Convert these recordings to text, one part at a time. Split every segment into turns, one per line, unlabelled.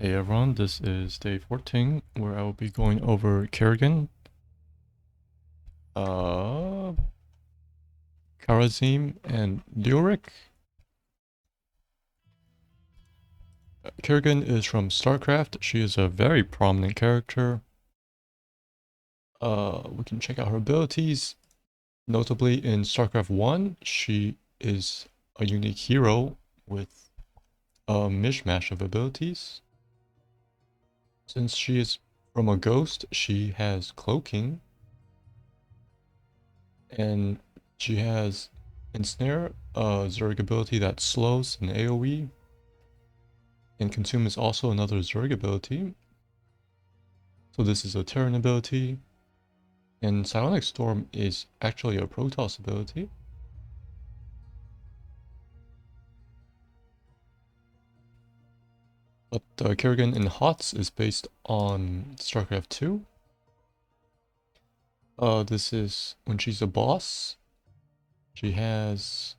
Hey everyone, this is day 14, where I will be going over Kerrigan, uh, Kharazim, and Leoric. Kerrigan is from StarCraft. She is a very prominent character. We can check out her abilities. Notably, in StarCraft 1, she is a unique hero with a mishmash of abilities. Since she is from a ghost, she has cloaking, and she has Ensnare, a Zerg ability that slows an AoE, and Consume is also another Zerg ability. So this is a Terran ability, and Psionic Storm is actually a Protoss ability. But Kerrigan in HOTS is based on StarCraft 2. This is when she's a boss. She has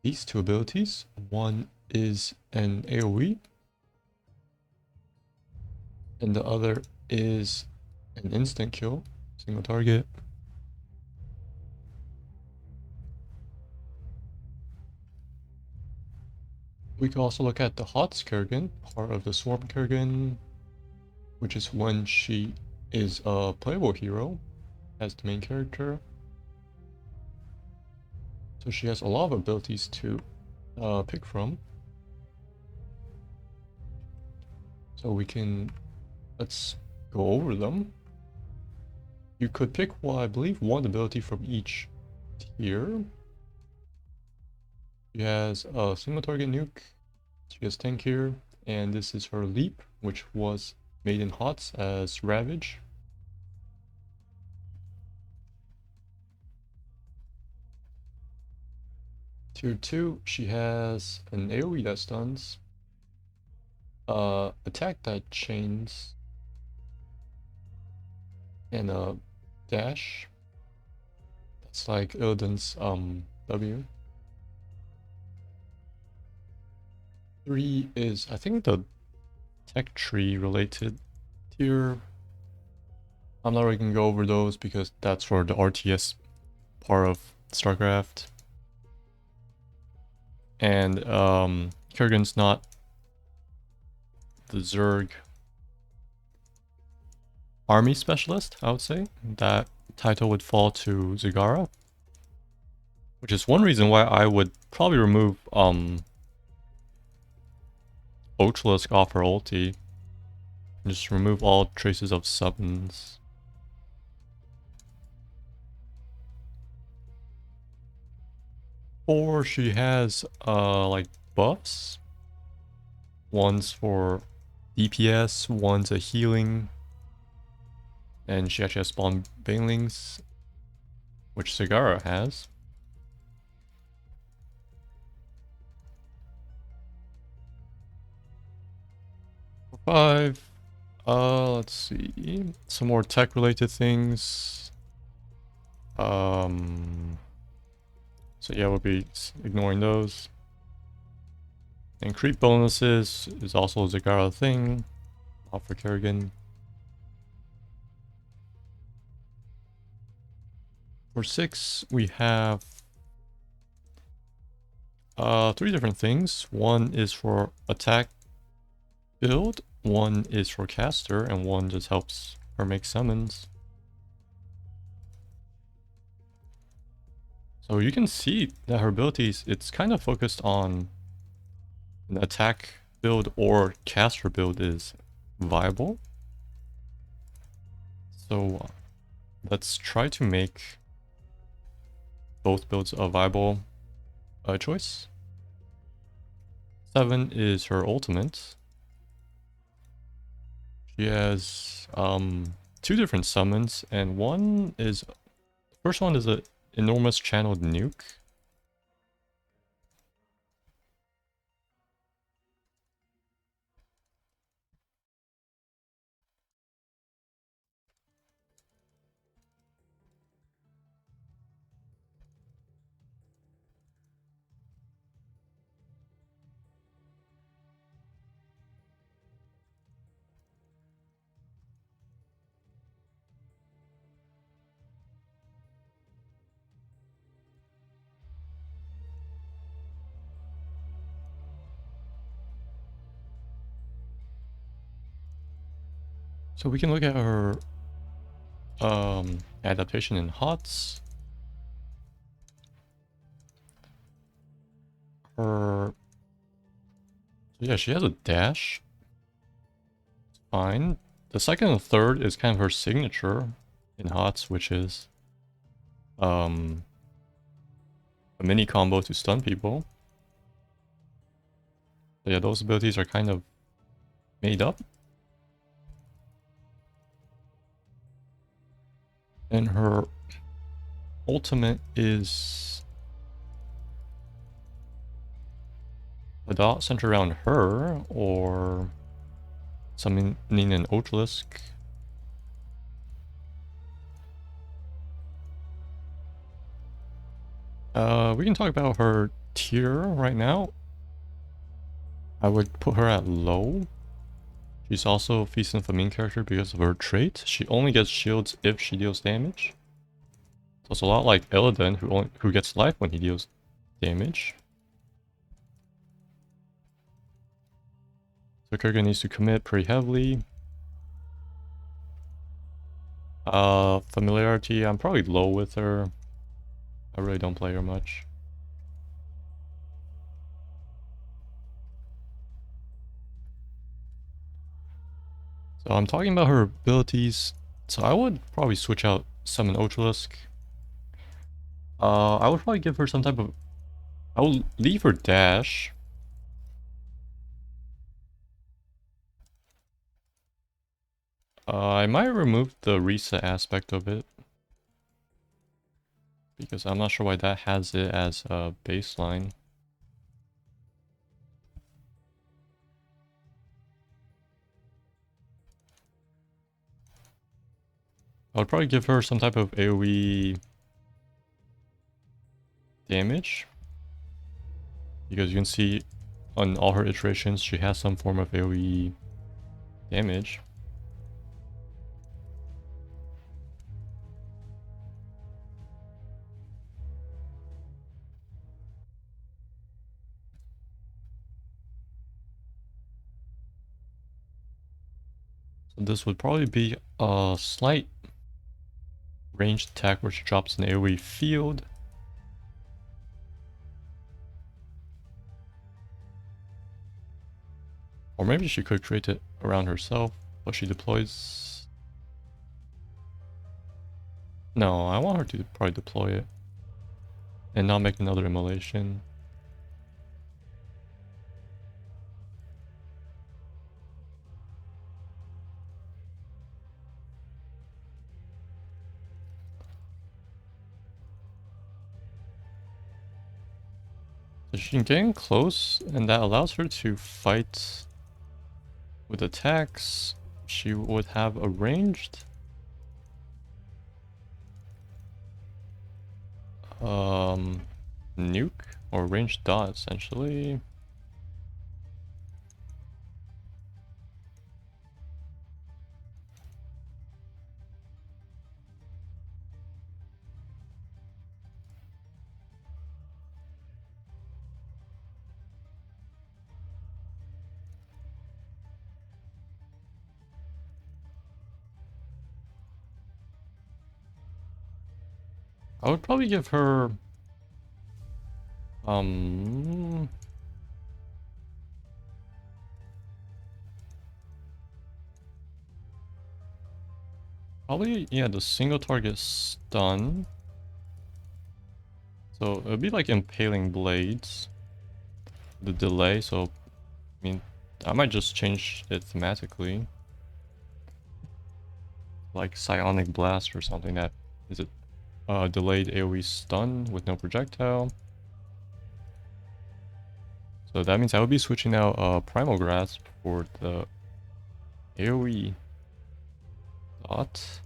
these two abilities. One is an AoE, and the other is an instant kill, single target. We can also look at the HOTS Kerrigan, part of the Swarm Kerrigan, which is when she is a playable hero as the main character. So she has a lot of abilities to pick from. So let's go over them. You could pick, well, I believe one ability from each tier. She has a single target nuke, she has tank here, and this is her leap, which was made in HOTS as Ravage. Tier 2, she has an AoE that stuns, attack that chains, and a dash. That's like Illidan's W. 3 is, I think, the tech tree related tier. I'm not really gonna go over those because that's for the RTS part of StarCraft. And Kerrigan's not the Zerg army specialist, I would say. That title would fall to Zagara. Which is one reason why I would probably remove Ultralisk off her ulti. And just remove all traces of summons. Or she has like buffs. One's for DPS, one's a healing. And she actually has spawn banelings, which Zagara has. For 5, let's see. Some more tech related things. So yeah, we'll be ignoring those. And creep bonuses is also a Zagara thing. Not for Kerrigan. For 6, we have 3 different things. One is for attack build, one is for caster, and one just helps her make summons. So you can see that her abilities, it's kind of focused on an attack build or caster build is viable. So let's try to make both builds a viable choice. 7 is her ultimate. She has 2 different summons, and first one is a enormous channeled nuke. So we can look at her adaptation in HOTS. Her... So yeah, she has a dash. Fine. The second and third is kind of her signature in HOTS, which is a mini combo to stun people. So yeah, those abilities are kind of made up. And her ultimate is a dot centered around her, or summoning an Obelisk. We can talk about her tier right now. I would put her at low. She's also Feast and Famine character because of her trait. She only gets shields if she deals damage. So it's a lot like Illidan, who gets life when he deals damage. So Kerrigan needs to commit pretty heavily. Familiarity, I'm probably low with her. I really don't play her much. So I'm talking about her abilities. So I would probably switch out Summon Obelisk. I would probably give her some type of... I will leave her dash. I might remove the reset aspect of it, because I'm not sure why that has it as a baseline. I would probably give her some type of AoE damage, because you can see on all her iterations she has some form of AoE damage. So this would probably be a slight ranged attack where she drops an AoE field. Or maybe she could create it around herself, but she deploys... No, I want her to probably deploy it and not make another immolation. So she can get in close, and that allows her to fight with attacks. She would have a ranged nuke or ranged dot essentially. I would probably give her probably, yeah, the single target stun. So it would be like Impaling Blades. The delay, so I mean, I might just change it thematically. Like Psionic Blast or something that is it delayed AoE stun with no projectile. So that means I would be switching out Primal Grasp for the AoE dot.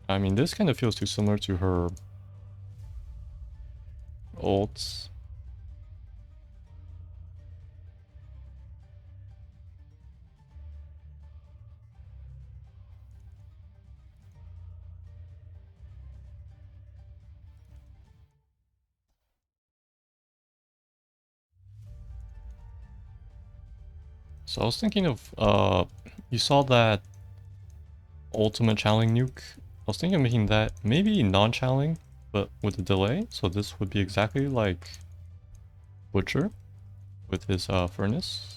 I mean, this kind of feels too similar to her ults. So I was thinking of, you saw that ultimate channeling nuke? I was thinking of making that maybe non-channeling, but with a delay. So this would be exactly like Butcher with his furnace.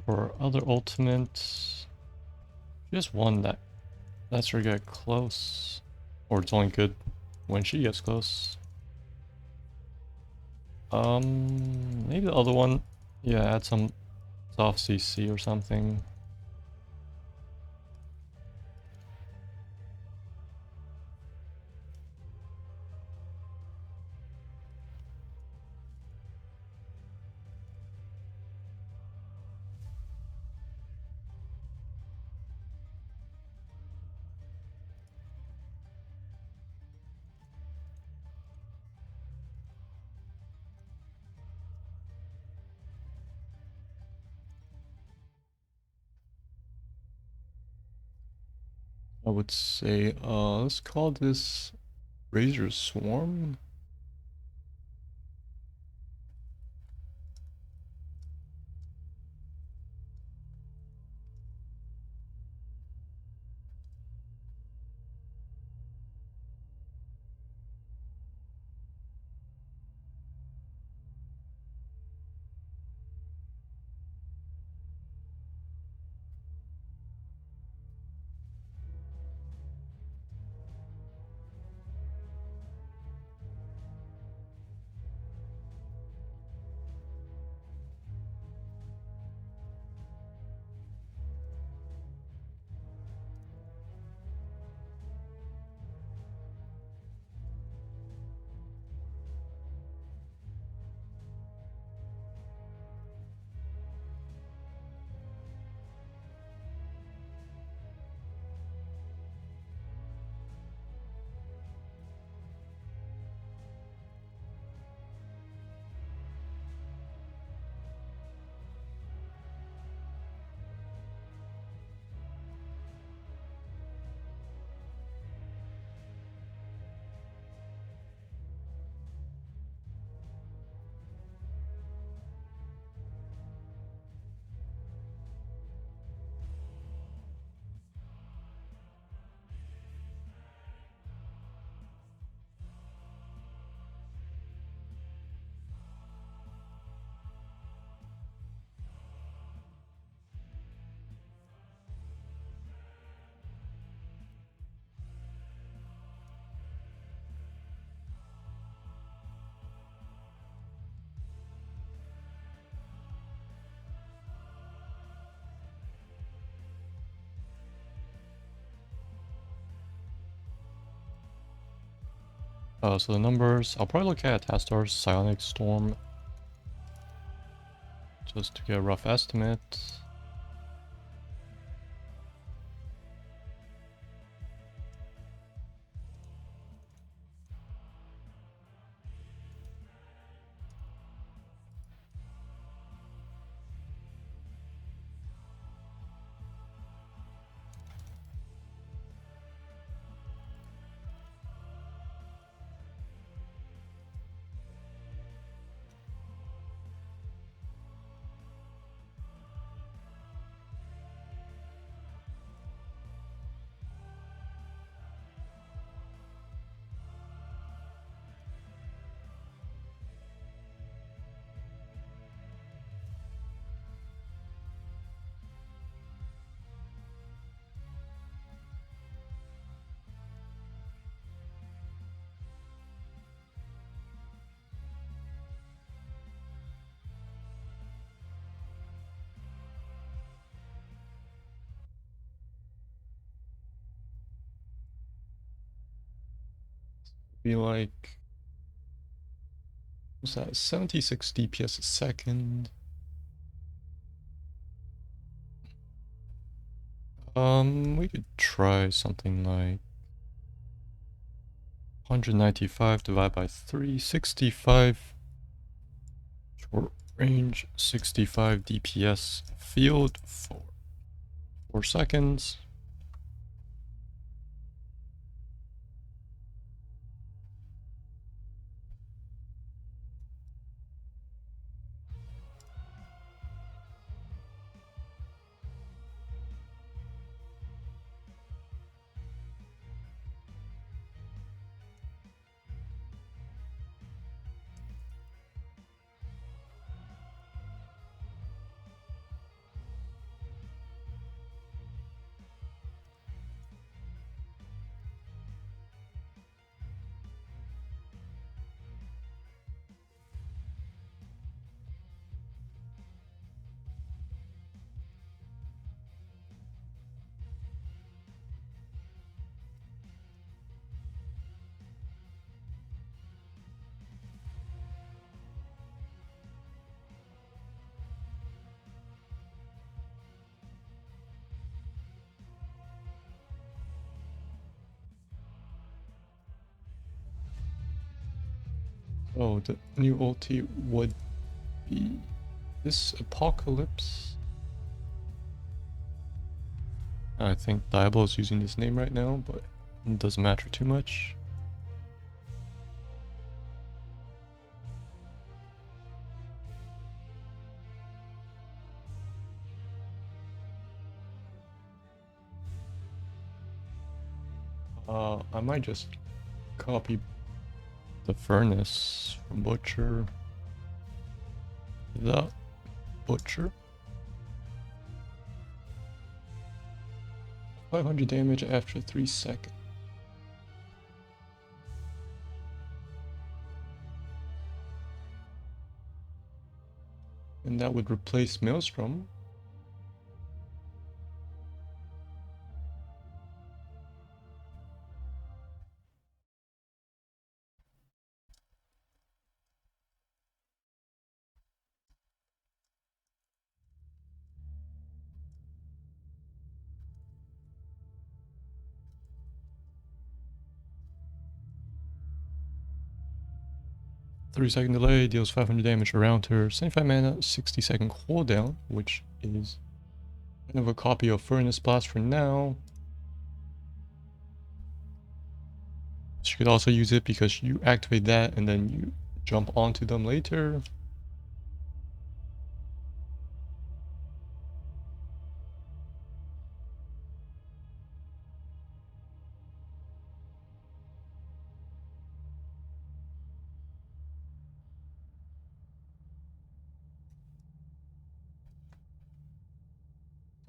For other ultimate, just one that's her get close. Or it's only good when she gets close. Maybe the other one, yeah, add some soft CC or something. I would say, let's call this Razor Swarm. So the numbers, I'll probably look at Tastar's Psionic Storm just to get a rough estimate. be like, what's that? 76 DPS a second. We could try something like 195 divided by 3, 65 short range, 65 DPS field for 4 seconds. Oh, the new ulti would be this Apocalypse. I think Diablo is using this name right now, but it doesn't matter too much. I might just copy the furnace from Butcher. The Butcher. 500 damage after 3 seconds. And that would replace Maelstrom. Three-second delay deals 500 damage around her. 75 mana, 60-second cooldown, which is kind of a copy of Furnace Blast for now. She could also use it because you activate that and then you jump onto them later.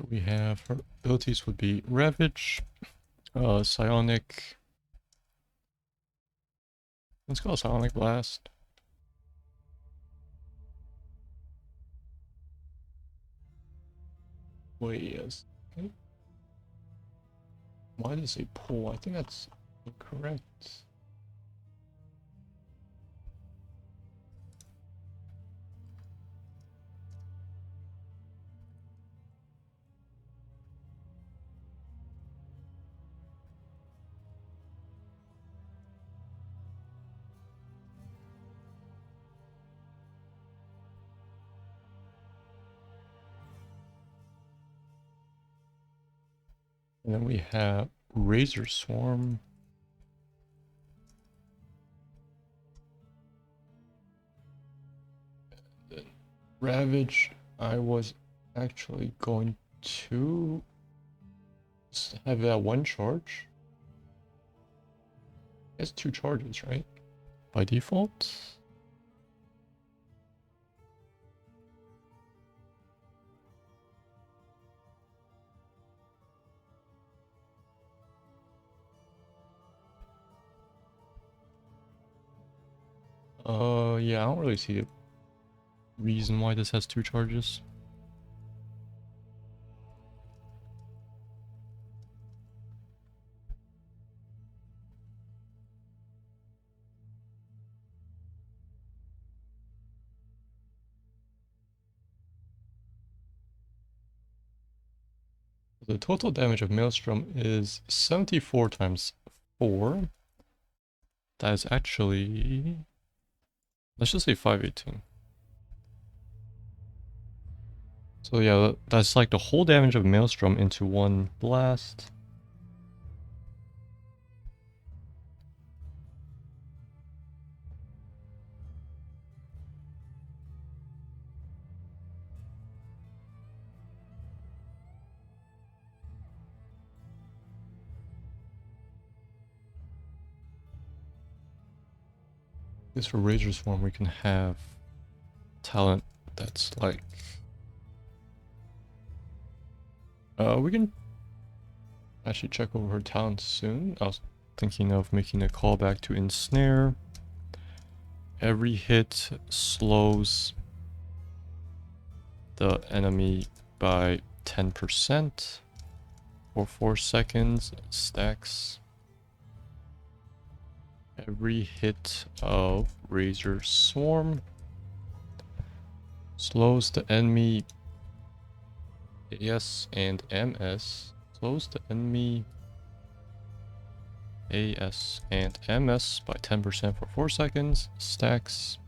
So we have her abilities would be Ravage, Psionic. Let's call it Psionic Blast. Wait, yes. Okay. Why does it say pull? I think that's incorrect. And then we have Razor Swarm. Ravage, I was actually going to have that one charge. It's 2 charges, right? By default. Yeah, I don't really see a reason why this has 2 charges. The total damage of Maelstrom is 74 times 4. That is actually... let's just say 518. So yeah, that's like the whole damage of Maelstrom into one blast. This for Razor's Form we can have talent that's like... we can actually check over her talent soon. I was thinking of making a callback to Ensnare. Every hit slows the enemy by 10% for 4 seconds. Stacks. Every hit of Razor Swarm slows the enemy AS and MS. Slows the enemy AS and MS by 10% for 4 seconds. Stacks.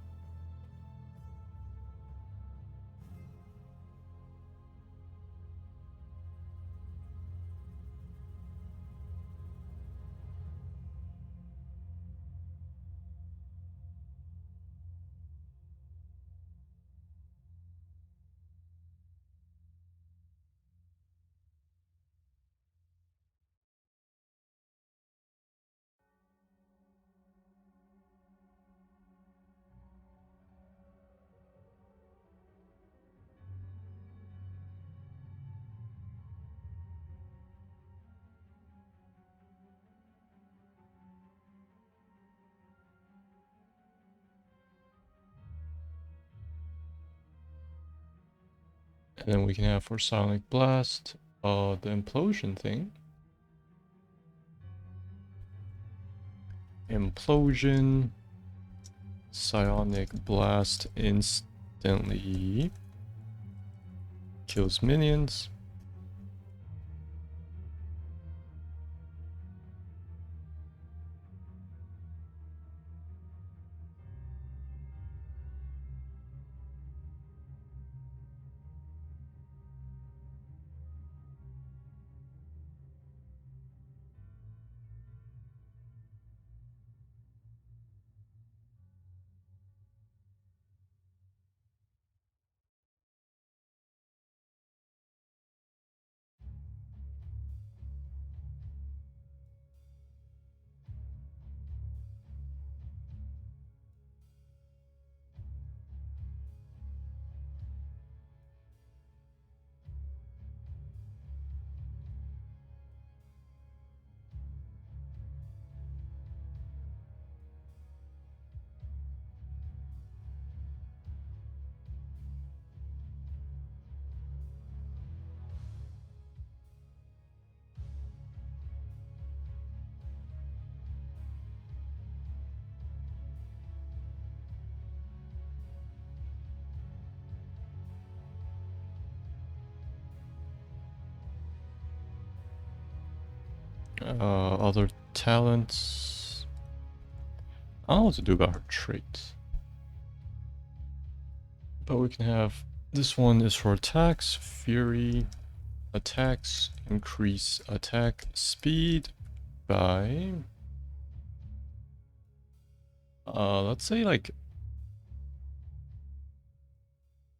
And then we can have for Sonic Blast, the Implosion thing. Implosion. Psionic Blast instantly kills minions. Other talents. I don't know what to do about her traits. But we can have, this one is for attacks, Fury. Attacks increase attack speed by, let's say like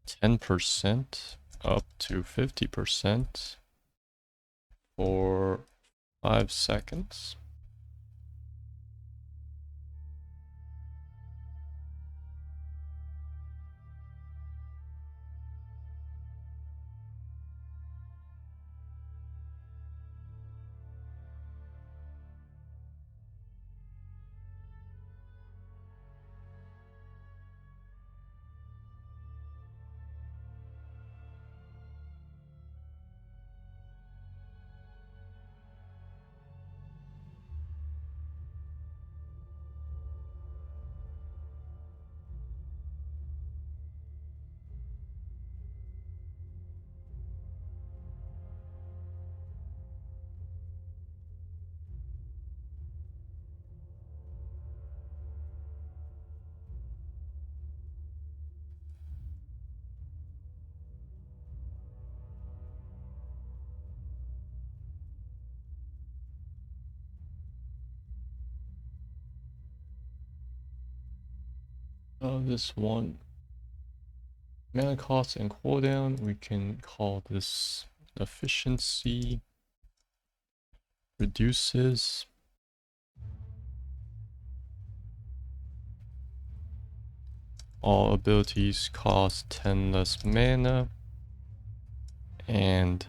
10% up to 50% for 5 seconds. This one, mana cost and cooldown, we can call this efficiency. Reduces all abilities cost 10 less mana and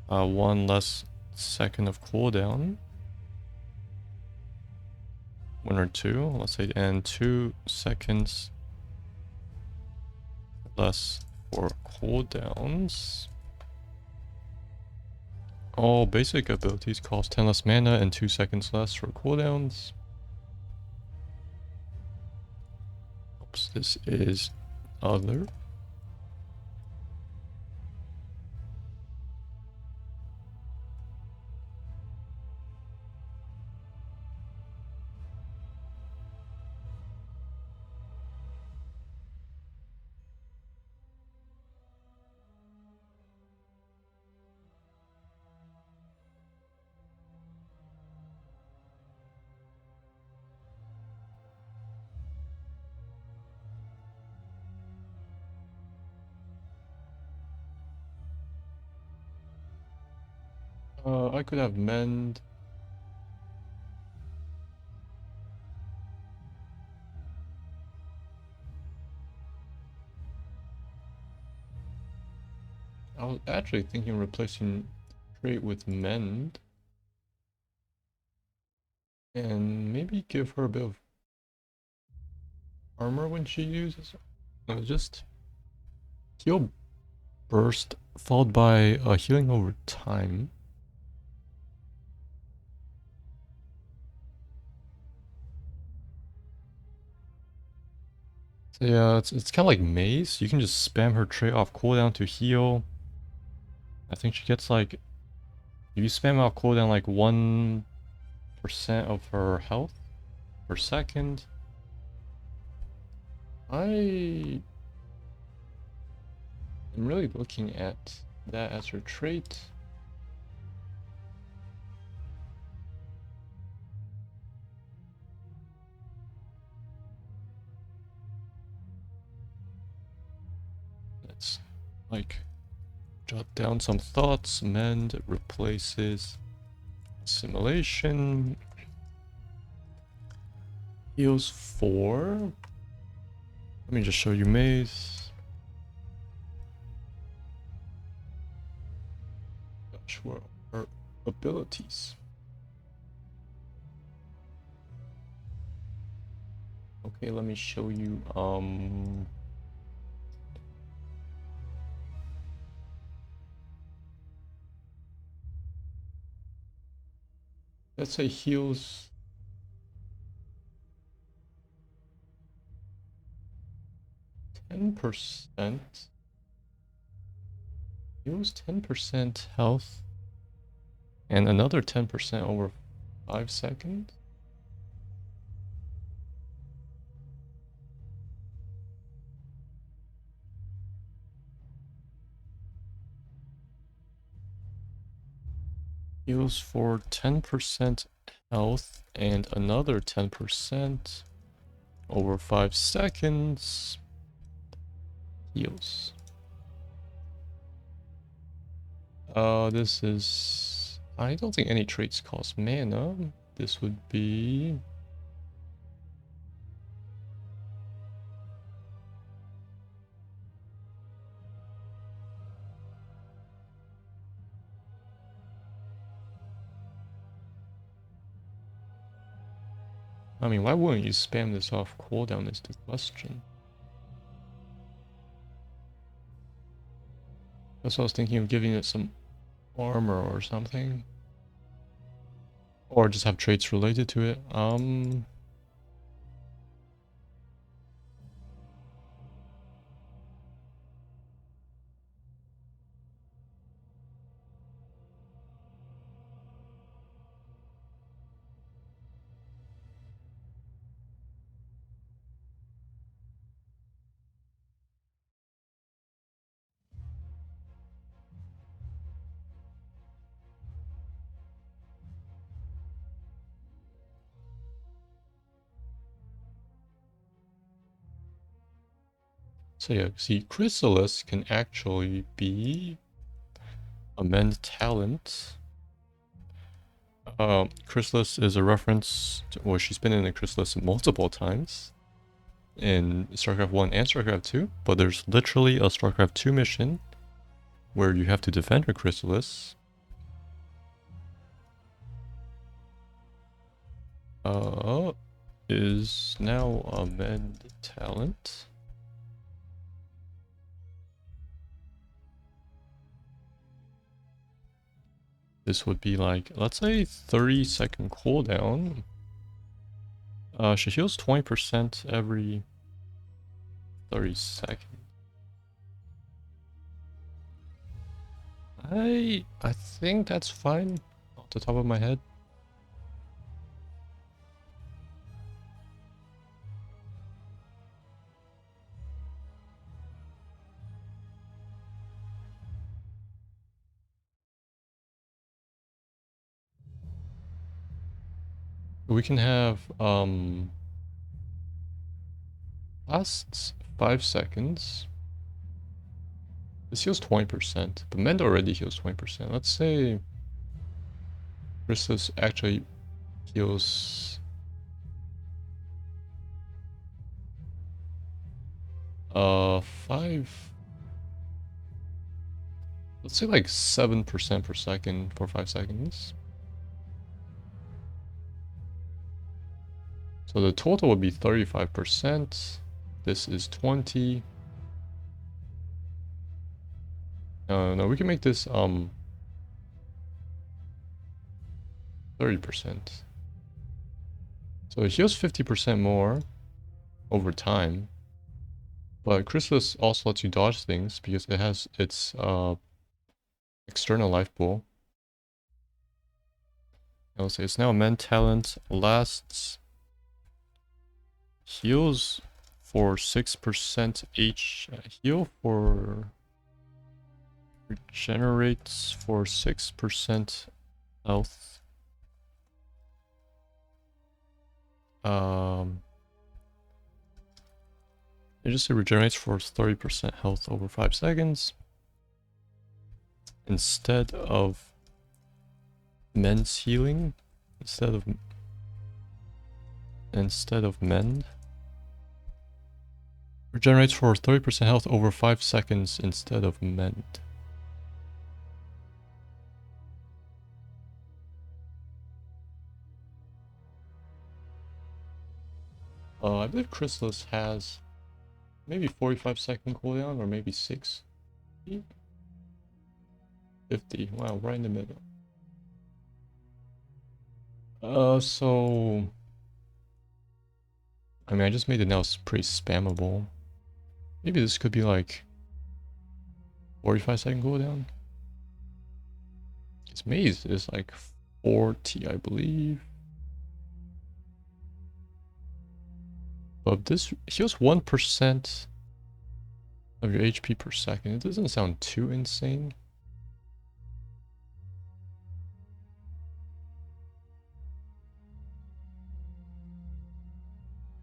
1 less second of cooldown. 1 or 2, let's say, and 2 seconds less for cooldowns. All basic abilities cost 10 less mana and 2 seconds less for cooldowns. Oops, this is other. I could have mend. I was actually thinking of replacing trait with mend. And maybe give her a bit of armor when she uses it. Just heal burst followed by healing over time. So yeah, it's kind of like mace. You can just spam her trait off cooldown to heal. I think she gets like, if you spam out cooldown like 1% of her health per second. I am really looking at that as her trait. Let's like jot down some thoughts. Mend replaces assimilation. Heals 4. Let me just show you mace. Gosh, where are abilities? Okay, let me show you. Let's say heals 10%. Heals 10% health and another 10% over 5 seconds. Heals for 10% health and another 10% over 5 seconds. Heals. This is... I don't think any traits cost mana. This would be... I mean, why wouldn't you spam this off cooldown is the question. That's why I was thinking of giving it some armor or something. Or just have traits related to it. So yeah, see, Chrysalis can actually be a mend talent. Chrysalis is a reference to, well, she's been in the Chrysalis multiple times in StarCraft 1 and StarCraft 2, but there's literally a StarCraft 2 mission where you have to defend her Chrysalis. Is now a mend talent. This would be like, let's say 30-second cooldown. She heals 20% every 30 seconds. I think that's fine off the top of my head. We can have lasts 5 seconds. This heals 20%, but Mend already heals 20%. Let's say Chrysalis actually heals 5. Let's say like 7% per second for 5 seconds. So the total would be 35%. This is 20. No, we can make this 30%. So it heals 50% more over time. But Chrysalis also lets you dodge things because it has its external life pool. I'll say it's now a Mend talent. Lasts heals for 6% heal for regenerates for 6% health. It just regenerates for 30% health over 5 seconds. Instead of Mend's healing. Instead of Mend. Regenerates for 30% health over 5 seconds instead of Mend. I believe Chrysalis has maybe 45-second cooldown or maybe 60. 50. Wow, right in the middle. So I mean, I just made it now pretty spammable. Maybe this could be like 45-second cooldown. Its maze is like 40, I believe. But this heals 1% of your HP per second. It doesn't sound too insane.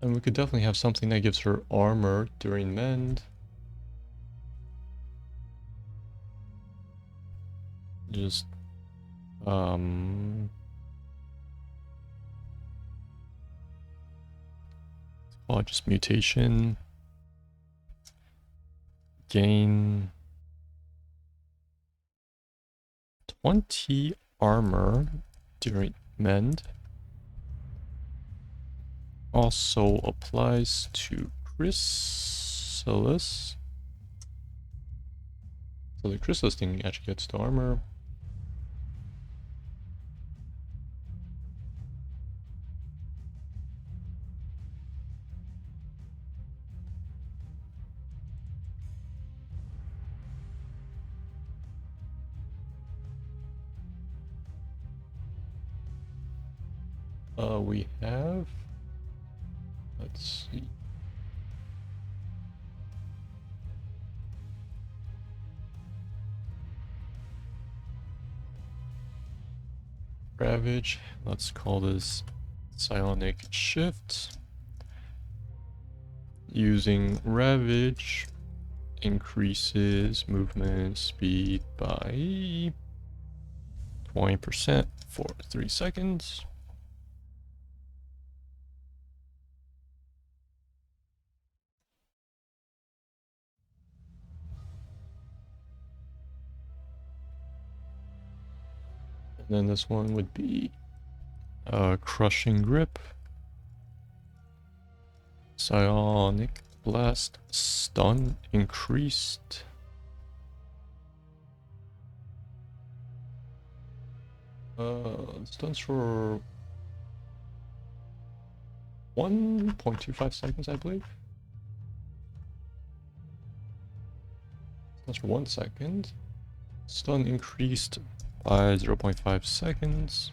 And we could definitely have something that gives her armor during Mend. Just just mutation. Gain 20 armor during Mend. Also applies to Chrysalis. So the Chrysalis thing actually gets to armor. We have, let's see. Ravage, let's call this Psionic Shift. Using Ravage, increases movement speed by 20% for 3 seconds. And then this one would be crushing grip, psionic blast, stun increased. Stuns for 1.25 seconds, I believe. Stuns for 1 second. Stun increased by 0.5 seconds.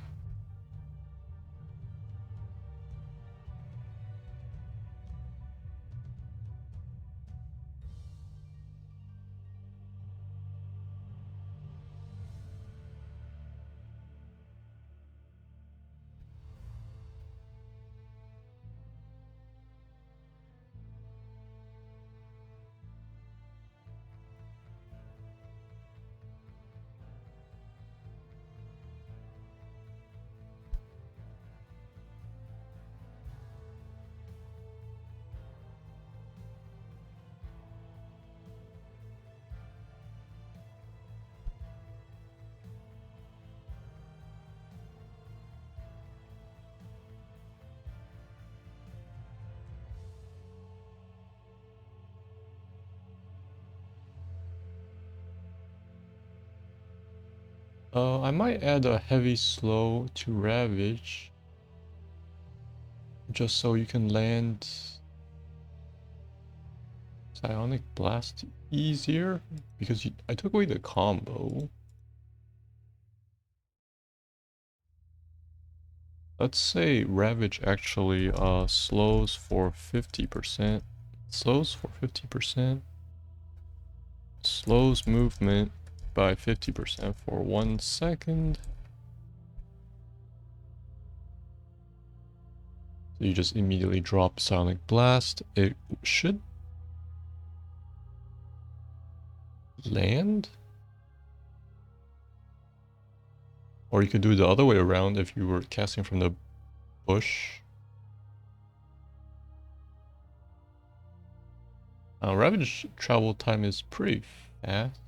I might add a heavy slow to Ravage, just so you can land Psionic Blast easier, because I took away the combo. Let's say Ravage actually slows for 50%. Slows for 50%. Slows movement by 50% for 1 second. So you just immediately drop Psionic Blast. It should land? Or you could do it the other way around if you were casting from the bush. Ravage travel time is pretty fast.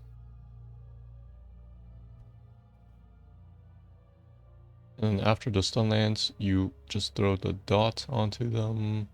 And after the stun lands, you just throw the dot onto them.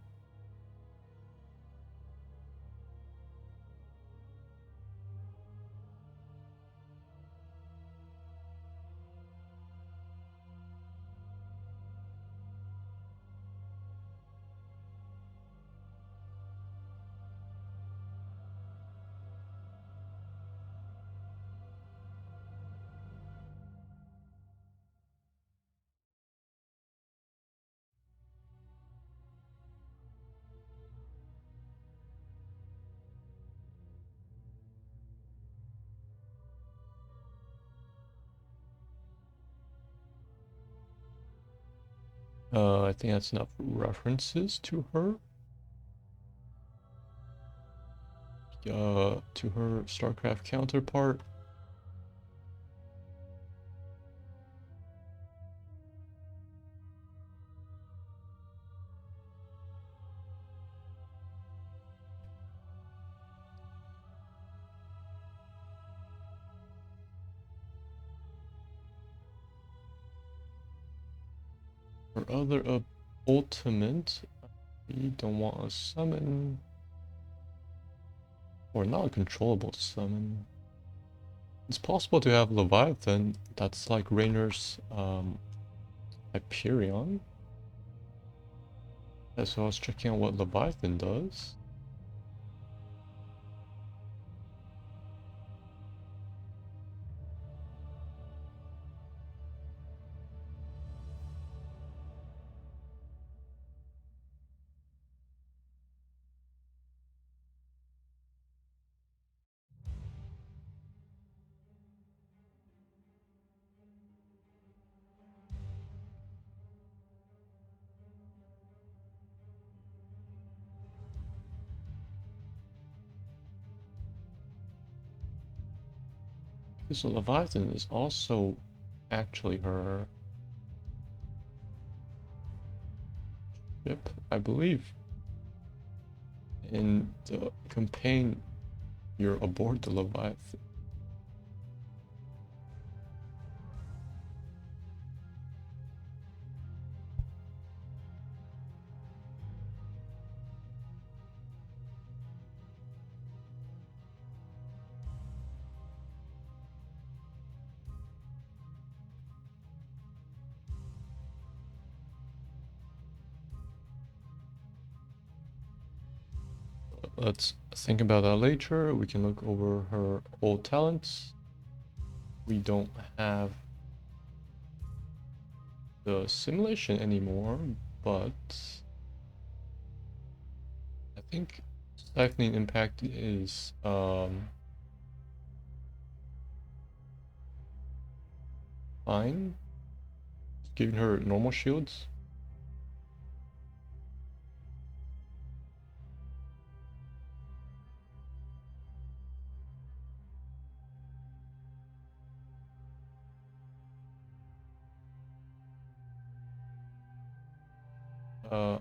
I think that's enough references to her. To her StarCraft counterpart. Her other ultimate, you don't want to summon. Or not a controllable summon. It's possible to have Leviathan, that's like Rainer's Hyperion. Yeah, so I was checking out what Leviathan does. This Leviathan is also actually her ship, I believe. In the campaign, you're aboard the Leviathan. Let's think about that later. We can look over her old talents. We don't have the simulation anymore, but I think siphoning impact is fine. Giving her normal shields.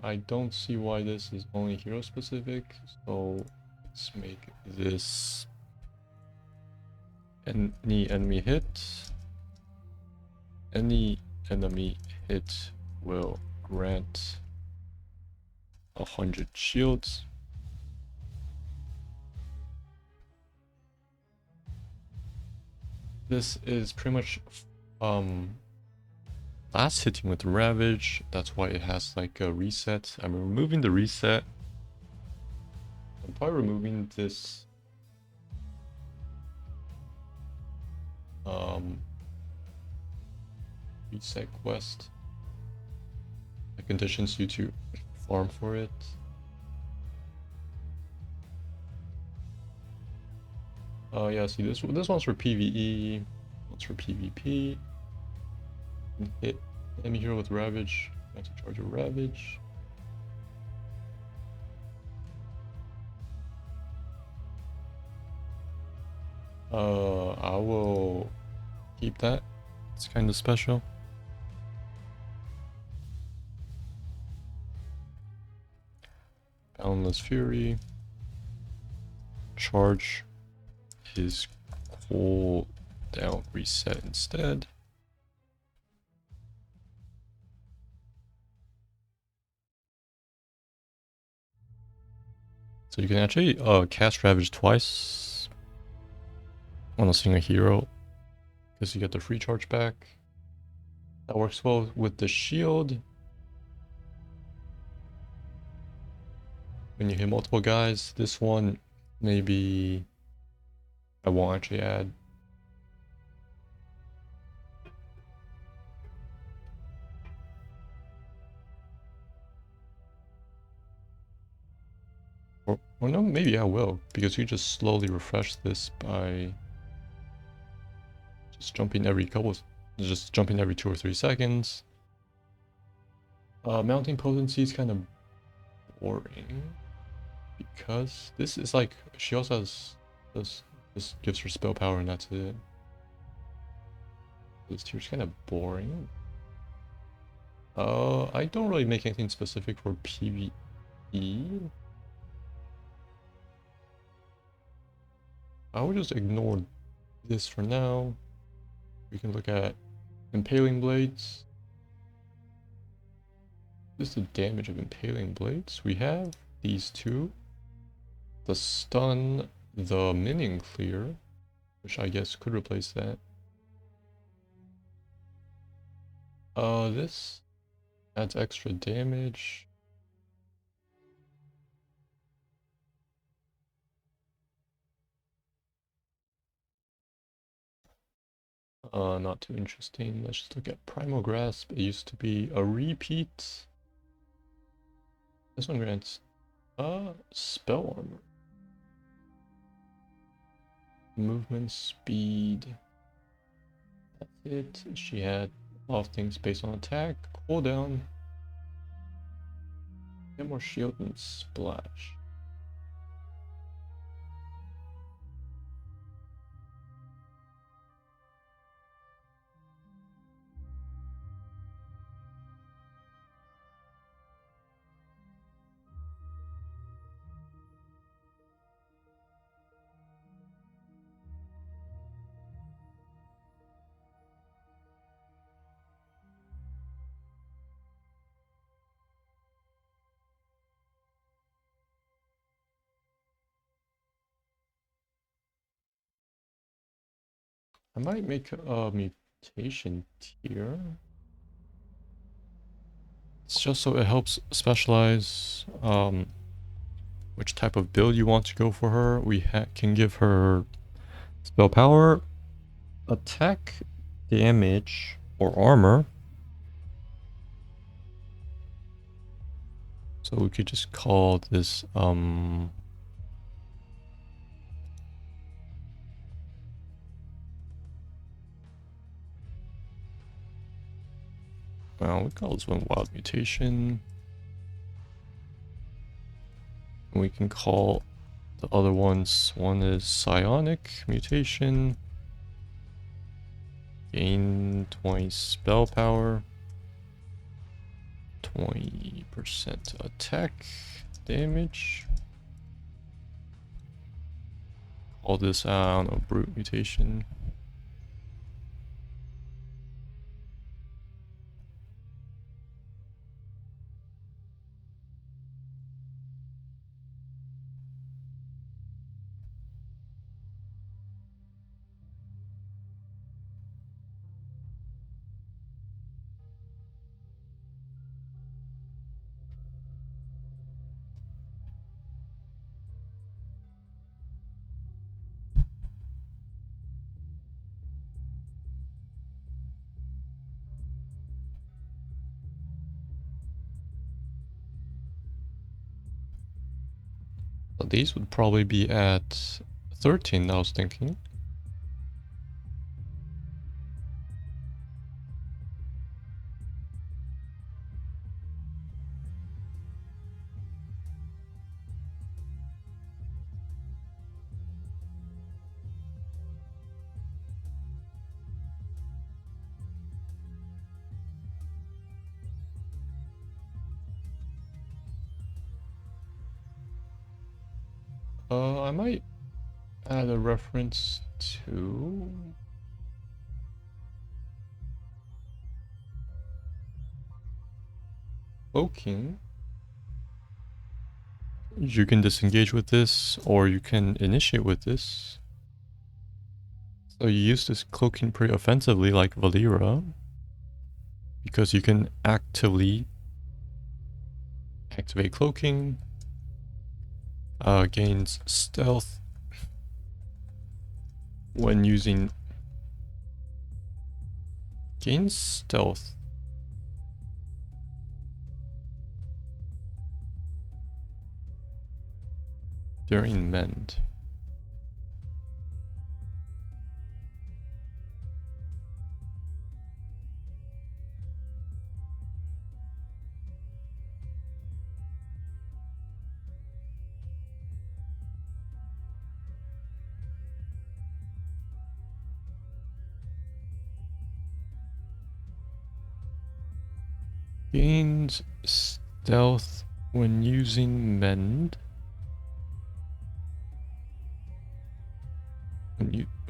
I don't see why this is only hero specific, so let's make this any enemy hit. Any enemy hit will grant 100 shields. This is pretty much last hitting with Ravage. That's why it has like a reset. I'm removing the reset. I'm probably removing this reset quest. It conditions you to farm for it. Yeah, see this one's for PvE, one's for PvP. Hit enemy hero with Ravage. Got to charge a Ravage. I will keep that. It's kind of special. Boundless Fury. Charge is cool down reset instead. So you can actually cast Ravage twice on a single hero because you get the free charge back. That works well with the shield. When you hit multiple guys, this one maybe I won't actually add. Or no, maybe I will, because you just slowly refresh this by just jumping every 2 or 3 seconds. Mounting potency is kind of boring because this is like she also has this gives her spell power and that's it. This tier's kind of boring. I don't really make anything specific for PvE. I would just ignore this for now. We can look at Impaling Blades. This is the damage of Impaling Blades. We have these two. The Stun, the Minion Clear, which I guess could replace that. This adds extra damage. Not too interesting. Let's just look at Primal Grasp. It used to be a repeat. This one grants spell armor. Movement speed. That's it. She had a lot of things based on attack, cooldown. Get more shield and splash. I might make a mutation tier. It's just so it helps specialize which type of build you want to go for her. We can give her spell power, attack, damage, or armor. So we could just call this well, we call this one wild mutation. And we can call the other ones, one is psionic mutation. Gain 20 spell power. 20% attack damage. Call this, I don't know, brute mutation. So these would probably be at 13, I was thinking. I might add a reference to cloaking. You can disengage with this, or you can initiate with this. So you use this cloaking pretty offensively, like Valera, because you can actively activate cloaking. Gains stealth when using... Gains stealth. During mend. Gains stealth when using mend.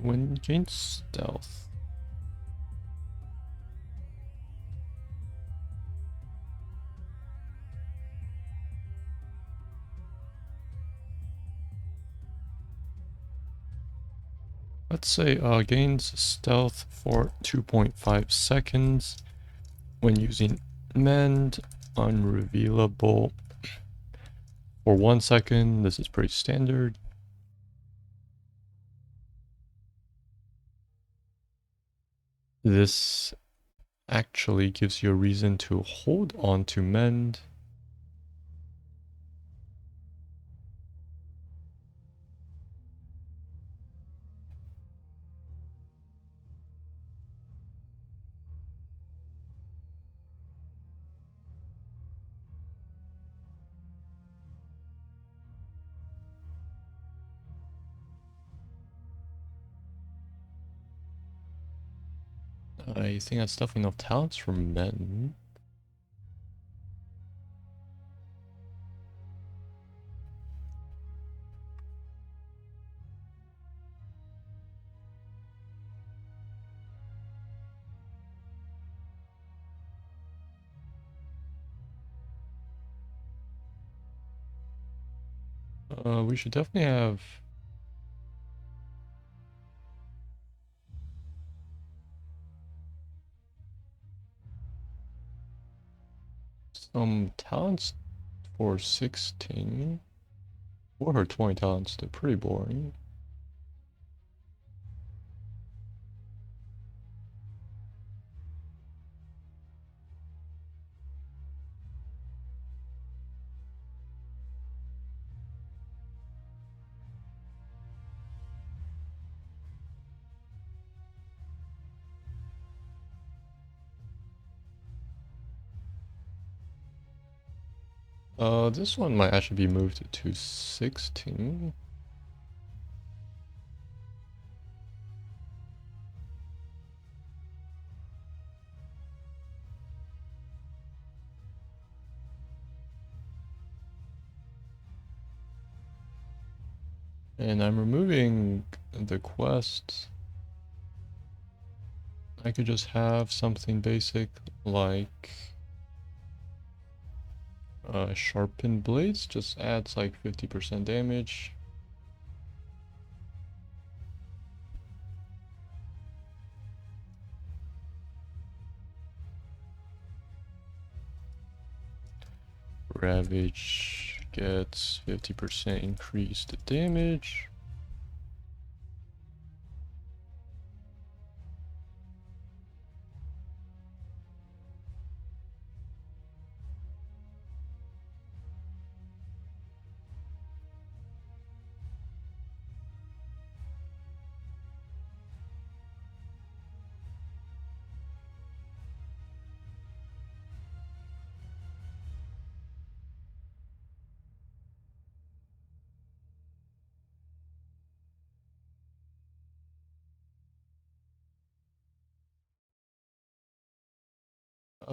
When gains stealth. Let's say gains stealth for 2.5 seconds when using mend, unrevealable for 1 second. This is pretty standard. This actually gives you a reason to hold on to mend. I think that's definitely enough talents for mend. We should definitely have... Talents for 16. Or her 20 talents, they're pretty boring. This one might actually be moved to 16. And I'm removing the quest. I could just have something basic like sharpened blades, just adds like 50% damage. Ravage gets 50% increased damage.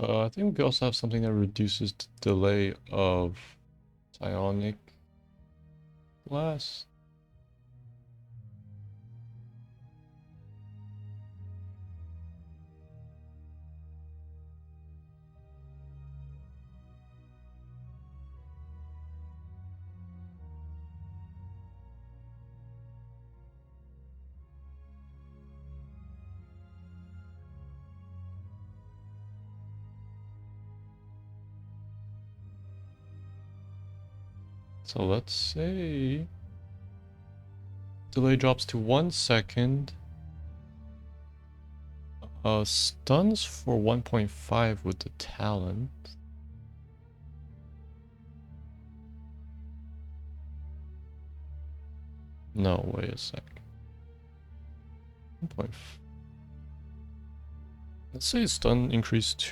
I think we also have something that reduces the delay of psionic blast. So let's say delay drops to 1 second. Stuns for 1.5 with the talent. No, wait a sec. 1.5. Let's say stun increased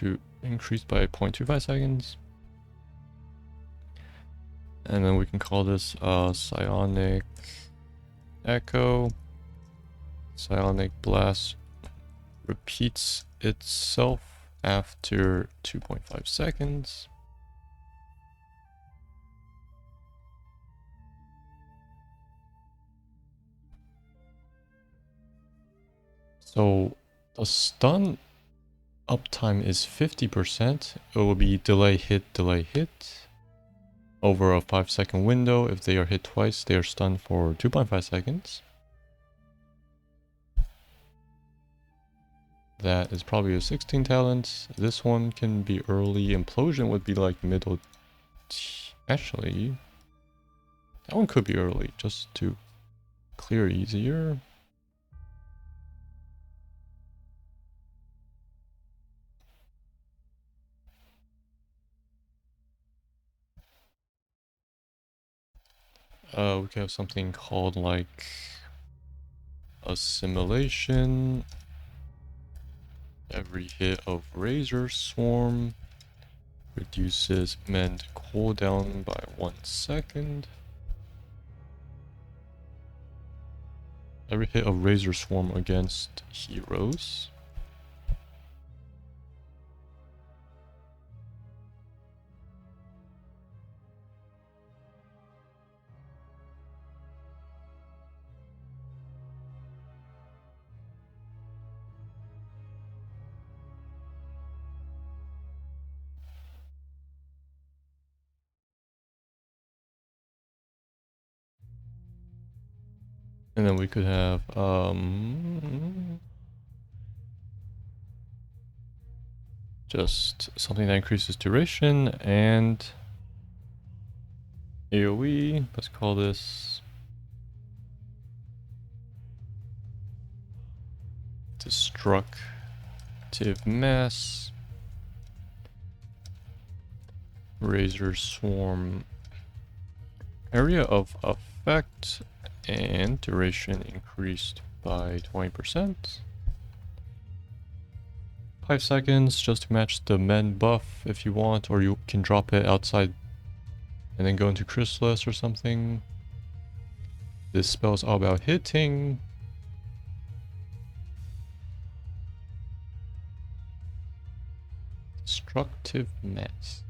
by 0.25 seconds. And then we can call this psionic echo. Psionic blast repeats itself after 2.5 seconds. So the stun uptime is 50%. It will be delay hit. Over a 5-second window. If they are hit twice, they are stunned for 2.5 seconds. That is probably a 16 talent. This one can be early. Implosion would be like middle. Actually, that one could be early, just to clear easier. We can have something called like assimilation. Every hit of Razor Swarm reduces mend cooldown by 1 second. Every hit of Razor Swarm against heroes. And then we could have Just something that increases duration and AoE. Let's call this destructive mass. Razor swarm. Area of effect and duration increased by 20%. 5 seconds just to match the men buff if you want, or you can drop it outside and then go into Chrysalis or something. This spell's all about hitting. Destructive mass.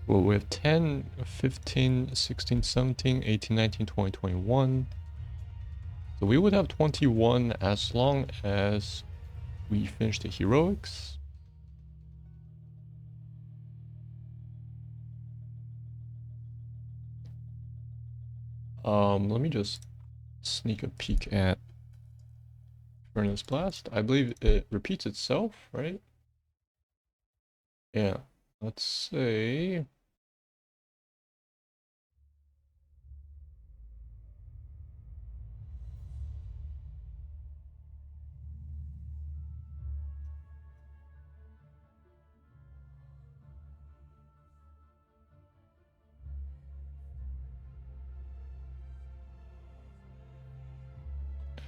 Well, we have 10, 15, 16, 17, 18, 19, 20, 21. So we would have 21 as long as we finish the heroics. Let me just sneak a peek at Furnace Blast. I believe it repeats itself, right? Yeah. Let's say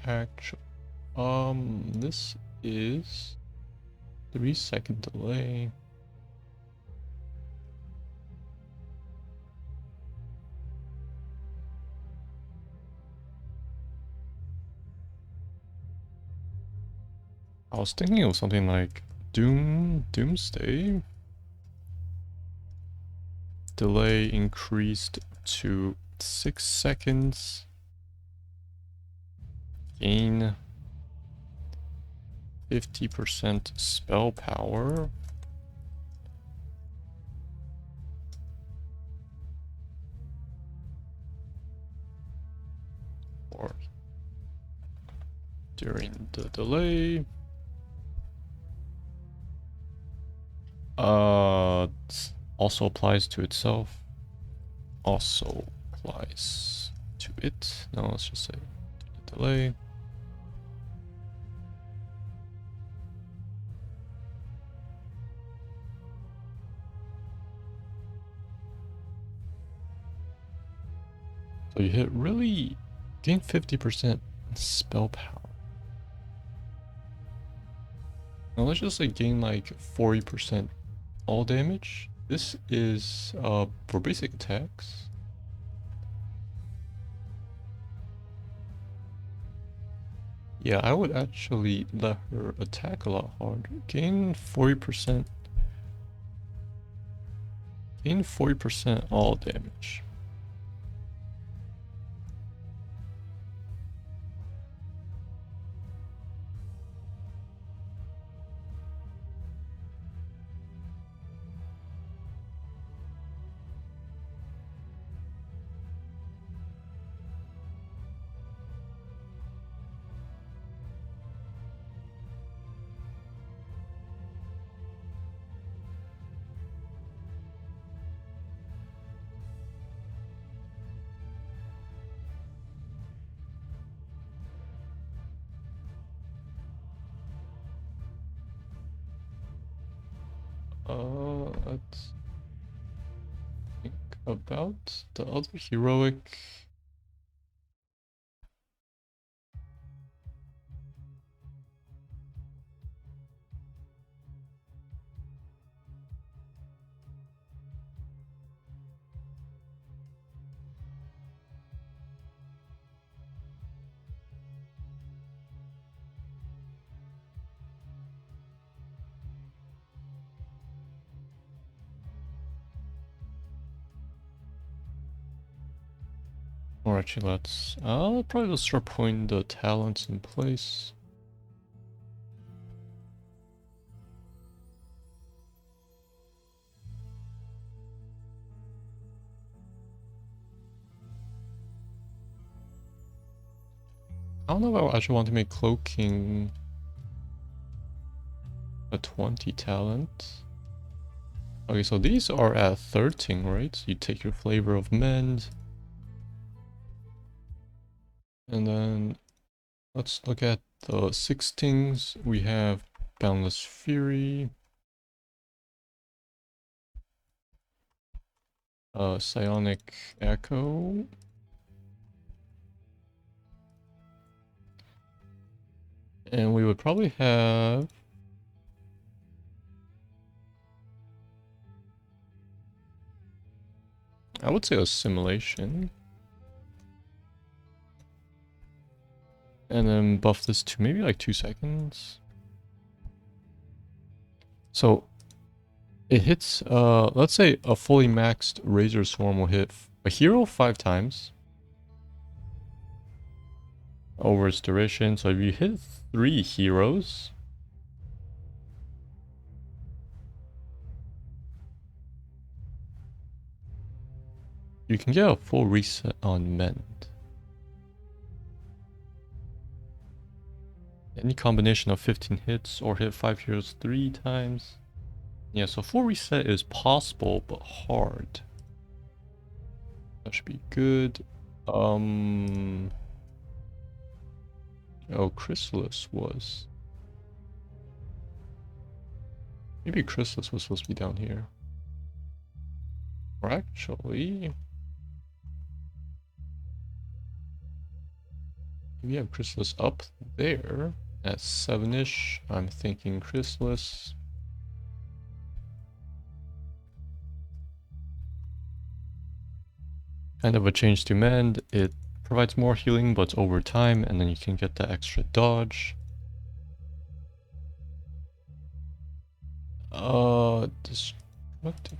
actual. This is 3-second delay. I was thinking of something like Doomsday. Delay increased to 6 seconds. Gain 50% spell power. Or during the delay. Also applies to itself. Also applies to it. No, let's just say delay. So you hit really gain 50% spell power. Now let's just say gain like 40% all damage. This is for basic attacks. Yeah, I would actually let her attack a lot harder. Gain 40%. Gain 40% all damage. Let's think about the other heroic. Or actually, I'll probably just start putting the talents in place. I don't know if I actually want to make cloaking a 20 talent. Okay, so these are at 13, right? So you take your flavor of mend. And then let's look at the 16s. We have Boundless Fury, Psionic Echo, and we would probably have I would say Assimilation. And then buff this to maybe like 2 seconds. So it hits, let's say a fully maxed Razor Swarm will hit a hero 5 times over its duration. So if you hit 3 heroes, you can get a full reset on Mend. Any combination of 15 hits or hit 5 heroes 3 times. Yeah, so full reset is possible, but hard. That should be good. Oh, Chrysalis was... Maybe Chrysalis was supposed to be down here. Or actually... We have Chrysalis up there at 7-ish. I'm thinking Chrysalis. Kind of a change to Mend. It provides more healing, but it's over time, and then you can get the extra dodge. Destructive.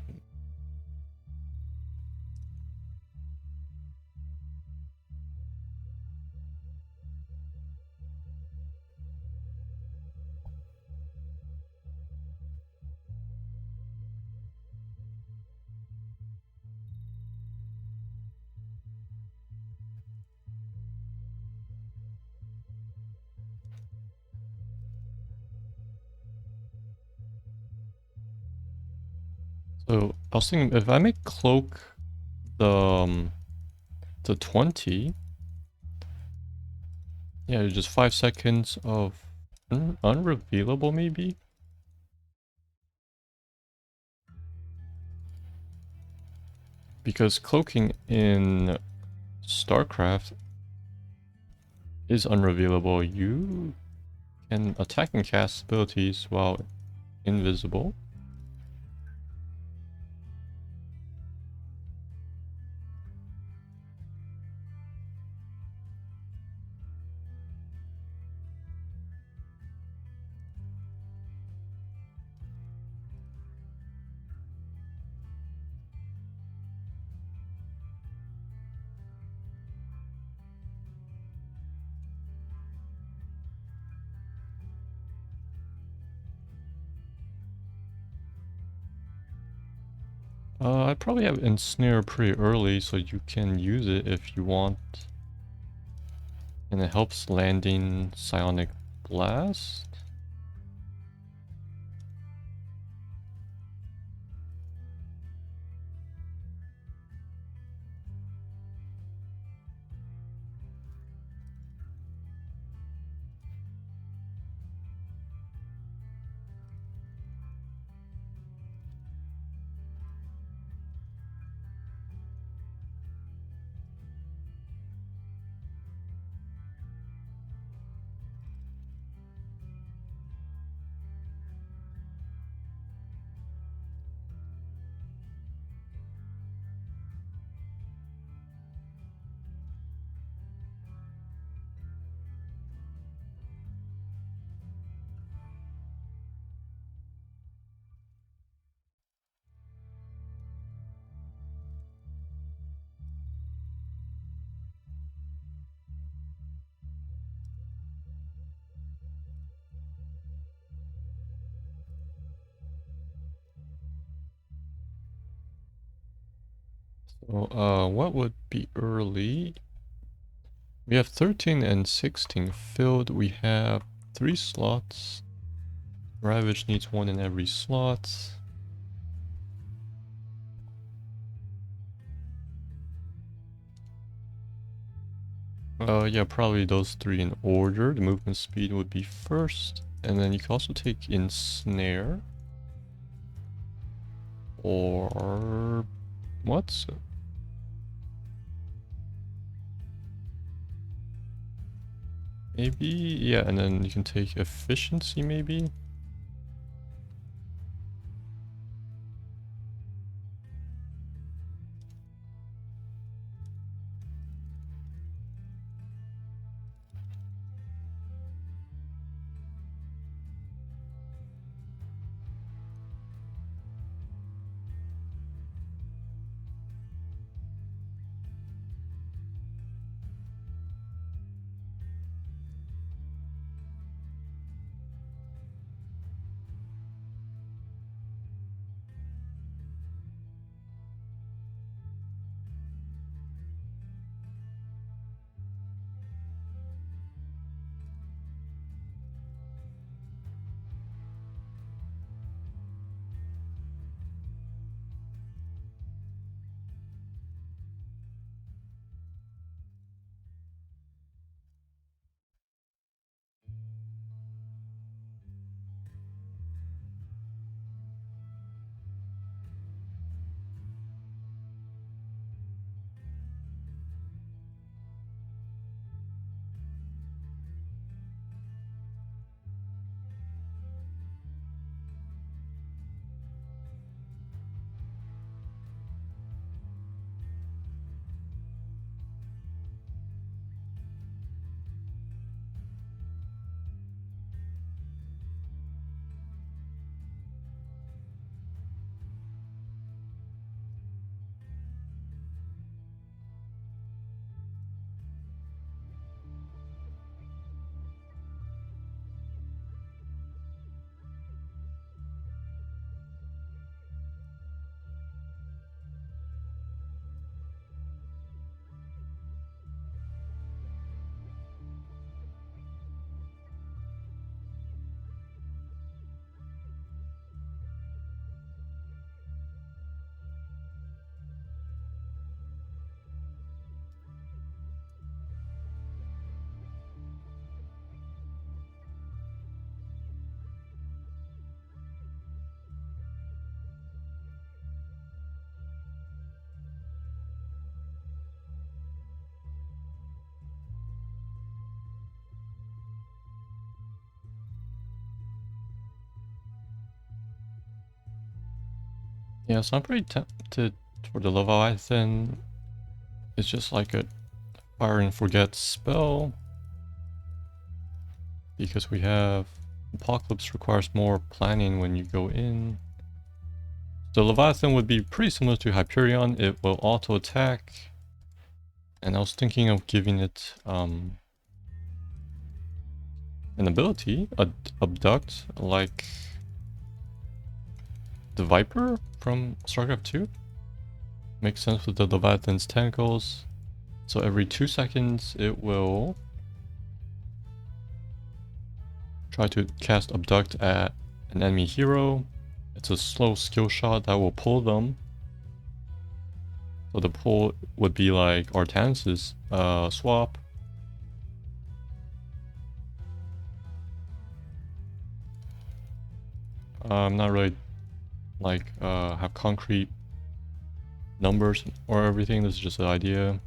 So I was thinking if I make Cloak the 20, yeah, just 5 seconds of unrevealable maybe. Because cloaking in StarCraft is unrevealable. You can attack and cast abilities while invisible. I'd probably have Ensnare pretty early so you can use it if you want. And it helps landing Psionic Blast. So, what would be early? We have 13 and 16 filled. We have 3 slots. Ravage needs 1 in every slot. Yeah, probably those 3 in order. The movement speed would be first. And then you can also take Ensnare. Or... what? Maybe? Yeah, and then you can take Efficiency maybe? Yeah, so I'm pretty tempted for the Leviathan. It's just like a fire and forget spell. Because we have Apocalypse requires more planning when you go in. The Leviathan would be pretty similar to Hyperion. It will auto attack. And I was thinking of giving it an ability, Abduct, like the Viper from StarCraft 2. Makes sense with the Leviathan's tentacles. So every 2 seconds it will try to cast Abduct at an enemy hero. It's a slow skill shot that will pull them. So the pull would be like Artanis' swap. I'm not really like have concrete numbers or everything. This is just an idea.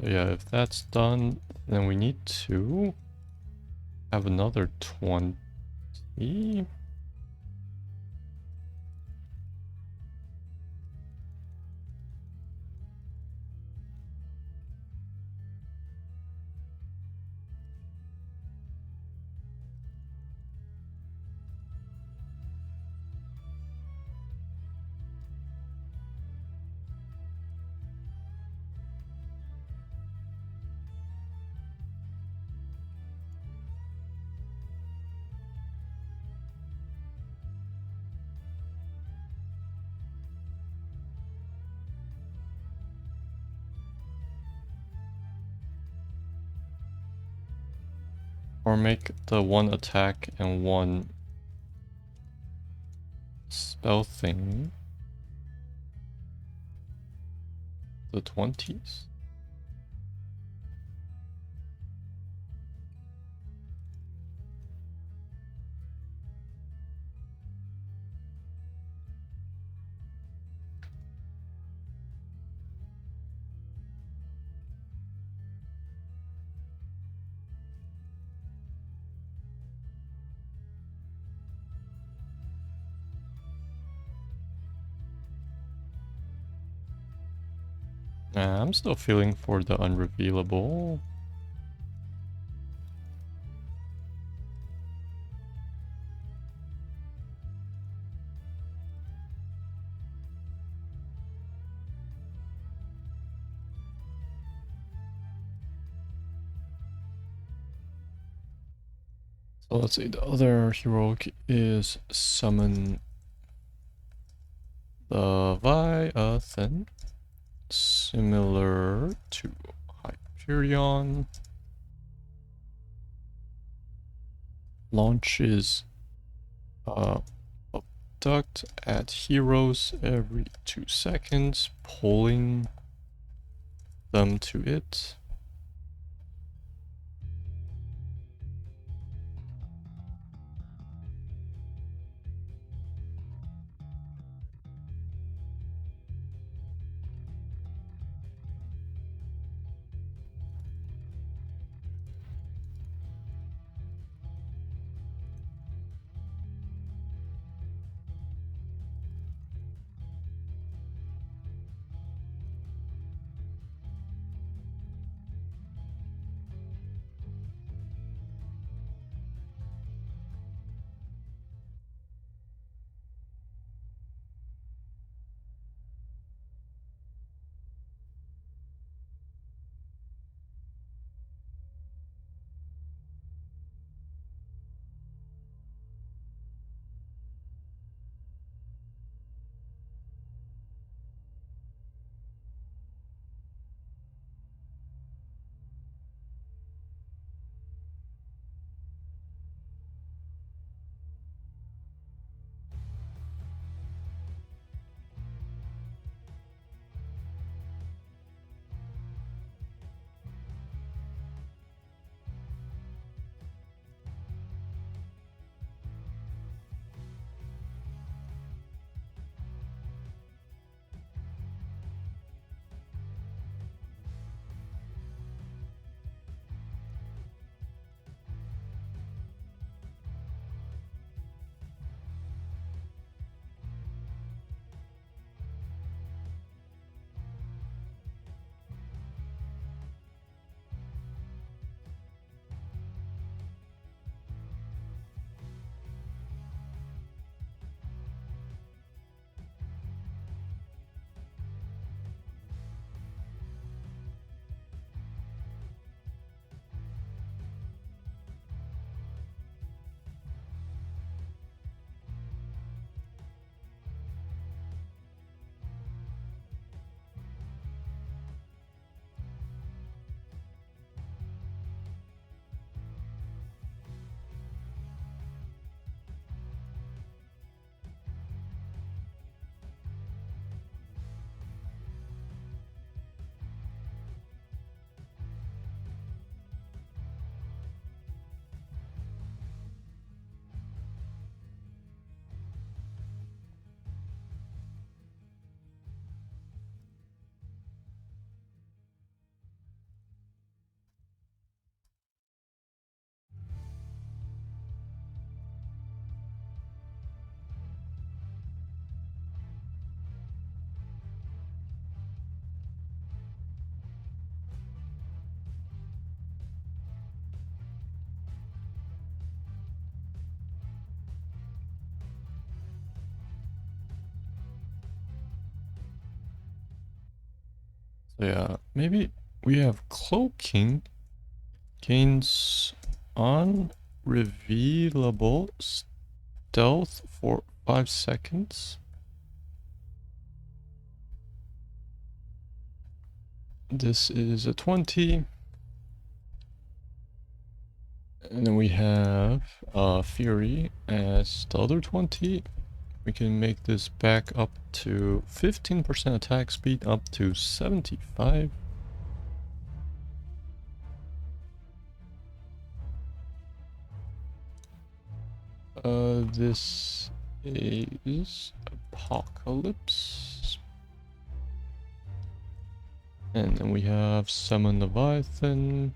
yeah, if that's done, then we need to have another 20. Or make the one attack and one spell thing the 20s. Nah, I'm still feeling for the unrevealable. So let's see, the other heroic is summon Leviathan, similar to Hyperion. Launches abduct at heroes every 2 seconds, pulling them to it. So yeah, maybe we have cloaking gains unrevealable stealth for 5 seconds. This is a 20. And then we have Fury as the other 20. We can make this back up to 15% attack speed up to 75. This is Apocalypse. And then we have Summon Leviathan.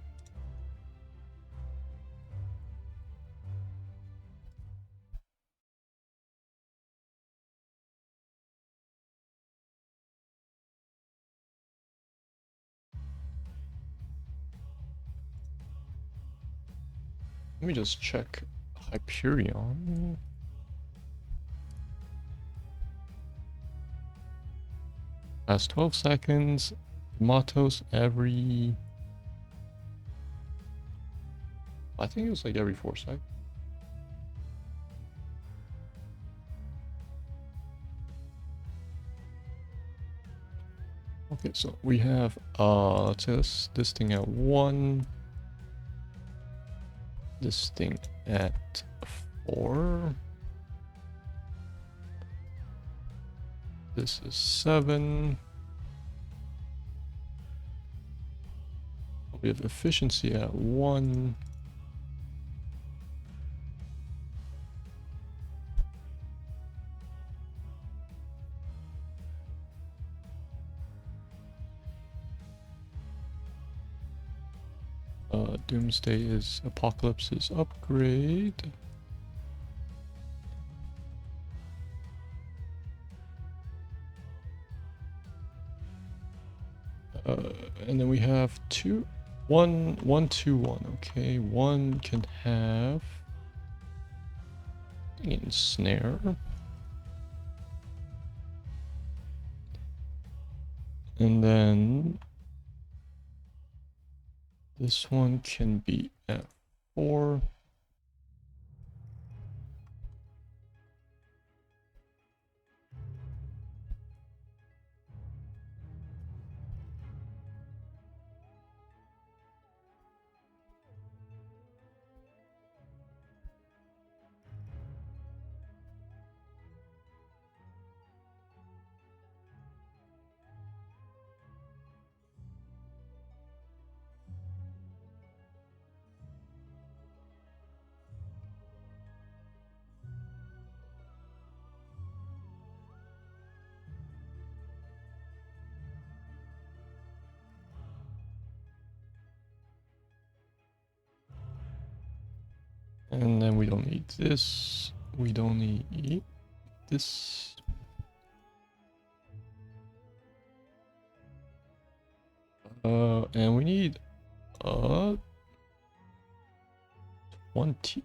Let me just check Hyperion. Last 12 seconds. Matos every... I think it was like every 4 seconds. Okay, so we have, let's say this thing at 1. This thing at 4. This is 7. We have efficiency at 1. Doomsday is Apocalypse's upgrade. And then we have 1, 1, 2, 1. Okay, 1 can have Ensnare. And then this one can be at 4. And then we don't need this. We don't need this. And we need 20.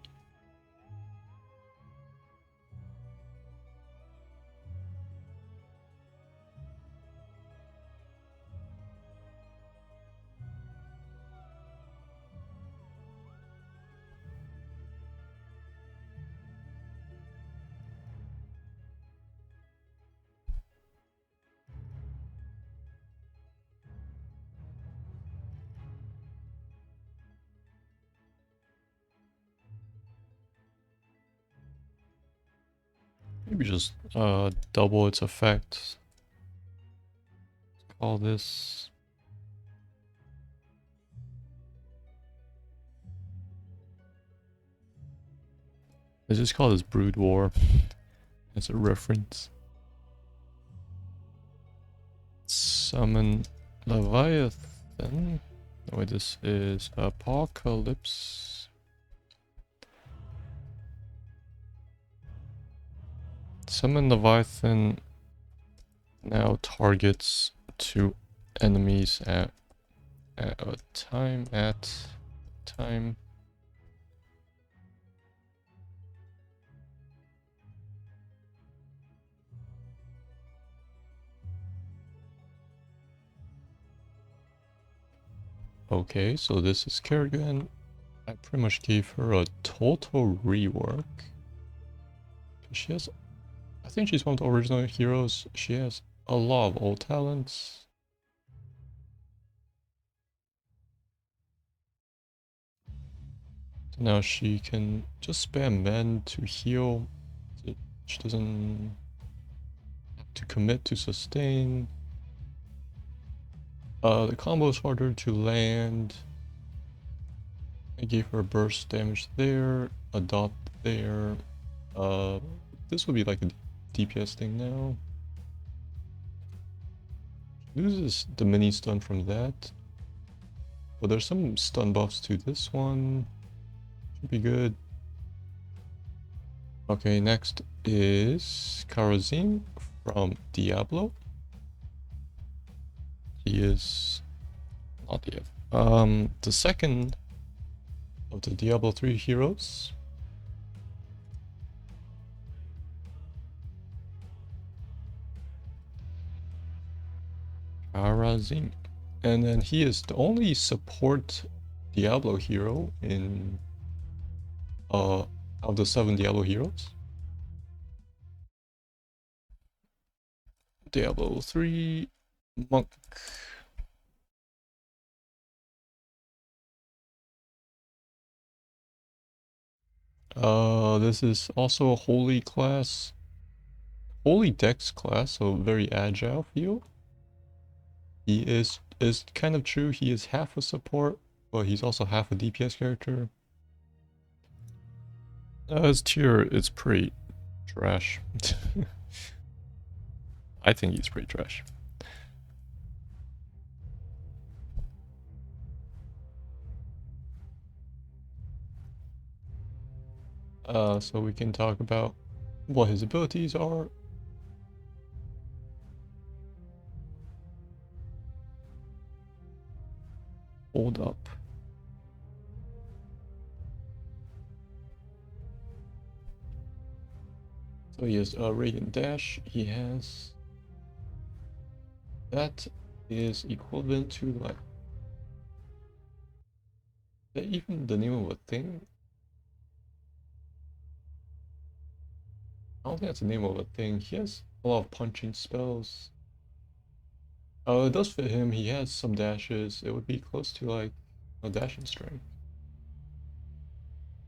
Maybe just double its effect. Call this. Let's just call this Brood War as a reference. Summon Leviathan. Oh, wait, this is Apocalypse. Summon Leviathan now targets 2 enemies at a time. Okay, so this is Kerrigan. I pretty much gave her a total rework. She has, I think she's one of the original heroes. She has a lot of old talents. So now she can just spam men to heal. She doesn't have to commit to sustain. The combo is harder to land. I gave her burst damage there, adopt there. This would be like a DPS thing now. Loses the mini stun from that. But there's some stun buffs to this one. Should be good. Okay, next is Kharazim from Diablo. He is not Diablo. The second of the Diablo 3 heroes. Kharazim. And then he is the only support Diablo hero in of the 7 Diablo heroes. Diablo 3 Monk. This is also a holy class. Holy dex class, so very agile feel. He is kind of true, he is half a support, but he's also half a DPS character. His tier is pretty trash. I think he's pretty trash. So we can talk about what his abilities are. Hold up. So he has Radiant Dash. He has... That is equivalent to like... Is that even the name of a thing? I don't think that's the name of a thing. He has a lot of punching spells. It does fit him. He has some dashes. It would be close to like a dashing strength.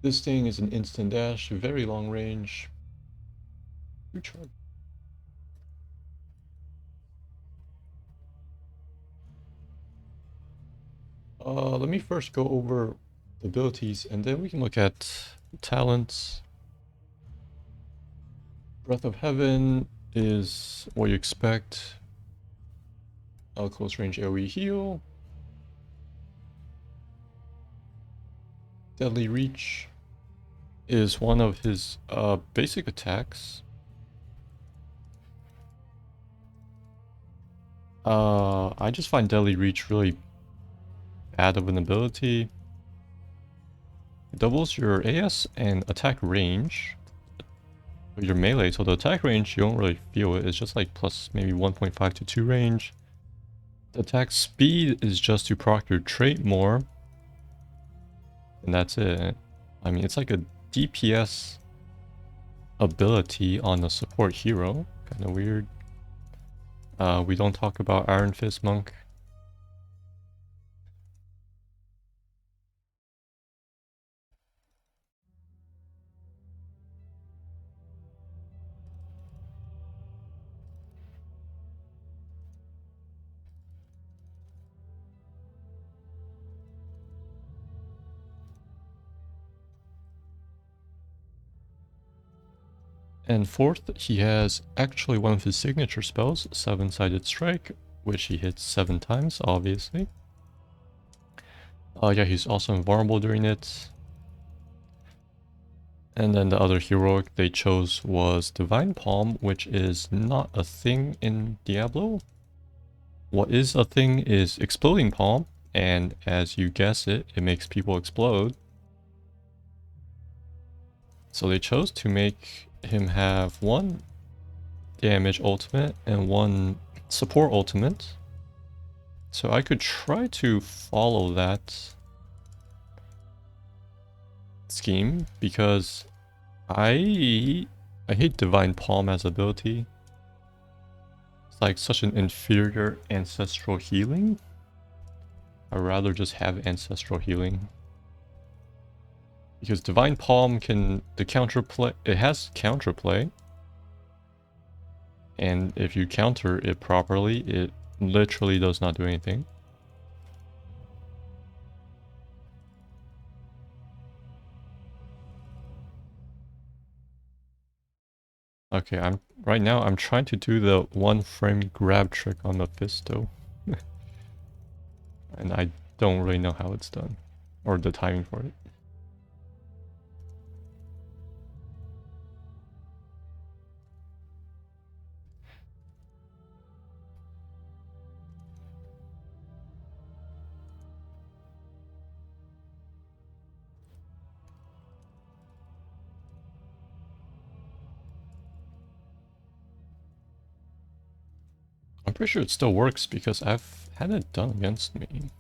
This thing is an instant dash, very long range. Charge. Let me first go over the abilities and then we can look at talents. Breath of Heaven is what you expect. Close range AoE heal. Deadly Reach is one of his basic attacks. I just find Deadly Reach really bad of an ability. It doubles your AS and attack range. Your melee, so the attack range you don't really feel it. It's just like plus maybe 1.5 to 2 range. The attack speed is just to proc your trait more. And that's it. I mean, it's like a DPS ability on a support hero. Kind of weird. We don't talk about Iron Fist Monk. And fourth, he has actually one of his signature spells, Seven-Sided Strike, which he hits 7 times, obviously. Yeah, he's also invulnerable during it. And then the other heroic they chose was Divine Palm, which is not a thing in Diablo. What is a thing is Exploding Palm, and as you guess it, it makes people explode. So they chose to make him have 1 damage ultimate and 1 support ultimate. So I could try to follow that scheme because I hate Divine Palm as ability. It's like such an inferior ancestral healing. I'd rather just have ancestral healing. Because Divine Palm can the counterplay, it has counterplay. And if you counter it properly, it literally does not do anything. Okay, right now I'm trying to do the one frame grab trick on the Fisto. And I don't really know how it's done. Or the timing for it. I'm pretty sure it still works because I've had it done against me.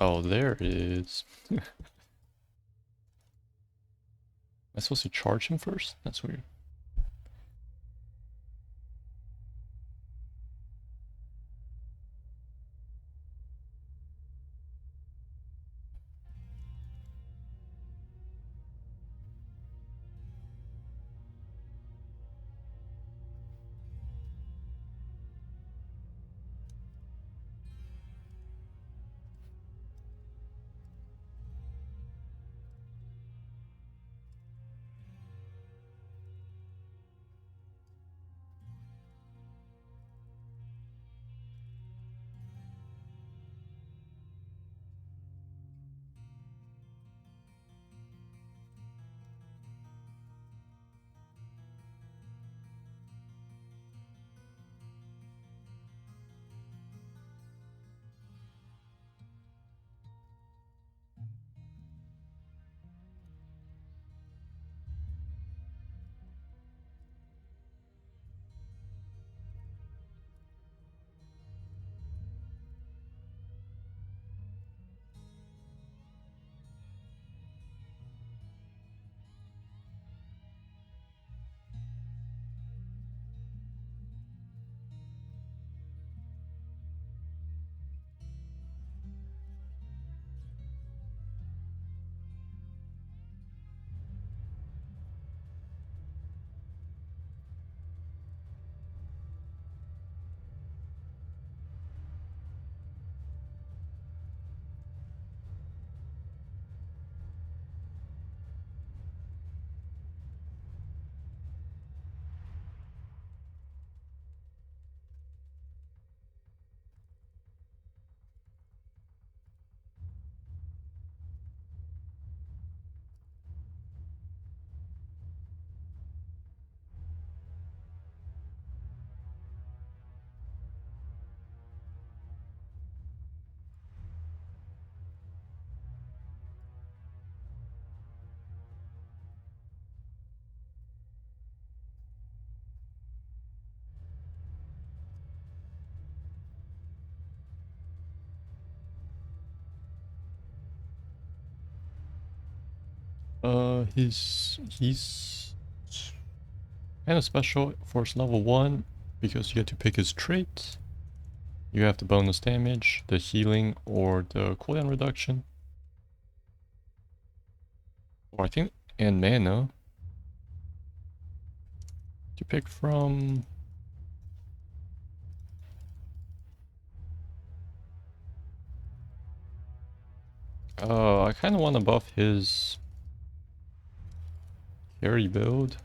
Oh, there it is. Am I supposed to charge him first? That's weird. He's kind of special for his level 1 because you get to pick his trait. You have the bonus damage, the healing, or the cooldown reduction. Or I think, and mana. To pick from... I kind of want to buff his carry build.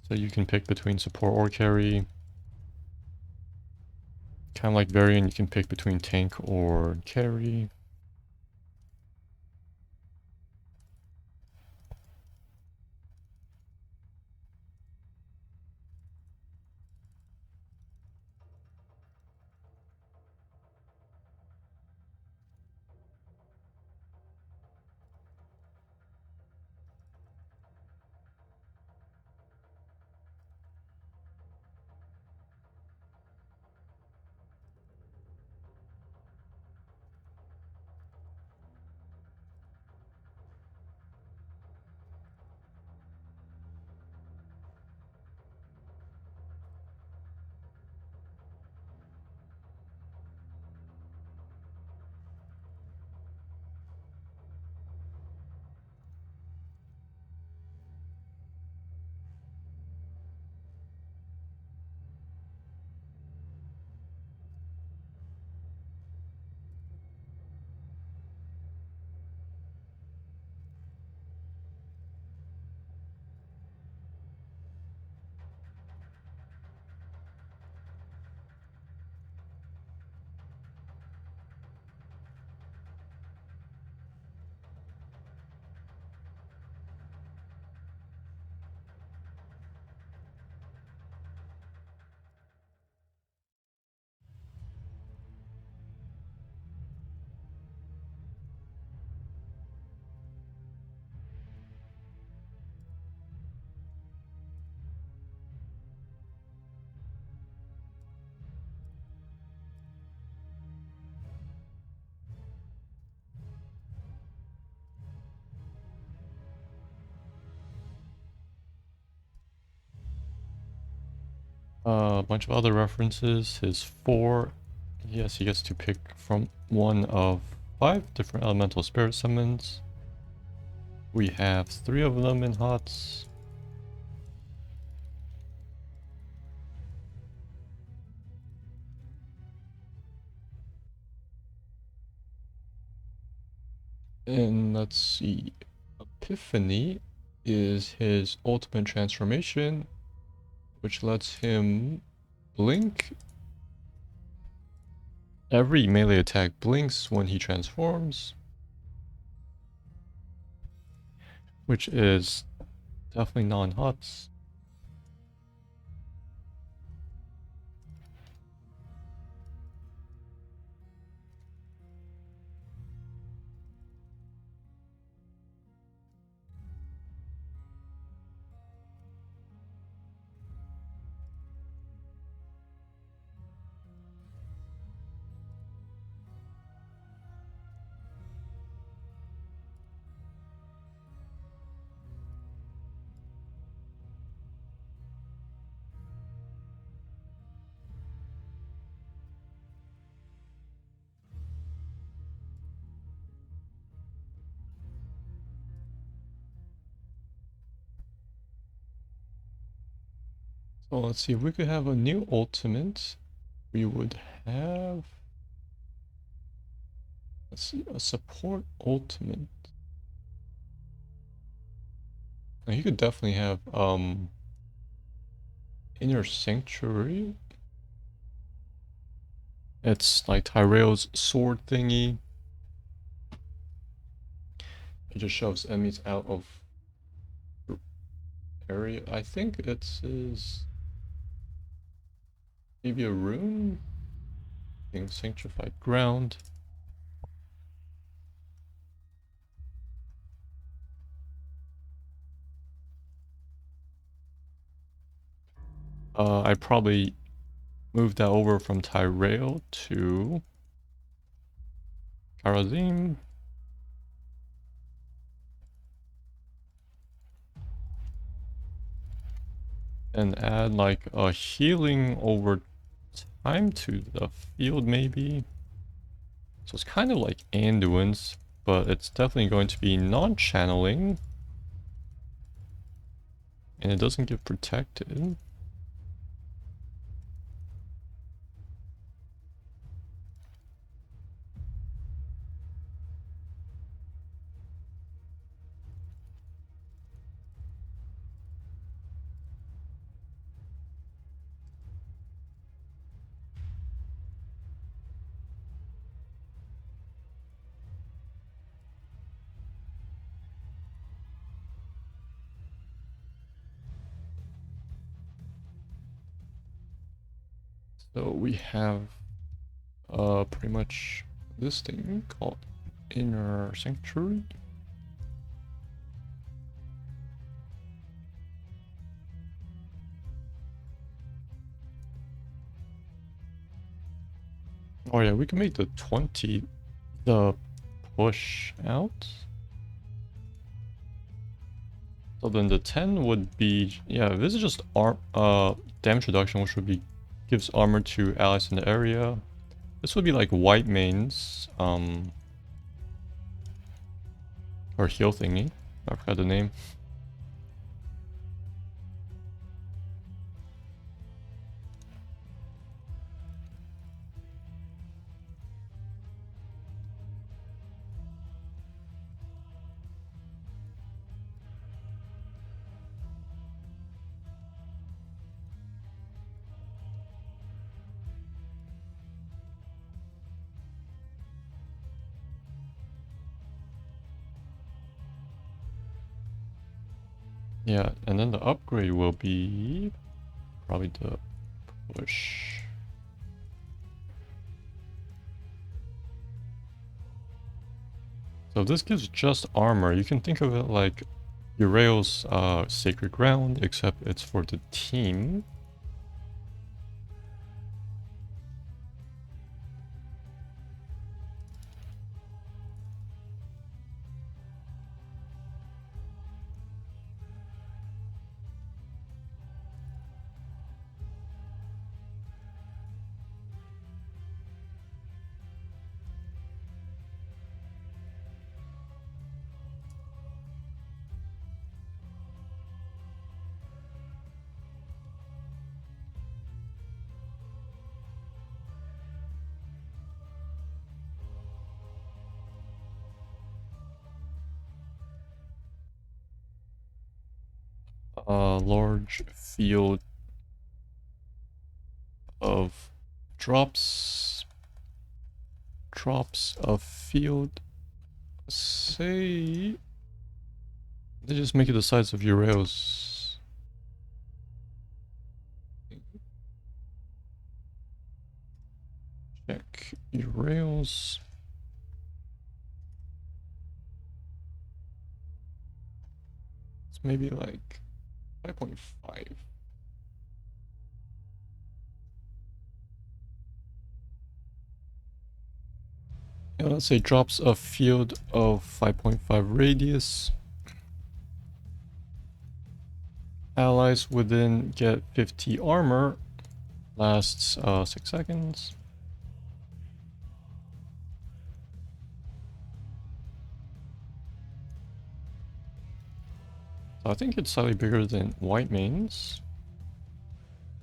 So you can pick between support or carry. Kind of like Varian, you can pick between tank or carry. A bunch of other references. His 4. Yes, he gets to pick from one of 5 different elemental spirit summons. We have 3 of them in HOTS. And let's see. Epiphany is his ultimate transformation, which lets him blink. Every melee attack blinks when he transforms, which is definitely non-HOTS. So let's see, if we could have a new ultimate, we would have, let's see, a support ultimate. Now you could definitely have Inner Sanctuary. It's like Tyrael's sword thingy. It just shoves enemies out of area. I think it is maybe a rune? Being sanctified ground. I probably moved that over from Tyrael to Kharazim. And add like a healing over time to the field maybe. So it's kind of like Anduin's, but it's definitely going to be non-channeling. And it doesn't get protected. So we have pretty much this thing called Inner Sanctuary. Oh yeah, we can make the 20 the push out. So then the 10 would be, yeah, this is just damage reduction, which would be gives armor to allies in the area. This would be like white mains, or heal thingy. I forgot the name. Yeah, and then the upgrade will be probably the push. So this gives just armor. You can think of it like Urael's Sacred Ground, except it's for the team. Large field of drops of field, say they just make it the size of Urael's. Check Urael's. It's maybe like 5.5. Yeah, let's say drops a field of 5.5 radius. Allies within get 50 armor. Lasts 6 seconds. So I think it's slightly bigger than white mains.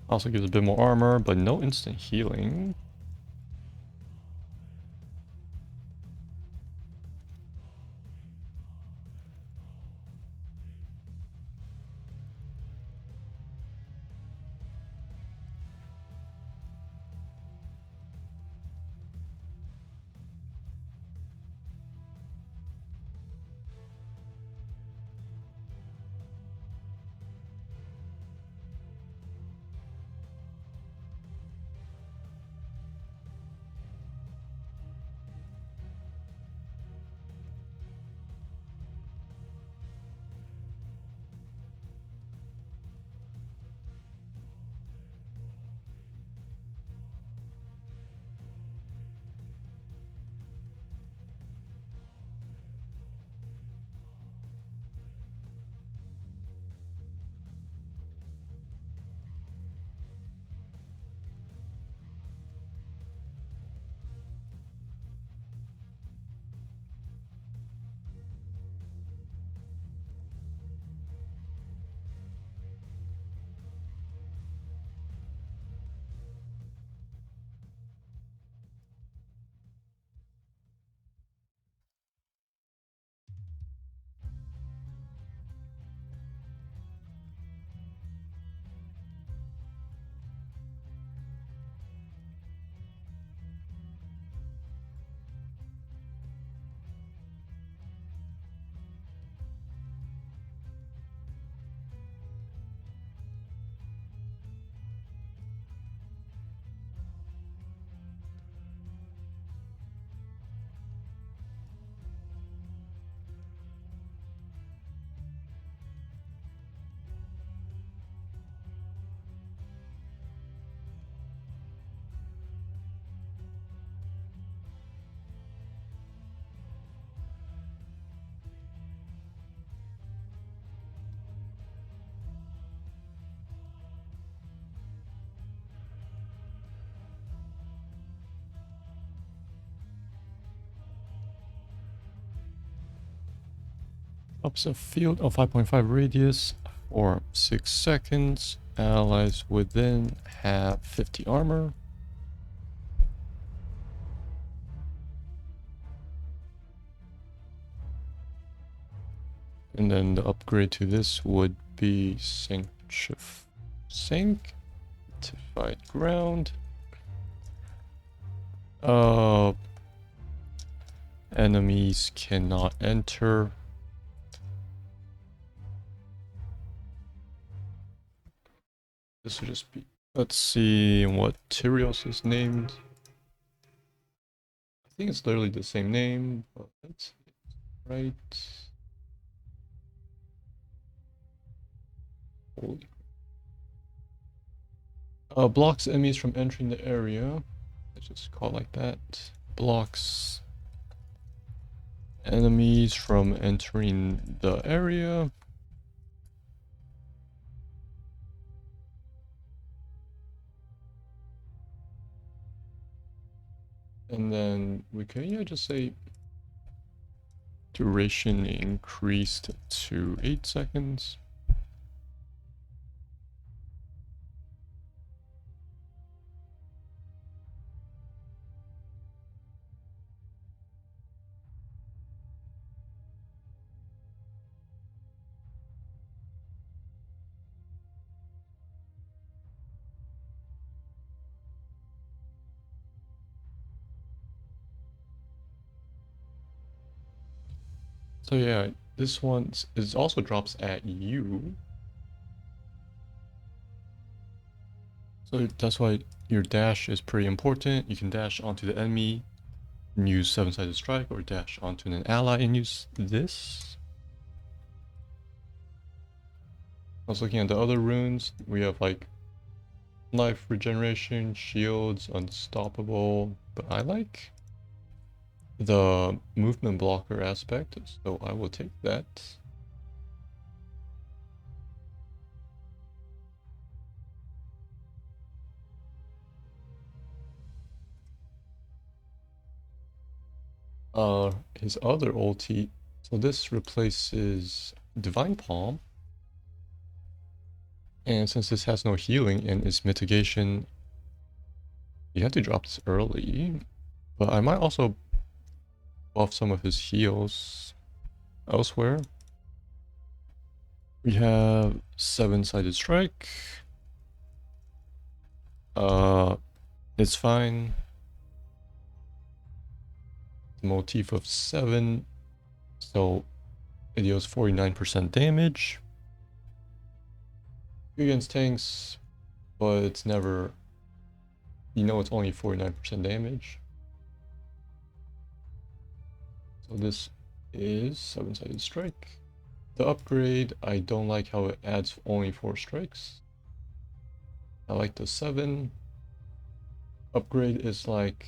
Also gives a bit more armor, but no instant healing. Drops a field of 5.5 radius for 6 seconds. Allies within have 50 armor. And then the upgrade to this would be sanctified ground. Enemies cannot enter. This would just be, let's see what Tyrios is named. I think it's literally the same name, but that's right. Holy. Blocks enemies from entering the area. Let's just call it like that. Blocks enemies from entering the area. And then we can just say duration increased to 8 seconds. So yeah, this one is also drops at you. So that's why your dash is pretty important. You can dash onto the enemy and use 7-sided strike, or dash onto an ally and use this. I was looking at the other runes. We have like life regeneration, shields, unstoppable, but I like the movement blocker aspect, so I will take that. His other ulti, so this replaces Divine Palm, and since this has no healing and is mitigation, you have to drop this early, but I might also buff some of his heals elsewhere. We have 7-sided strike. It's fine. The motif of 7, so it deals 49% damage. Against tanks, but it's never, it's only 49% damage. So this is 7-sided strike. The upgrade, I don't like how it adds only 4 strikes. I like the 7. Upgrade is like,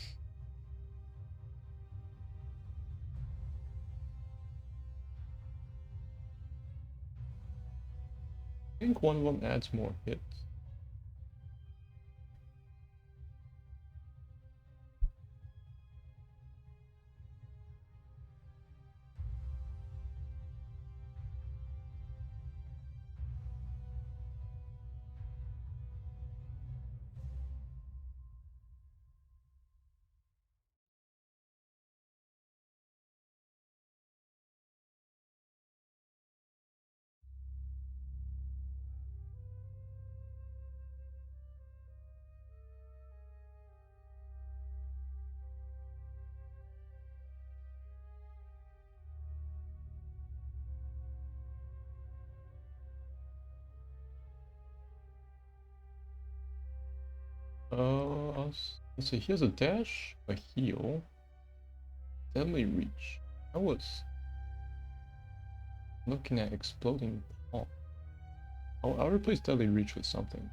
I think one of them adds more hits. Let's see, he has a dash, a heal, deadly reach. I was looking at exploding palm. I'll replace deadly reach with something.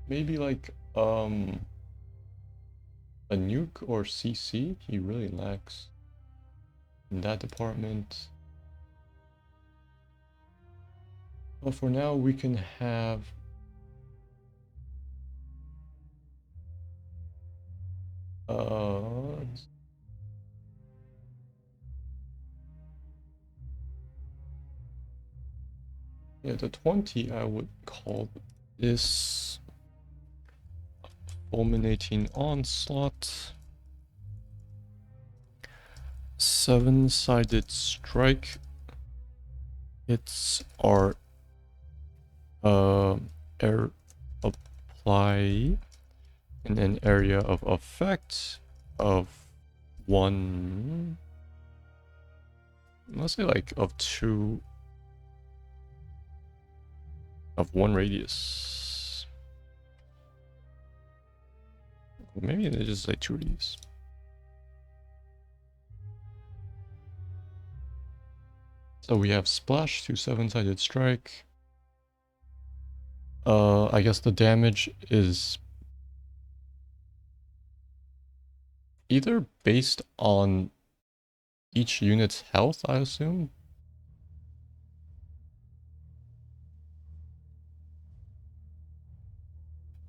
Maybe like a nuke or CC. He really lacks in that department. But for now, we can have Yeah, the 20 I would call this fulminating onslaught. 7-sided strike. It's our air apply in an area of effect of 1, let's say like of 2, of 1 radius. Maybe they just say 2 radius. So we have splash to 7-sided strike. I guess the damage is either based on each unit's health, I assume.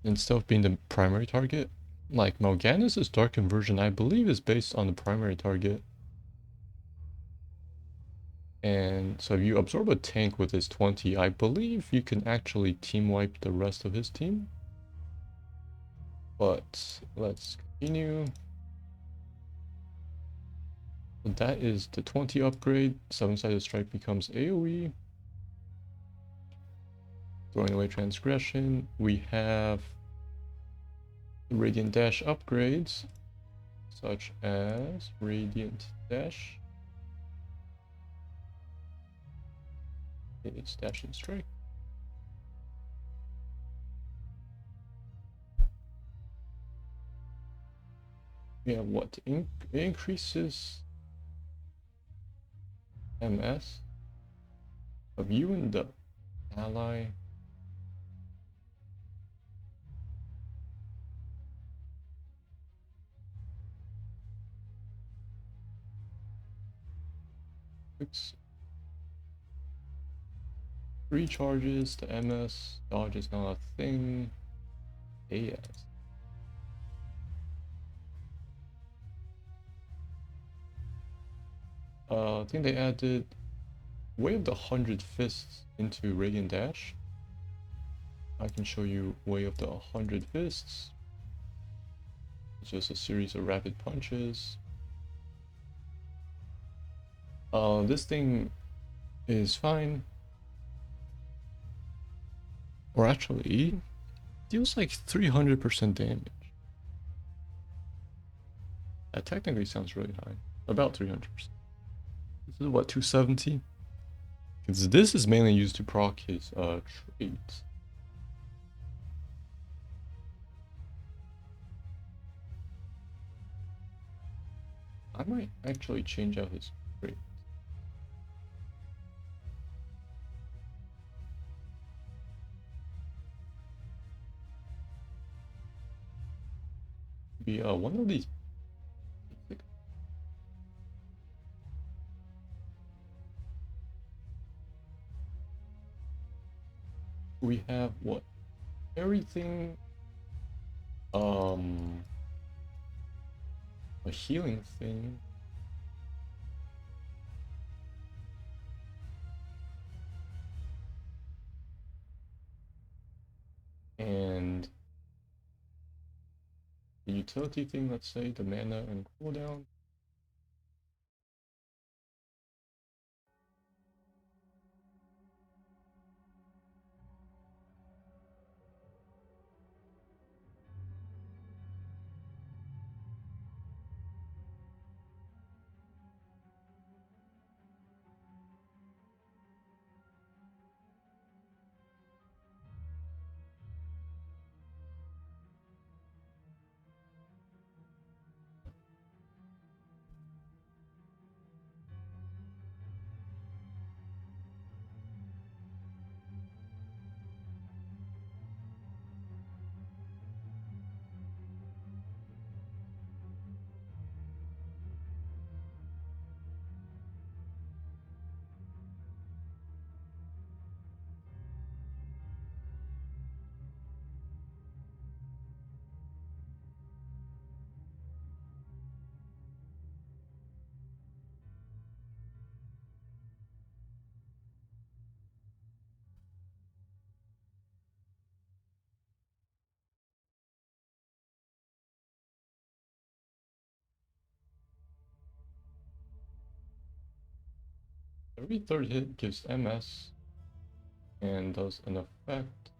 Instead of being the primary target. Like Mal'Ganis' Dark Conversion, I believe, is based on the primary target. And so if you absorb a tank with his 20, I believe you can actually team wipe the rest of his team. But let's continue. So that is the 20 upgrade. 7-sided strike becomes AoE. Throwing away transgression. We have Radiant Dash upgrades, such as Radiant Dash. It's Dash and Strike. We have what? Increases MS of you and the ally. It's 3 charges to MS. Dodge is not a thing. AS. I think they added Way of the 100 Fists into Radiant Dash. I can show you Way of the 100 Fists. It's just a series of rapid punches. This thing is fine. Or actually, deals like 300% damage. That technically sounds really high. About 300%. This is what, 270? Because this is mainly used to proc his trait. I might actually change out his trait. Be one of these. We have what? Everything. A healing thing. And the utility thing, let's say, the mana and cooldown. Every third hit gives MS and does an effect.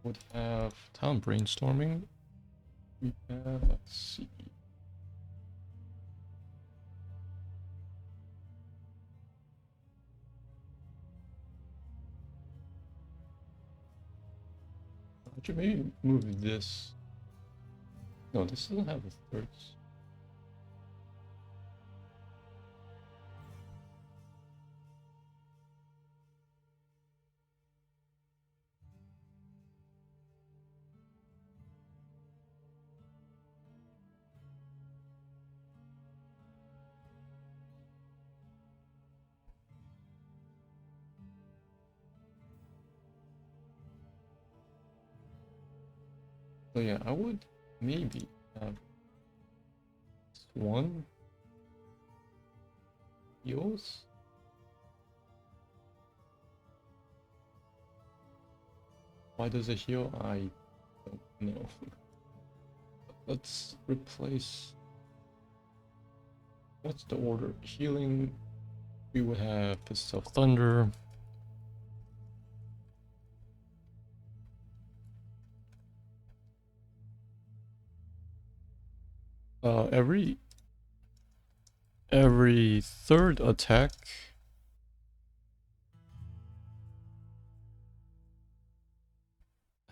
Would have Town Brainstorming. We have, let's see. I should maybe move this. No, this doesn't have the thirds. So yeah, I would maybe have this one heals. Why does it heal? I don't know. Let's replace. What's the order? Healing. We would have Fist of Thunder. Every third attack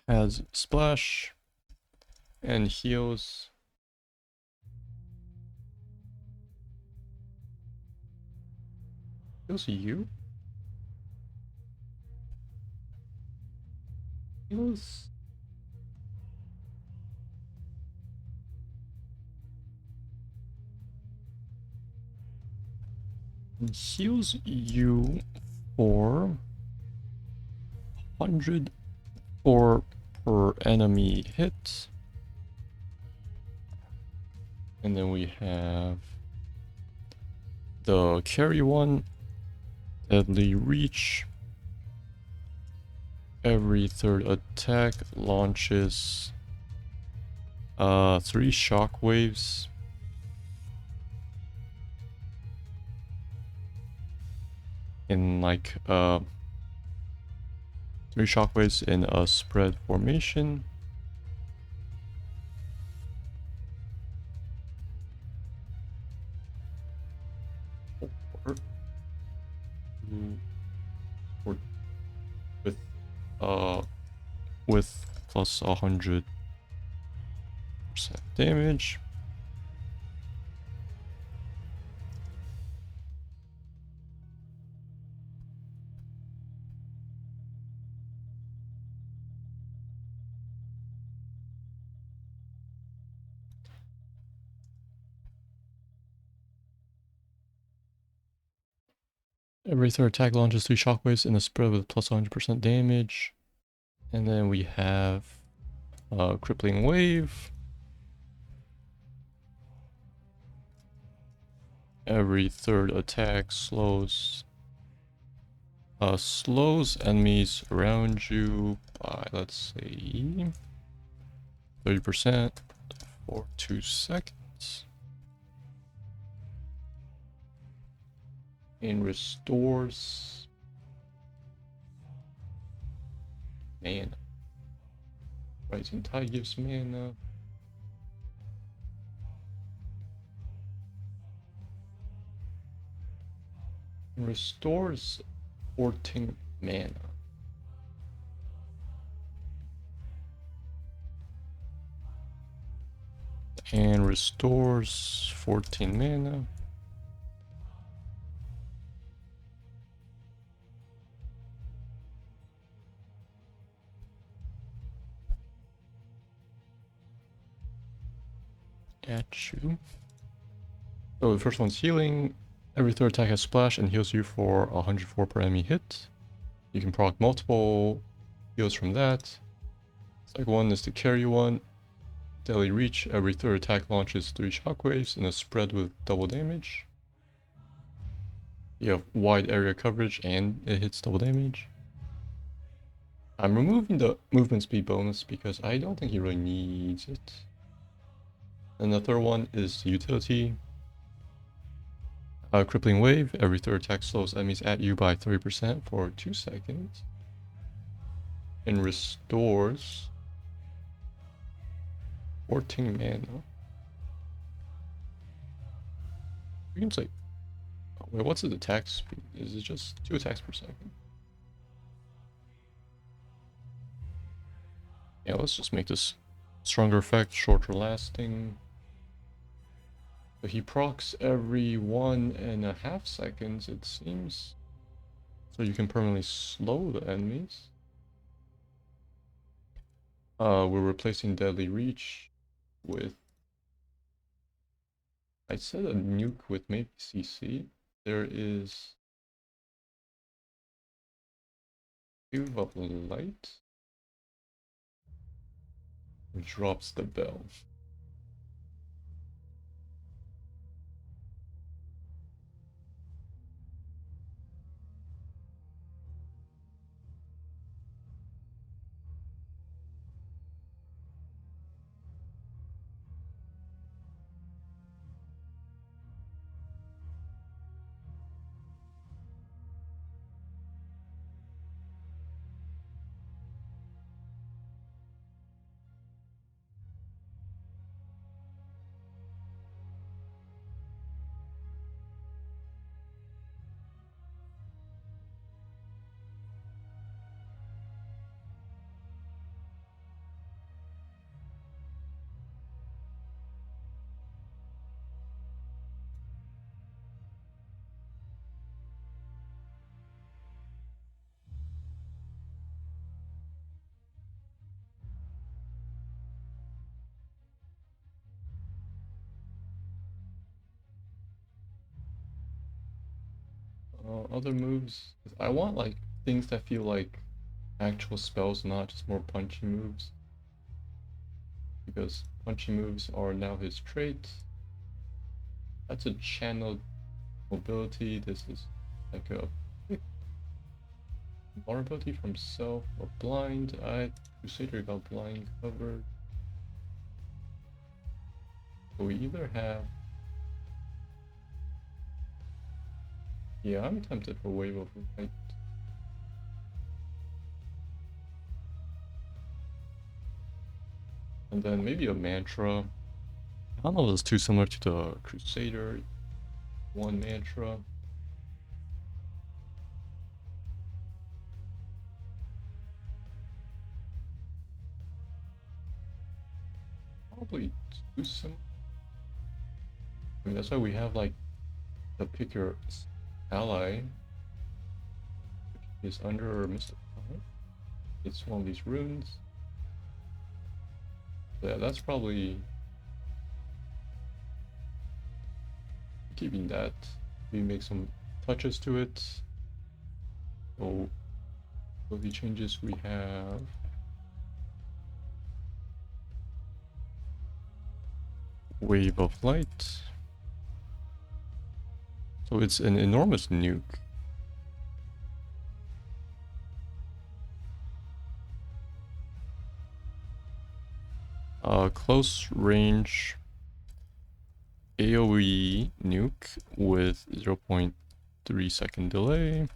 has splash and heals. Heals you? Heals. Heals you for 100 or per enemy hit. And then we have the carry one, Deadly Reach. Every third attack launches 3 shockwaves. In like 3 shockwaves in a spread formation. With plus 100% damage. Every third attack launches 3 shockwaves in a spread with plus 100% damage. And then we have Crippling Wave. Every third attack slows enemies around you by, let's say, 30% for 2 seconds. And restores mana. Rising Tide gives mana. And restores 14 mana. And restores 14 mana. At you. So the first one's healing. Every third attack has splash and heals you for 104 per enemy hit. You can proc multiple heals from that. Second one is the carry one. Deadly Reach. Every third attack launches 3 shockwaves in a spread with double damage. You have wide area coverage and it hits double damage. I'm removing the movement speed bonus because I don't think he really needs it. And the third one is the utility. Crippling Wave. Every third attack slows enemies at you by 30% for 2 seconds. And restores 14 mana. We can say, oh, wait, what's his attack speed? Is it just 2 attacks per second? Yeah, let's just make this stronger effect, shorter lasting. But he procs every 1.5 seconds, it seems. So you can permanently slow the enemies. We're replacing Deadly Reach with... I said a nuke with maybe CC. There is... Cube of Light. Drops the bell. Other moves, I want like things that feel like actual spells, not just more punchy moves. Because punchy moves are now his trait. That's a channeled mobility. This is like a vulnerability from self or blind. Crusader got blind covered. So we either have... Yeah, I'm tempted for Wave of Light. And then maybe a mantra. I don't know if it's too similar to the Crusader. One mantra. Probably too similar. I mean, that's why we have like the pick your ally, which is under or mystic. It's one of these runes. So yeah, that's probably keeping that. We make some touches to it. So the changes we have. Wave of Light. So it's an enormous nuke. Close range AoE nuke with 0.3 second delay.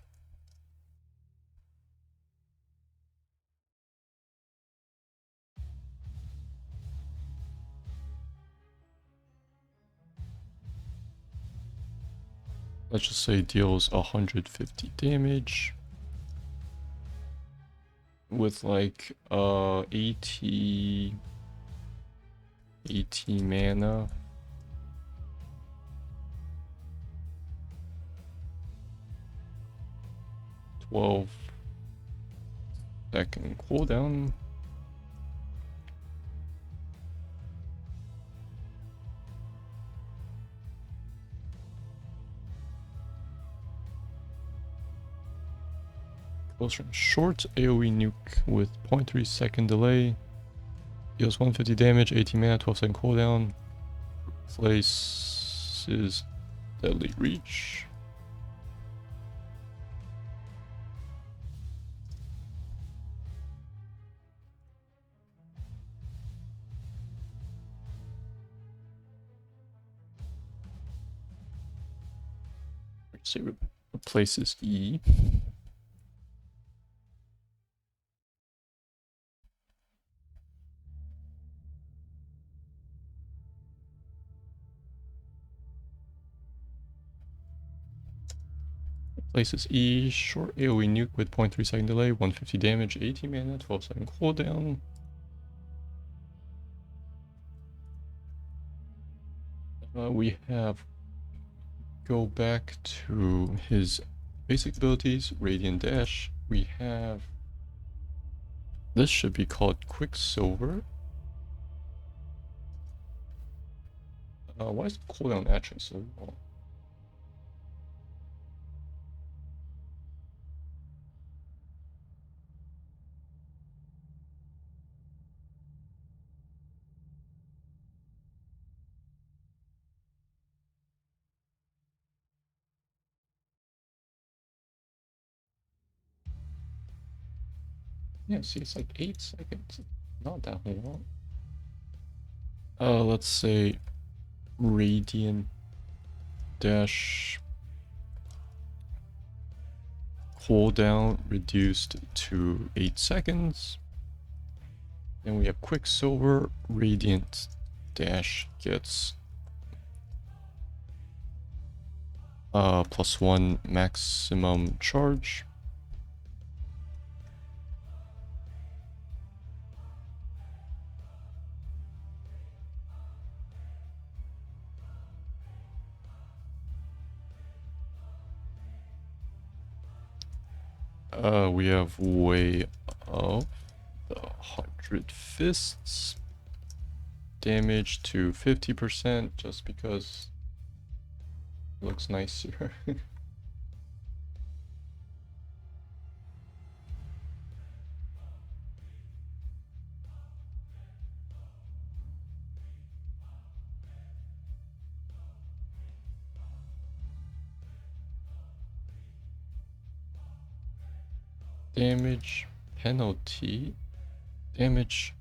Let's just say deals 150 damage. With like 80 mana. $12 second cooldown. Close range short AoE nuke with 0.3 second delay. Deals 150 damage, 18 mana, 12 second cooldown. Replaces Deadly Reach. say replaces E. Replaces E, short AoE nuke with 0.3 second delay, 150 damage, 80 mana, 12 second cooldown. We have go back to his basic abilities, Radiant Dash. We have this should be called Quicksilver. Why is the cooldown actually so long? Yeah, see, it's like 8 seconds. Not that long. Let's say Radiant Dash cooldown reduced to 8 seconds. Then we have Quicksilver. Radiant Dash gets +1 maximum charge. We have Way of the 100 Fists. Damage to 50% just because it looks nicer. Damage penalty. Damage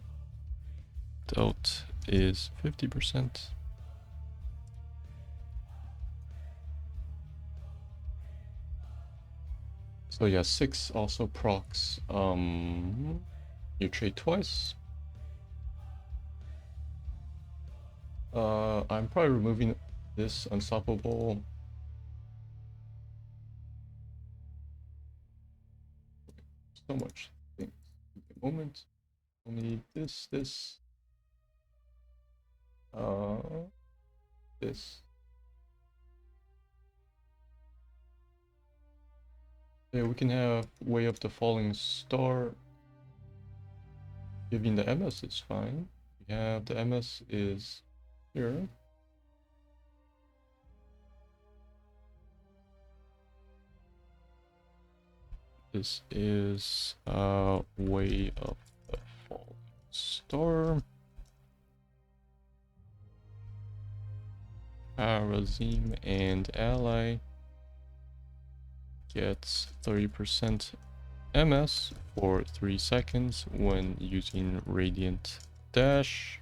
dealt is 50%. So yeah, 6 also procs. You trade twice. I'm probably removing this unstoppable. So much things. A moment. Only need this, this. This. Yeah, we can have Way of the Falling Star. Giving the MS is fine. We have the MS is here. This is Way of the Falling Star. Kharazim and ally gets 30% MS for 3 seconds when using Radiant Dash.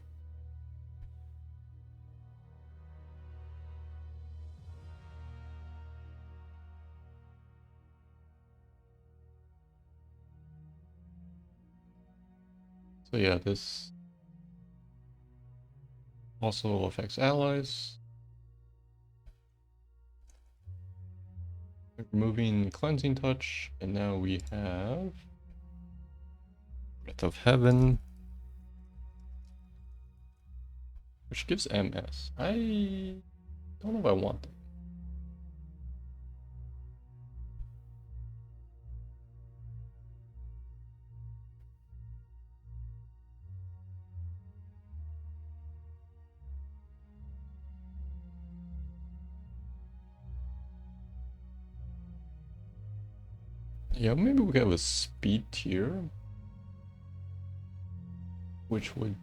So yeah, this also affects allies. Removing Cleansing Touch, and now we have Breath of Heaven, which gives MS. I don't know if I want that. Yeah, maybe we have a speed tier, which would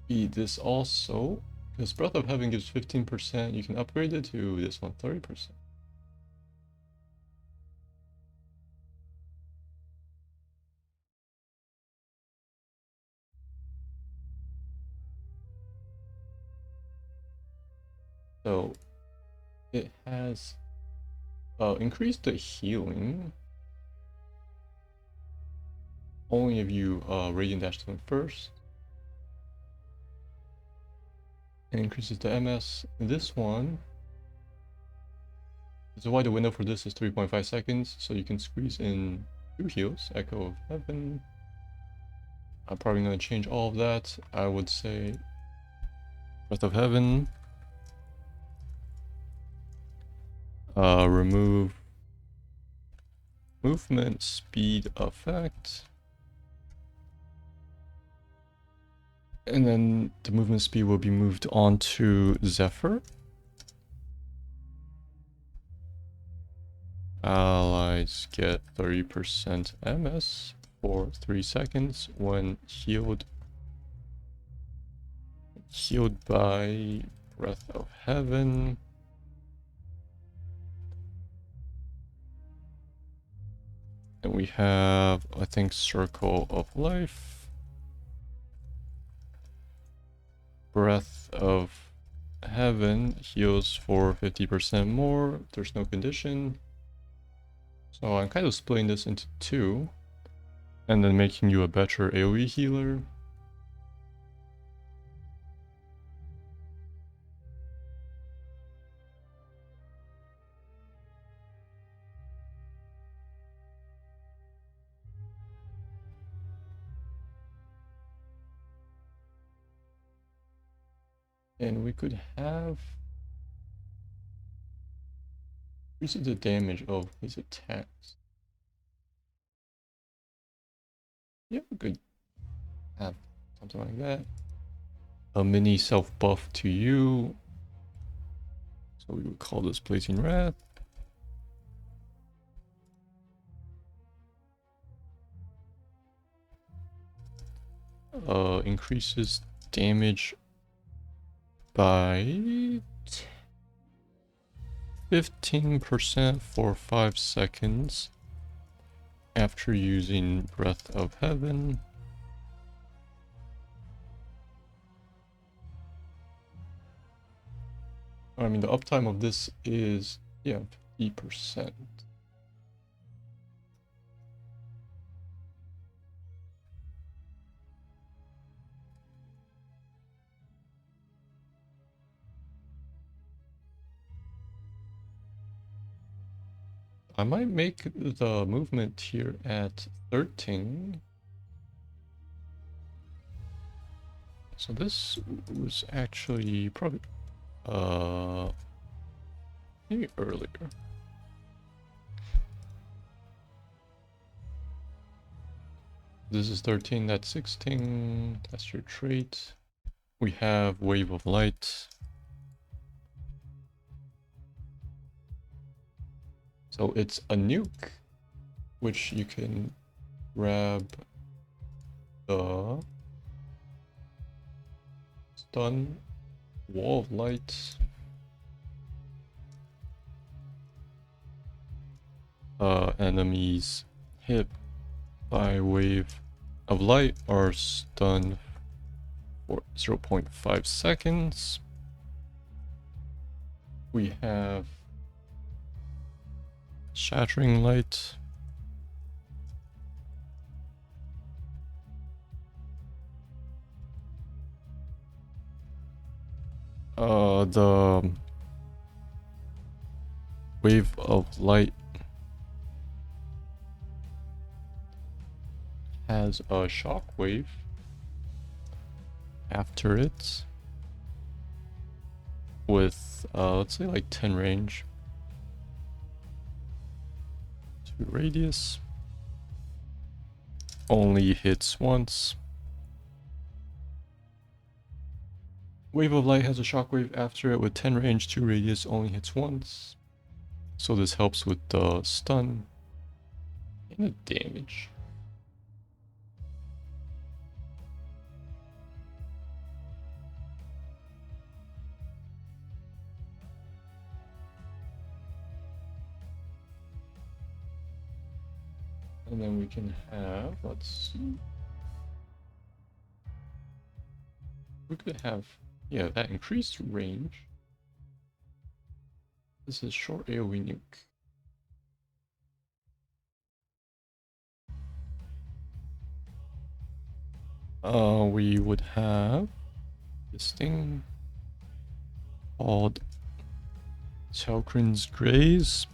be this also, because Breath of Heaven gives 15%. You can upgrade it to this one, 30%. So it has Increase the healing only if you Radiant Dash them first. And increases the MS. This one, so why the window for this is 3.5 seconds, so you can squeeze in 2 heals. Echo of Heaven. I'm probably going to change all of that. I would say Breath of Heaven. Remove movement speed effect. And then the movement speed will be moved on to Zephyr. Allies get 30% MS for 3 seconds when healed by Breath of Heaven. And we have, I think, Circle of Life. Breath of Heaven heals for 50% more. There's no condition. So I'm kind of splitting this into 2. And then making you a better AoE healer. And we could have increases the damage of his attacks. Yeah, we could have something like that. A mini self buff to you. So we would call this Blazing Wrath. Increases damage by 15% for 5 seconds after using Breath of Heaven. I mean, the uptime of this is, yeah, 50%. I might make the movement here at 13. So this was actually probably maybe earlier. This is 13, that's 16. That's your trait. We have Wave of Light. So it's a nuke, which you can grab the stun, Wall of Light, enemies hit by Wave of Light are stunned for 0.5 seconds. We have Shattering Light. The Wave of Light has a shockwave after it with let's say like 10 range to radius. Only hits once. Wave of Light has a shockwave after it with 10 range, 2 radius, only hits once. So this helps with the stun and the damage. And then we can have, let's see. We could have, yeah, that increased range. This is short AoE nuke. We would have this thing called Chalkrin's Graze.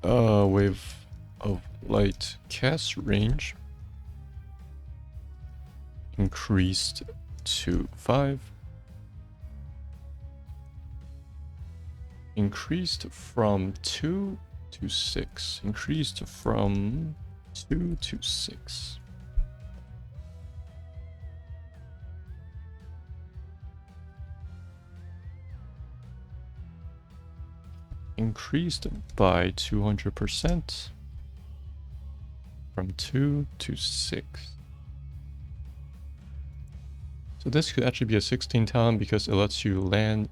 Wave of light cast range increased to 5. Increased from 2 to 6. Increased from 2 to 6. Increased by 200% from 2 to 6. So this could actually be a 16 talent because it lets you land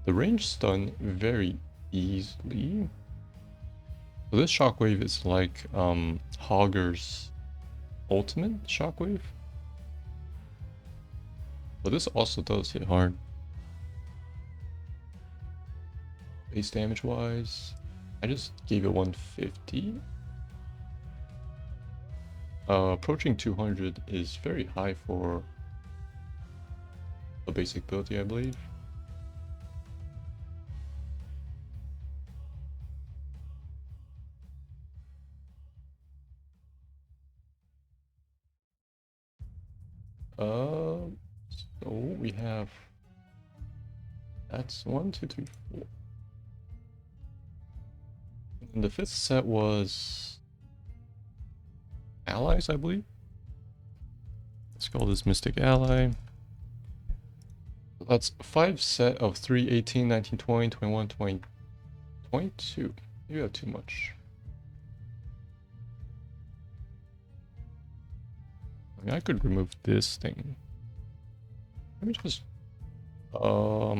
the range stun very easily. So this shockwave is like Hogger's ultimate shockwave. But this also does hit hard. Base damage wise, I just gave it 150. Approaching 200 is very high for a basic ability, I believe. So we have, that's 1, 2, 3, 4. And the 5th set was allies, I believe. Let's call this Mystic Ally. That's 5 set of 3, 18, 19, 20, 21, 20, 22. You have too much. I mean, I could remove this thing. Let me just let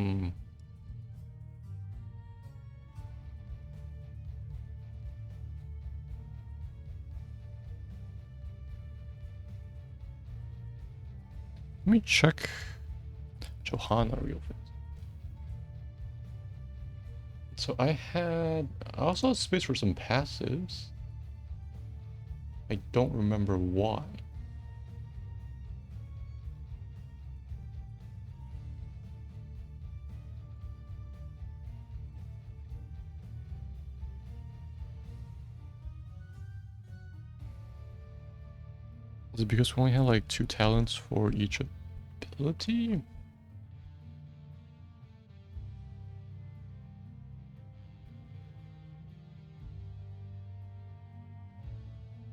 me check Johanna real fast. So I also had space for some passives. I don't remember why. Is it because we only had like 2 talents for each ability?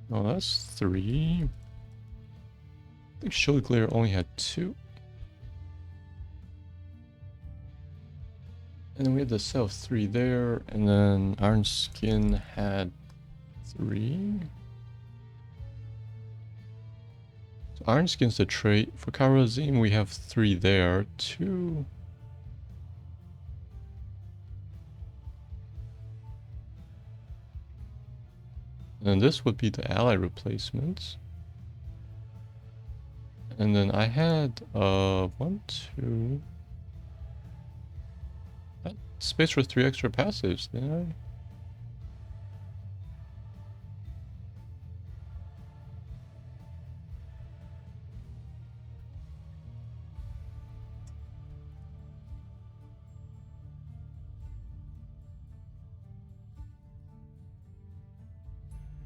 No, that's 3. I think Shield Glare only had 2. And then we had the set of 3 there, and then Iron Skin had 3. So Iron Skin's the trait. For Kharazim, we have 3 there, 2. And then this would be the ally replacements. And then I had 1, 2. Space for 3 extra passives, didn't I?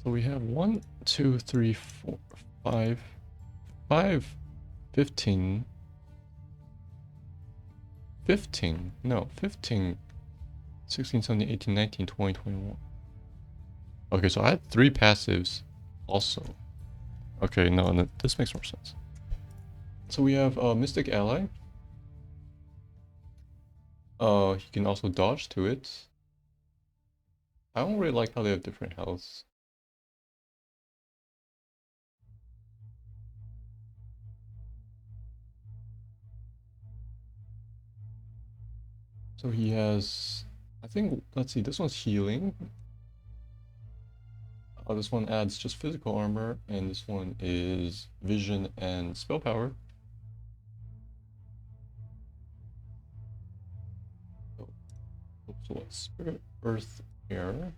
So we have 1, 2, 3, 4, 5, 5, 15. 15, no, 15, 16, 17, 18, 19, 20, 21. Okay, so I had 3 passives also. Okay, no, this makes more sense. So we have Mystic Ally. He can also dodge to it. I don't really like how they have different healths. So he has, I think, let's see, this one's healing. This one adds just physical armor, and this one is vision and spell power. So what? Spirit, earth, air.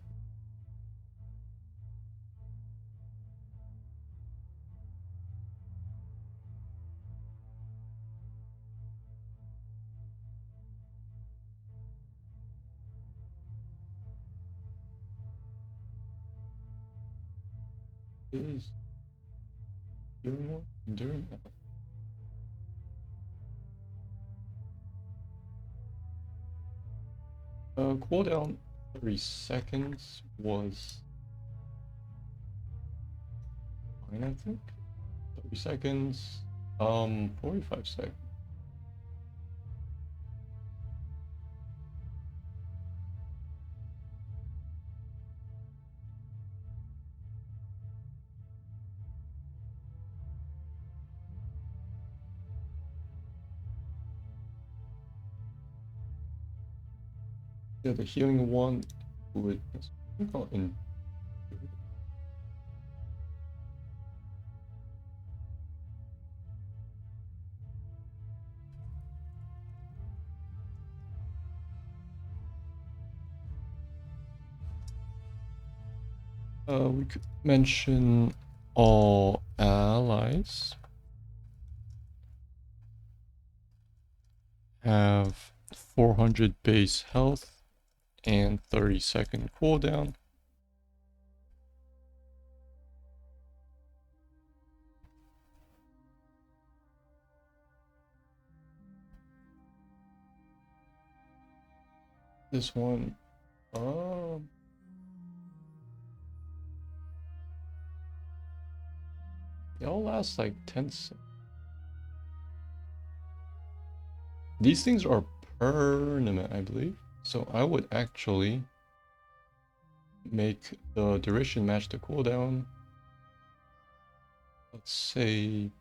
is doing more during that. Cooldown 30 seconds was fine, I think. 30 seconds. 45 seconds. Yeah, the healing one would call in. We could mention all allies have 400 base health and 30-second cooldown. This one, they all last like 10 seconds. These things are permanent, I believe. So I would actually make the duration match the cooldown. Let's say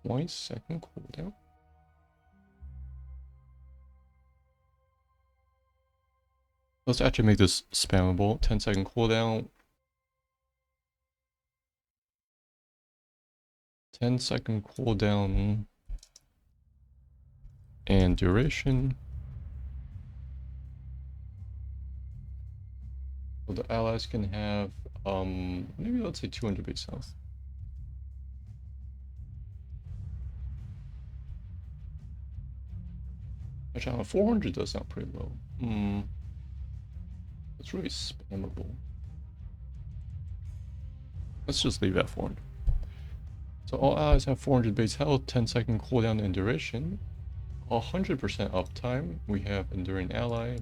20-second cooldown. Let's actually make this spammable. 10-second cooldown. 10-second cooldown and duration. So the allies can have maybe let's say 200 base health. Actually, 400 does sound pretty low. It's really spammable. Let's just leave that 400. So all allies have 400 base health, 10-second cooldown and duration. 100% uptime. We have enduring ally.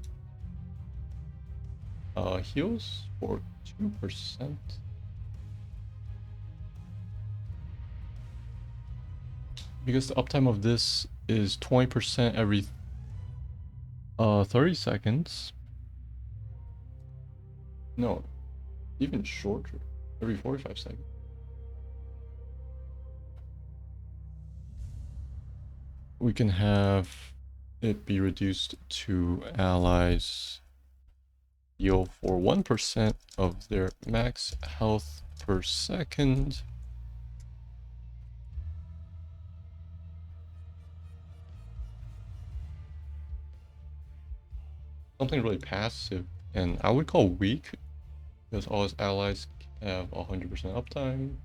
Heals for 2%. Because the uptime of this is 20% every 30 seconds. No, even shorter, every 45 seconds. We can have it be reduced to allies heal for 1% of their max health per second. Something really passive, and I would call weak, because all his allies have 100% uptime.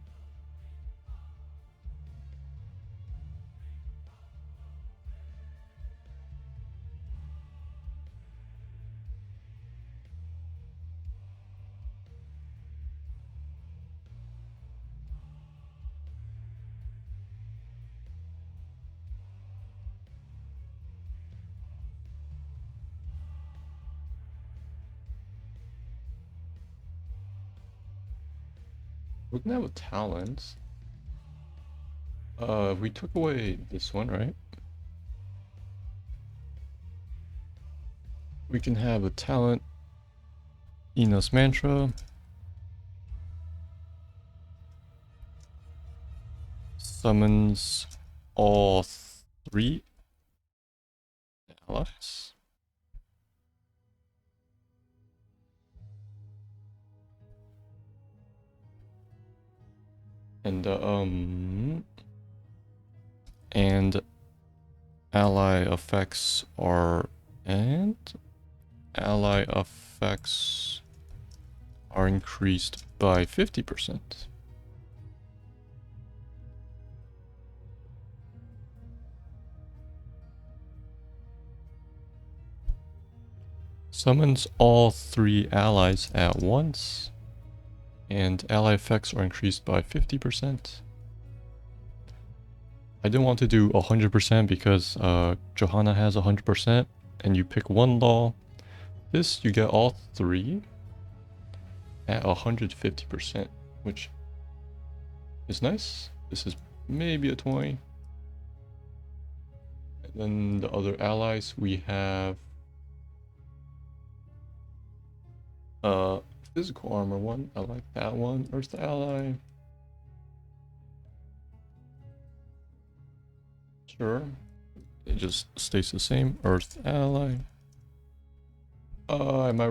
We can have a talent. We took away this one, right? We can have a talent. Enos Mantra. Summons all 3 allies. And ally effects are increased by 50%. Summons all 3 allies at once, and ally effects are increased by 50%. I didn't want to do 100% because Johanna has 100%, and you pick one law. This, you get all 3 at 150%, which is nice. This is maybe a 20. And then the other allies, we have physical armor one. I like that one. Earth ally. Sure. It just stays the same. Earth ally. I might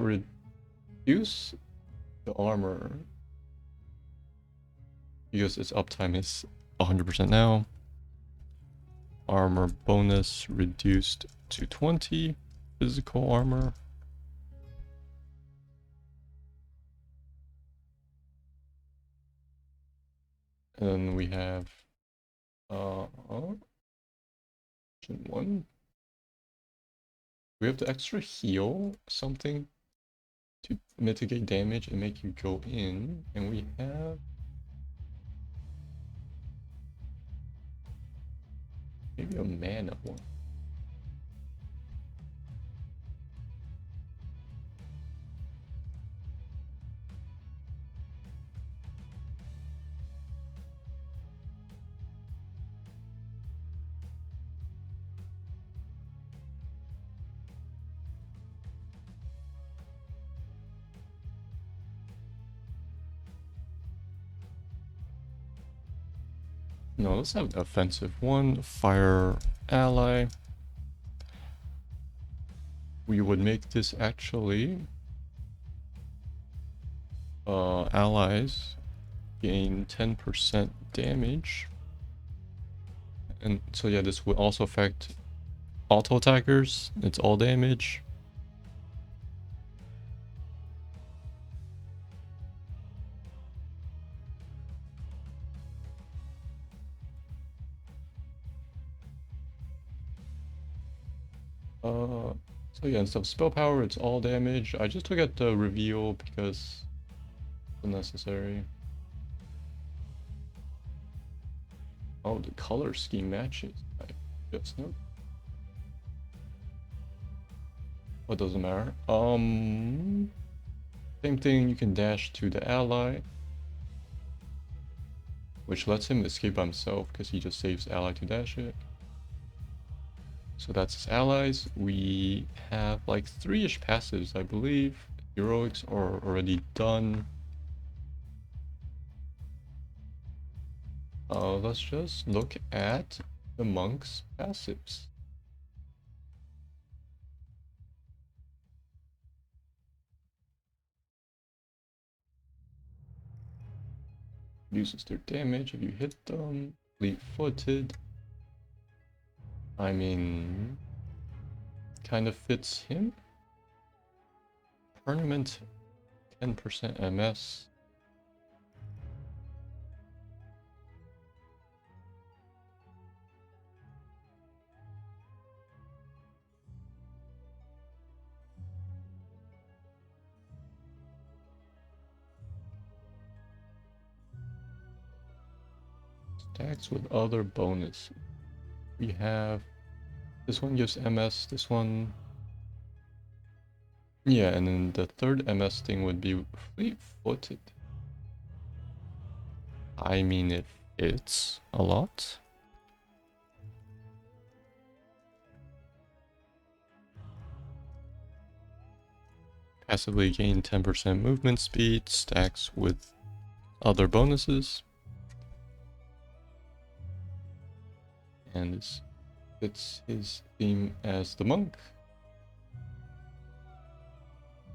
reduce the armor because its uptime is 100% now. Armor bonus reduced to 20. Physical armor. And then we have option 1. We have the extra heal, something to mitigate damage and make you go in, and we have maybe a mana one. No, let's have an offensive one. Fire ally. We would make this actually allies gain 10% damage. And so yeah, this would also affect auto attackers. It's all damage. So yeah, instead of spell power, it's all damage. I just took out the reveal because it's unnecessary. Oh, the color scheme matches. I just know. What doesn't matter. Same thing, you can dash to the ally, which lets him escape by himself because he just saves ally to dash it. So that's his allies. We have like 3-ish passives, I believe. Heroics are already done. Let's just look at the monk's passives. Uses their damage if you hit them. Fleet-footed. I mean, kind of fits him. Tournament, 10% MS. Stacks with other bonuses. We have this one gives MS, this one. Yeah, and then the third MS thing would be fleet-footed. I mean, it fits a lot. Passively gain 10% movement speed, stacks with other bonuses. And this fits his theme as the monk.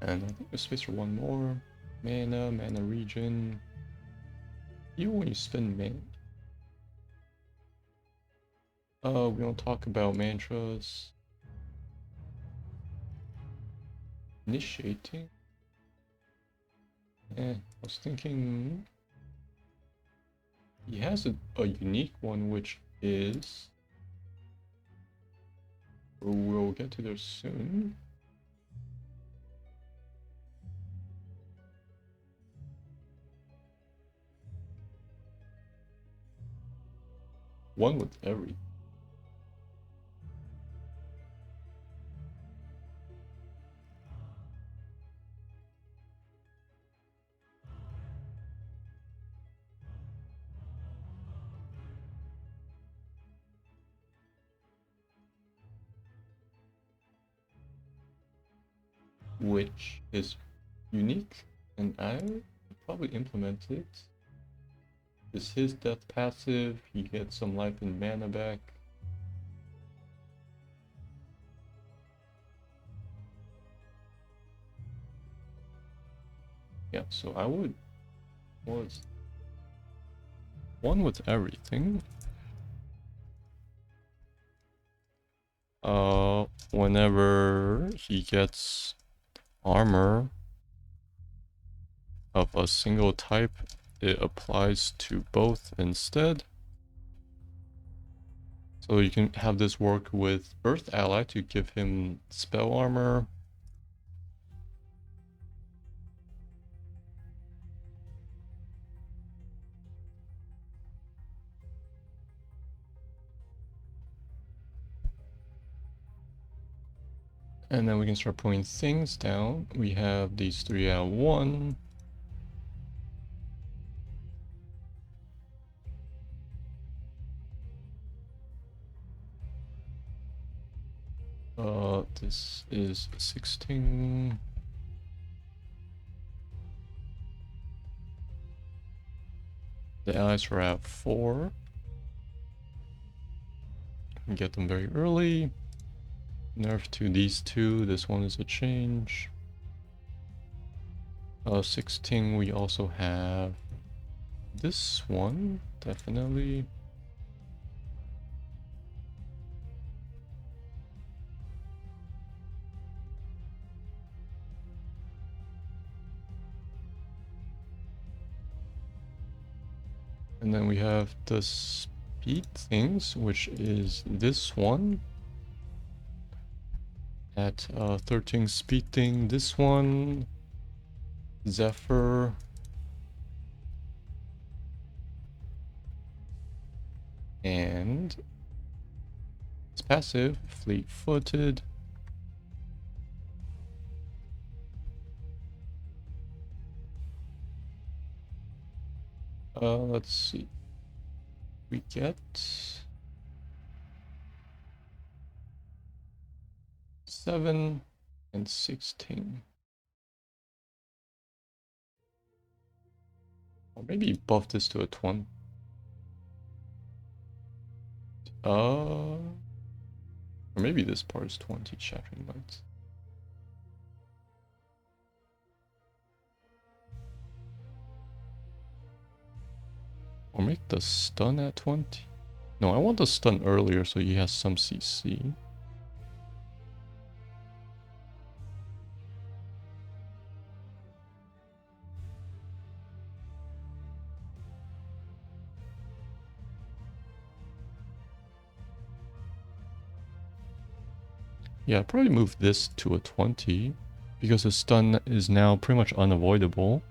And I think there's space for one more. Mana regen. Even when you spend mana. We don't talk about mantras. Initiating. I was thinking he has a unique one, which is, we'll get to there soon. One with every. Which is unique, and I would probably implement it. Is his death passive? He gets some life and mana back. Yeah, so I would was one with everything. Whenever he gets armor of a single type, it applies to both instead. So you can have this work with Earth Ally to give him spell armor. And then we can start putting things down. We have these 3 out of 1. This is 16. The allies are at 4. Can get them very early. Nerf to these 2. This one is a change. 16, we also have this one, definitely. And then we have the speed things, which is this one. At 13 speed thing, this one. Zephyr. And it's passive, fleet-footed. Let's see. We get 7 and 16. Or maybe buff this to a 20. Or maybe this part is 20 shattering lights. Or make the stun at 20. No, I want the stun earlier so he has some CC. Yeah, probably move this to a 20 because the stun is now pretty much unavoidable.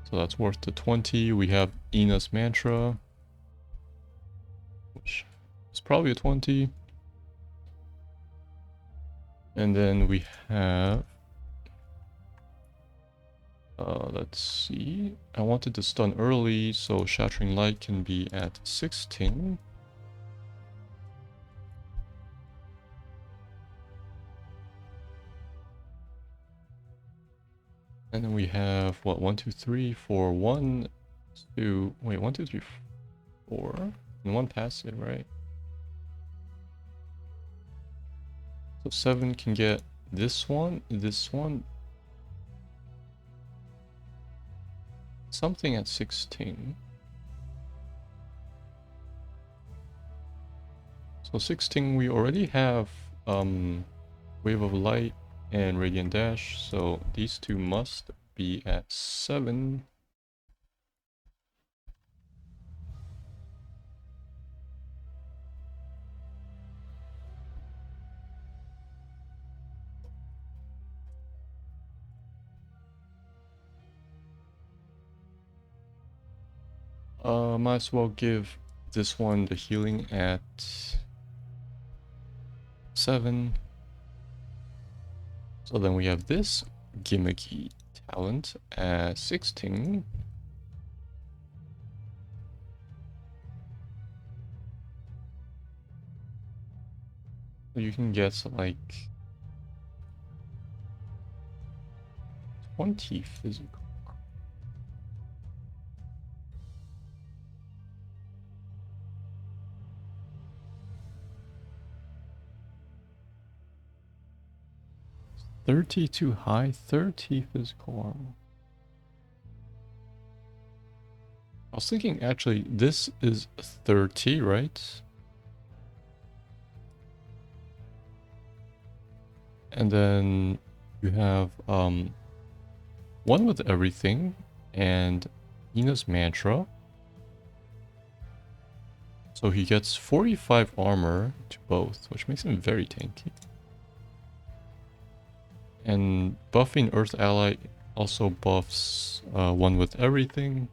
So that's worth the 20. We have Ina's Mantra, which is probably a 20. And then we have... let's see. I wanted to stun early, so Shattering Light can be at 16. And then we have, what, 1, 2, 3, 4, 1, 2... Wait, 1, 2, 3, 4? And 1 passive, right? So 7 can get this one, something at 16. So 16, we already have Wave of Light and Radiant Dash, so these two must be at 7. Might as well give this one the healing at 7. So then we have this gimmicky talent at 16. So you can get like 20 physical. $30 too high, 30 physical armor. I was thinking actually this is 30, right? And then you have one with everything and Ina's mantra. So he gets 45 armor to both, which makes him very tanky. And buffing Earth Ally also buffs one with everything.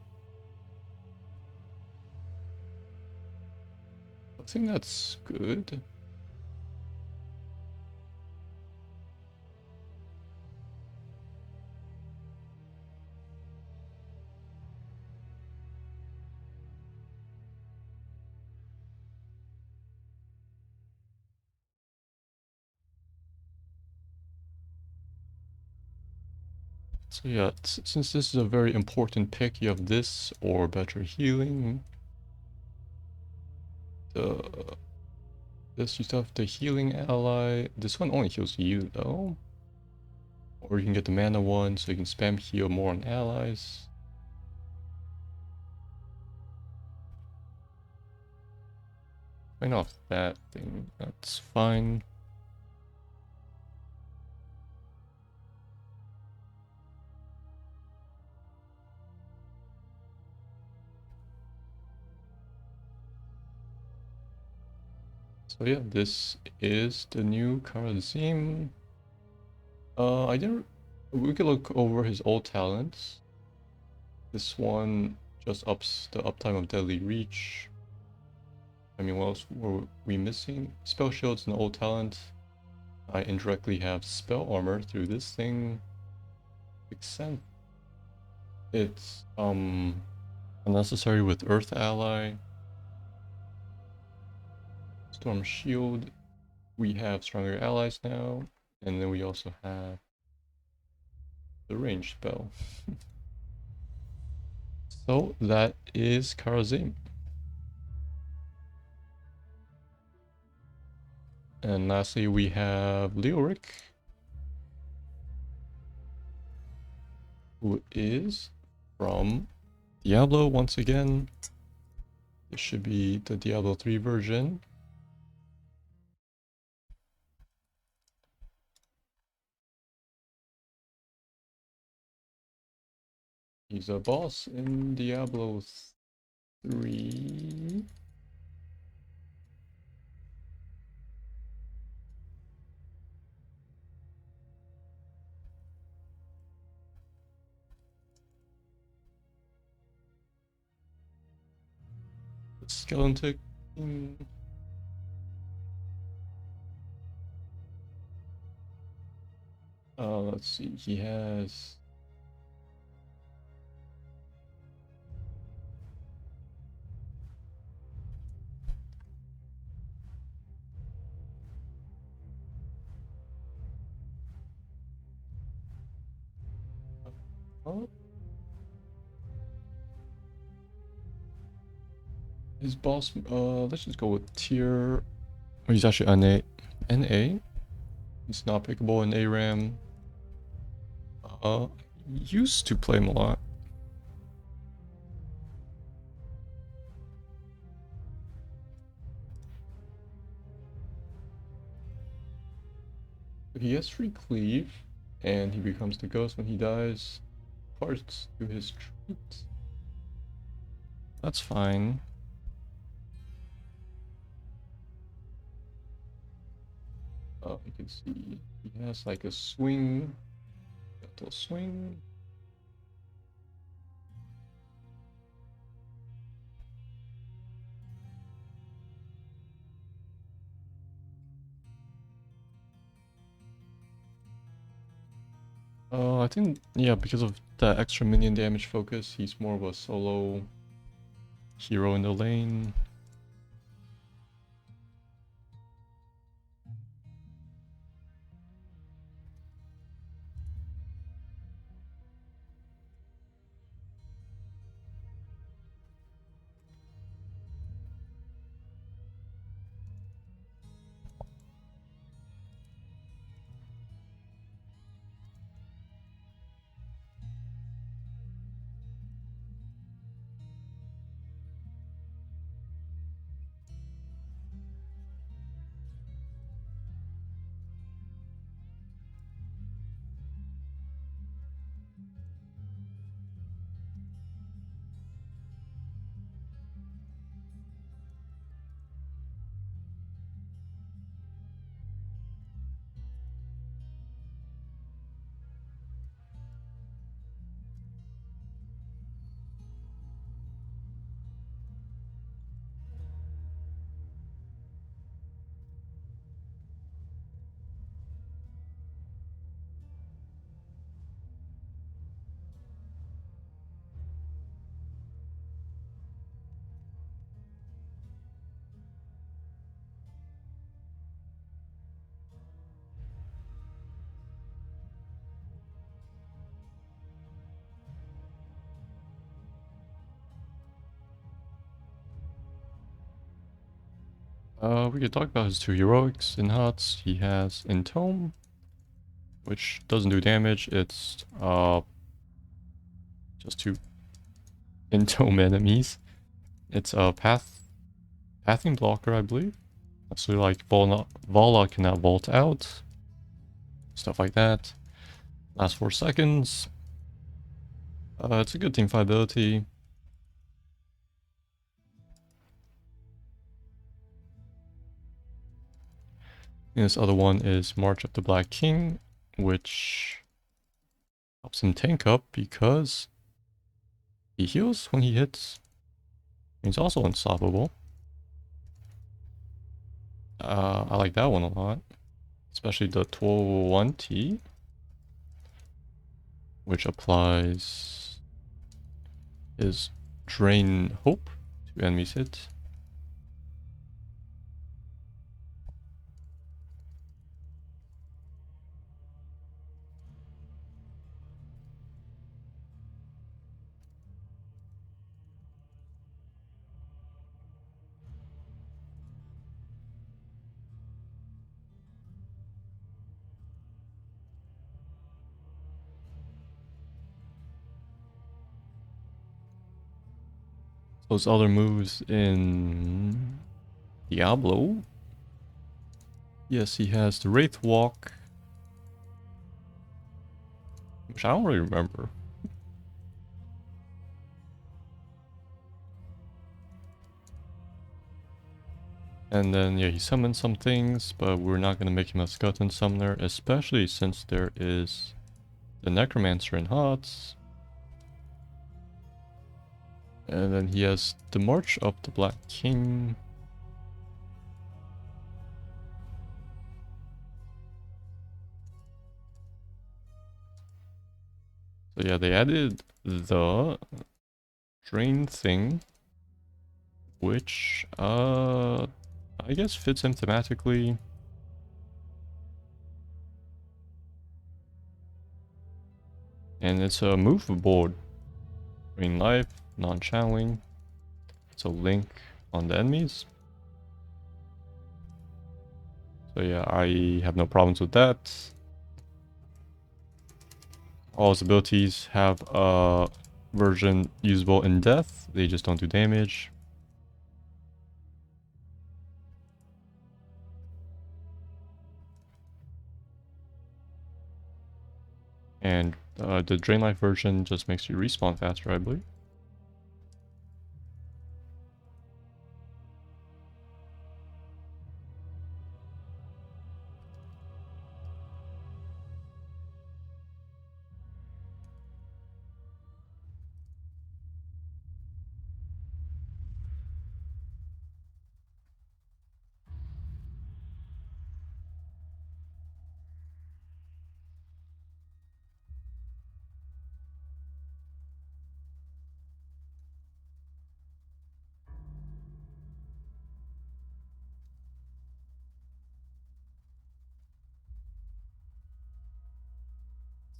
I think that's good. So yeah, since this is a very important pick, you have this or better healing. This you still have the healing ally. This one only heals you though. Or you can get the mana one so you can spam heal more on allies. Turn off that thing, that's fine. So yeah, this is the new Kharazim. We could look over his old talents. This one just ups the uptime of Deadly Reach. I mean, what else were we missing? Spell Shield's an old talent. I indirectly have Spell Armor through this thing. Makes sense. It's unnecessary with Earth Ally. Storm Shield. We have stronger allies now. And then we also have the range spell. So that is Kharazim. And lastly, we have Leoric, who is from Diablo once again. This should be the Diablo 3 version. He's a boss in Diablo 3. Skeleton. Let's see. He has. Oh. His boss. Let's just go with tier. Oh, he's actually NA. NA. He's not pickable in ARAM. Used to play him a lot. He has free cleave, and he becomes the ghost when he dies. Parts to his treat. That's fine. You can see he has like a swing. Little swing. I think, yeah, because of the extra minion damage focus, he's more of a solo hero in the lane. We could talk about his two heroics in HOTS. He has Entome, which doesn't do damage. It's just to Entome enemies. It's a pathing blocker, I believe. So like Vala cannot vault out. Stuff like that. Last 4 seconds. It's a good teamfight ability. And this other one is March of the Black King, which helps him tank up because he heals when he hits. He's also unstoppable. I like that one a lot. Especially the 1201T, which applies his Drain Hope to enemies hit. Those other moves in Diablo. Yes, he has the Wraith Walk, which I don't really remember. And then, yeah, he summons some things, but we're not going to make him a skeleton summoner, especially since there is the Necromancer in HOTS. And then he has the March of the Black King. So yeah, they added the Drain thing, which, I guess fits him thematically. And it's a move board. Green life, non-channeling. It's a link on the enemies. So yeah, I have no problems with that. All his abilities have a version usable in death. They just don't do damage. And the Drain Life version just makes you respawn faster, I believe.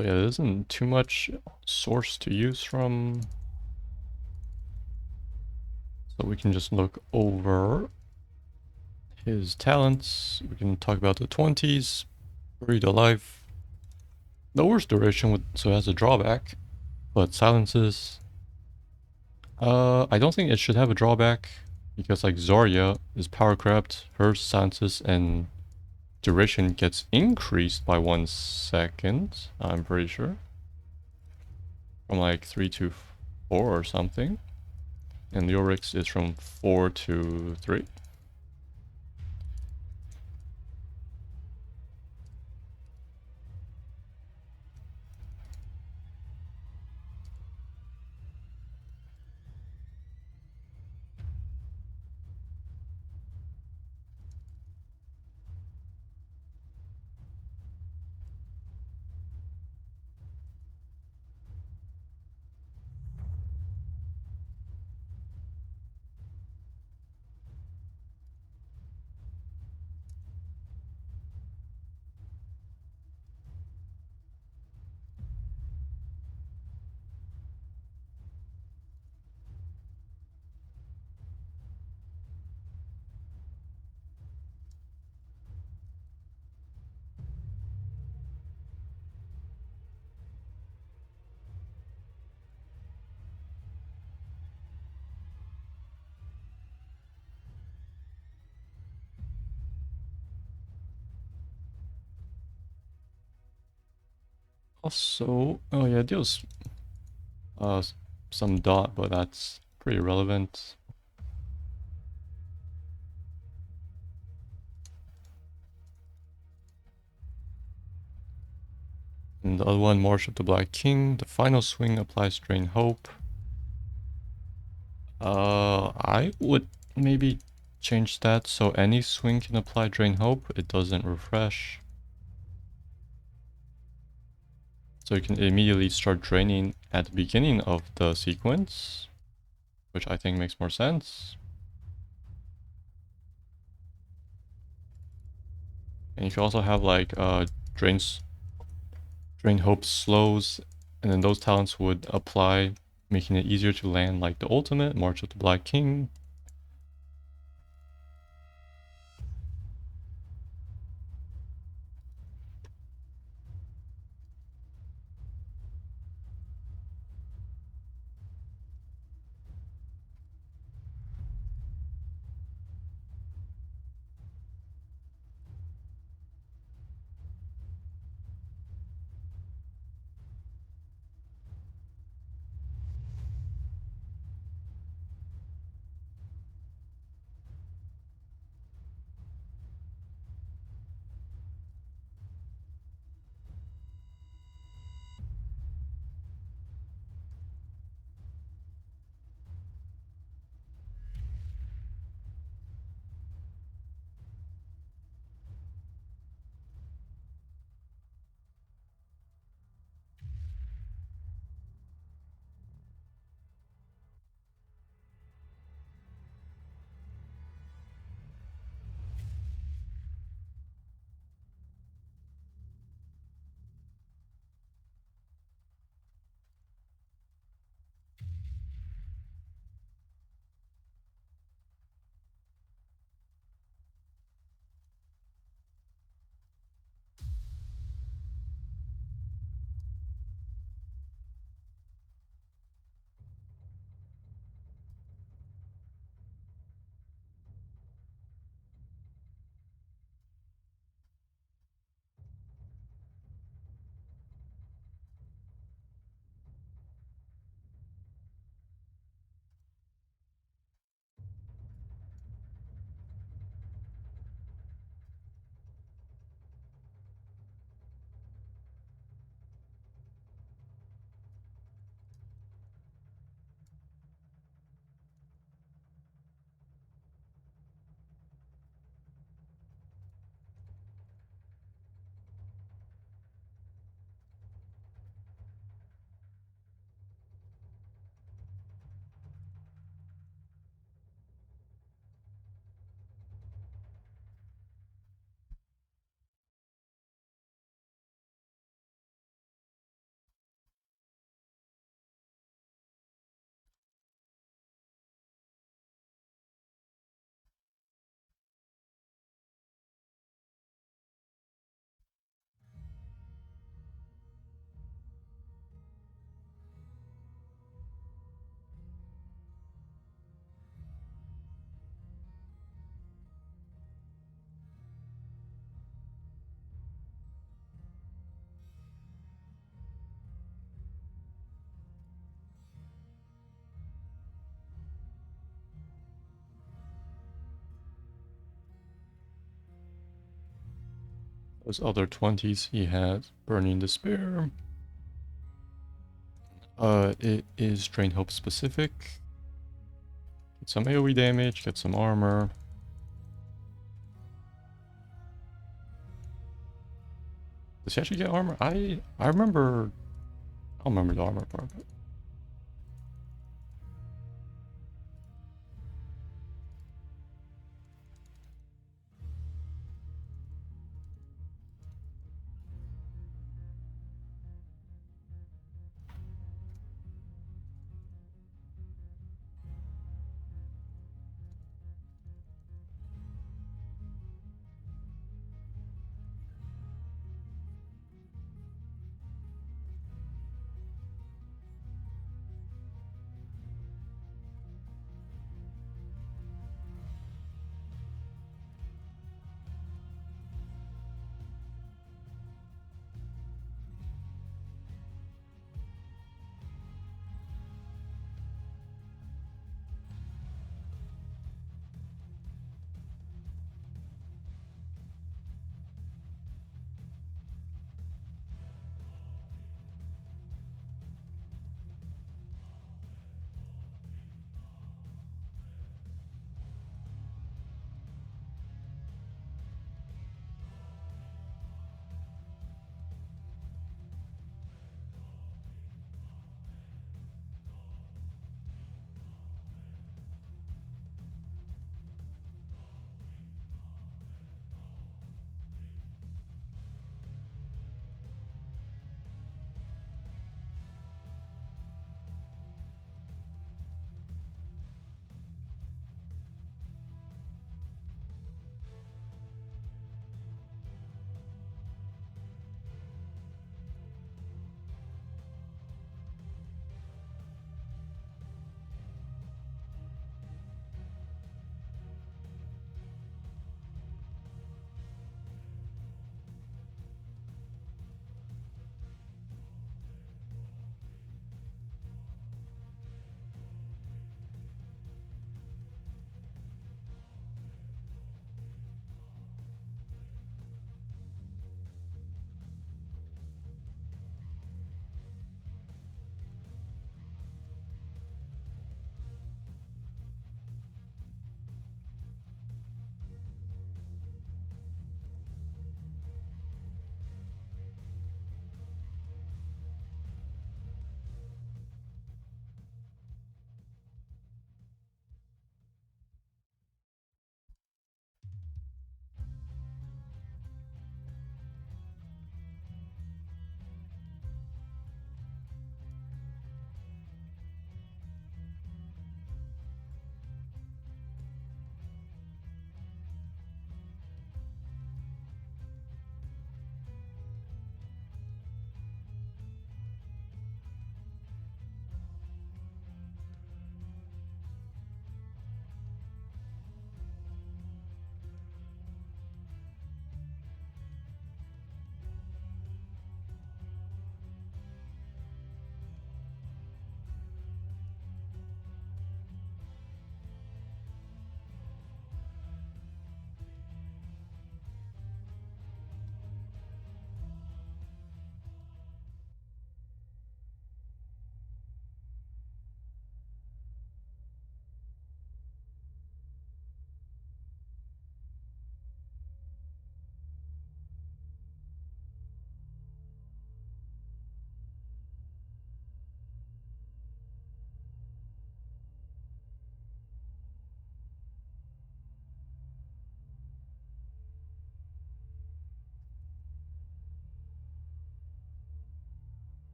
So yeah, there isn't too much source to use from. So we can just look over his talents. We can talk about the 20s, Breathe Alive. The worst duration, so it has a drawback, but silences. I don't think it should have a drawback because like Zarya is power crept, her silences and duration gets increased by 1 second, I'm pretty sure. From like 3 to 4 or something. And Leoric's is from 4 to 3. Also, oh yeah, it deals some dot, but that's pretty irrelevant. And the other one, March of the Black King. The final swing applies Drain Hope. I would maybe change that so any swing can apply Drain Hope. It doesn't refresh. So you can immediately start draining at the beginning of the sequence, which I think makes more sense. And you can also have like Drain Hope slows, and then those talents would apply, making it easier to land like the ultimate, March of the Black King. Those other 20s he had, Burning Despair. It is Drain Hope specific. Get some AoE damage, get some armor. Does he actually get armor? I remember... I don't remember the armor part. But...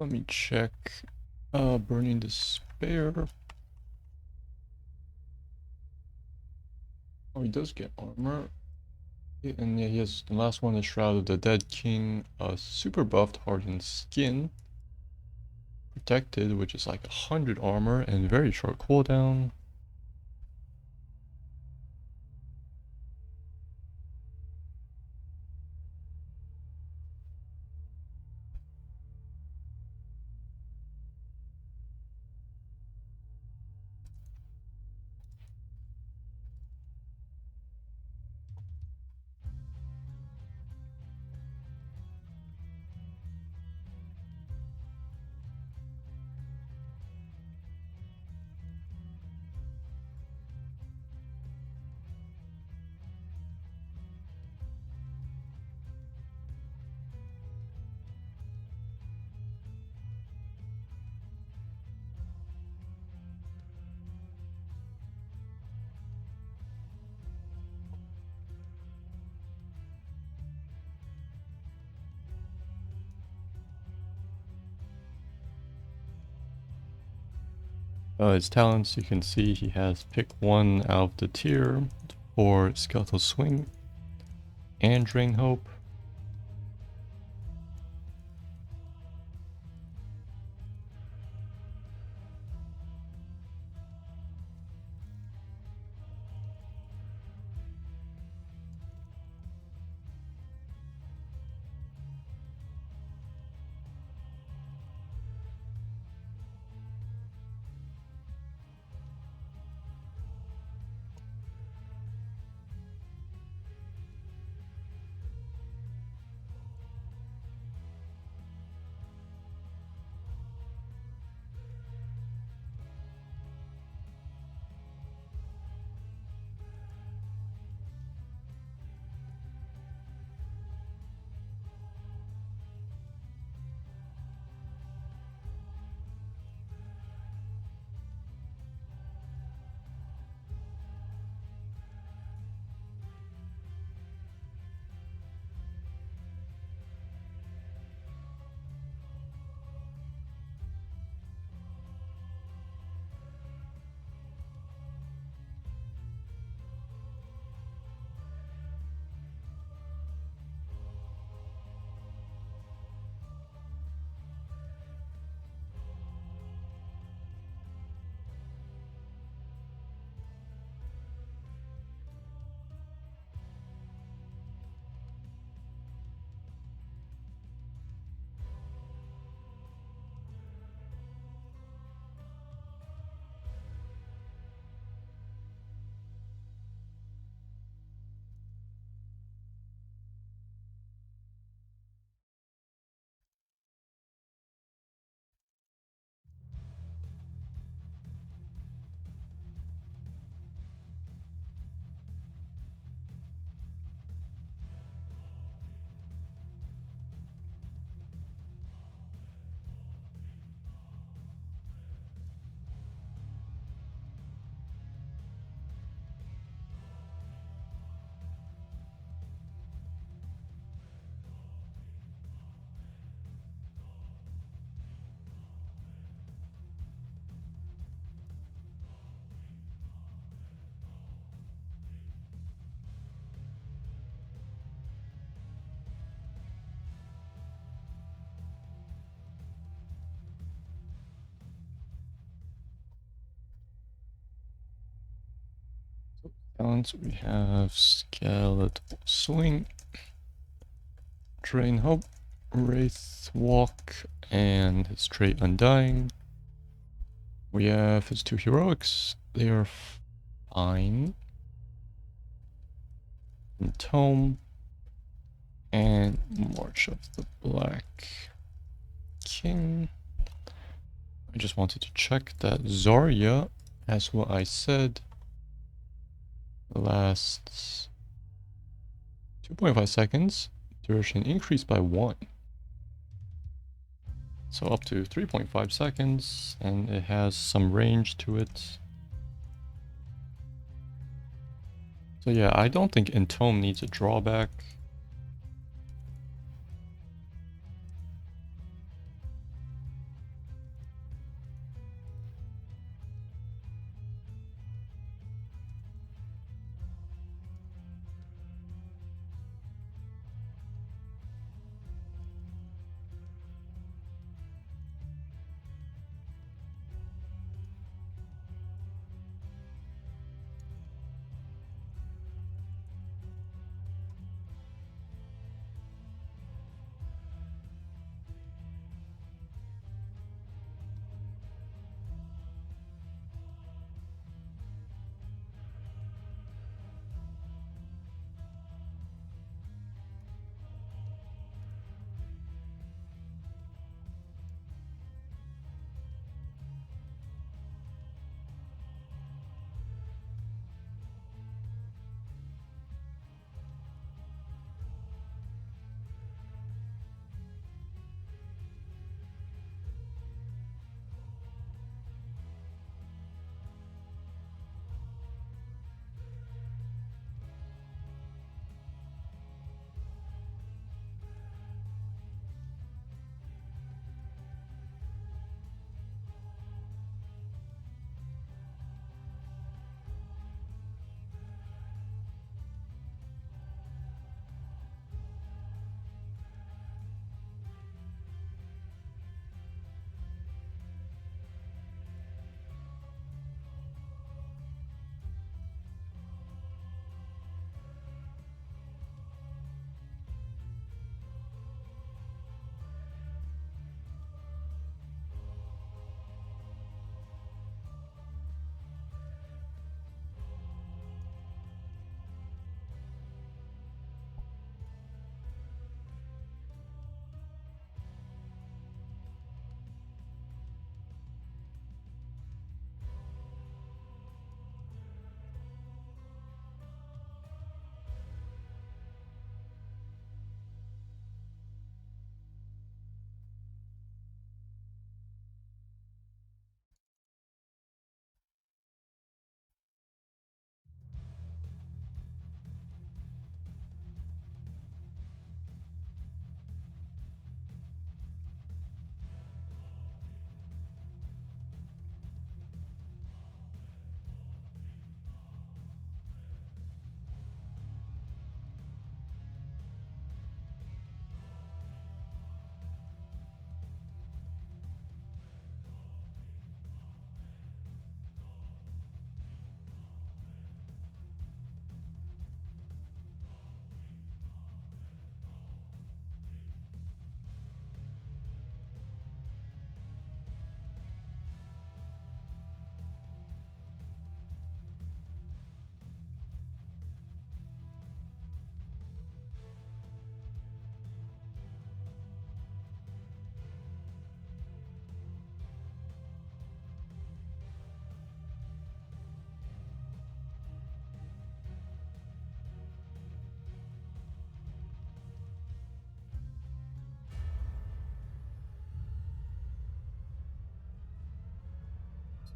Let me check. Burning Despair. Oh, he does get armor. And yeah, he has the last one is Shroud of the Dead King, super buffed hardened skin. Protected, which is like 100 armor and very short cooldown. His talents, you can see he has pick one out of the tier for Skeletal Swing and Drain Hope. Talents, we have Skeletal Swing, Drain Hope, Wraith Walk, and his trait Undying. We have his 2 heroics, they are fine. And Tome, and March of the Black King. I just wanted to check that Zarya, as what I said, lasts 2.5 seconds, duration increased by 1. So up to 3.5 seconds, and it has some range to it. So yeah, I don't think Entome needs a drawback.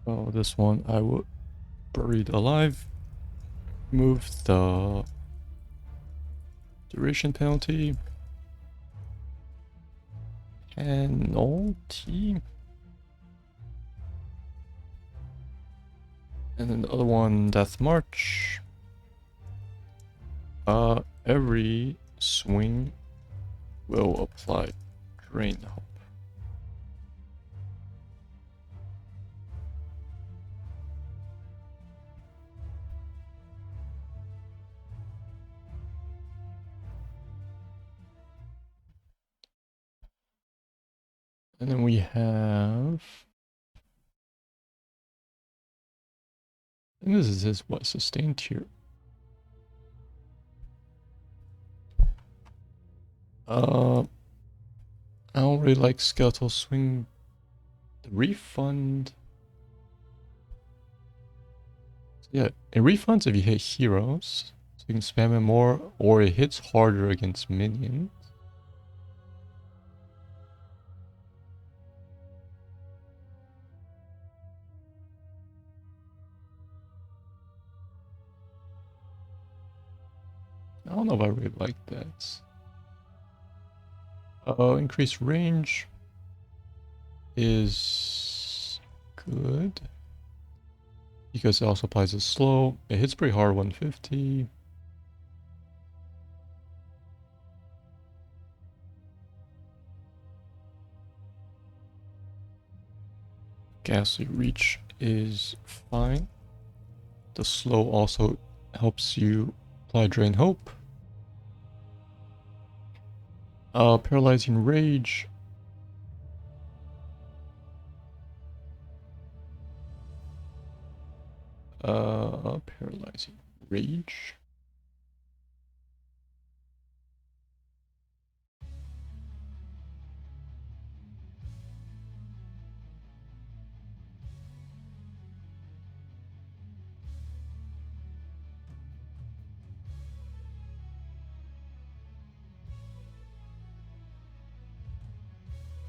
Oh, this one I would buried alive. Move the duration penalty. Penalty. And then the other one, Death March. Every swing will apply drain help. And then we have, I think this is his, what, sustained tier. I don't really like Skeletal Swing. The refund. Yeah, it refunds if you hit heroes. So you can spam it more, or it hits harder against minions. I don't know if I really like that. Increased range is good. Because it also applies a slow. It hits pretty hard, 150. Ghastly Reach is fine. The slow also helps you apply Drain Hope. Paralyzing Rage. Paralyzing Rage.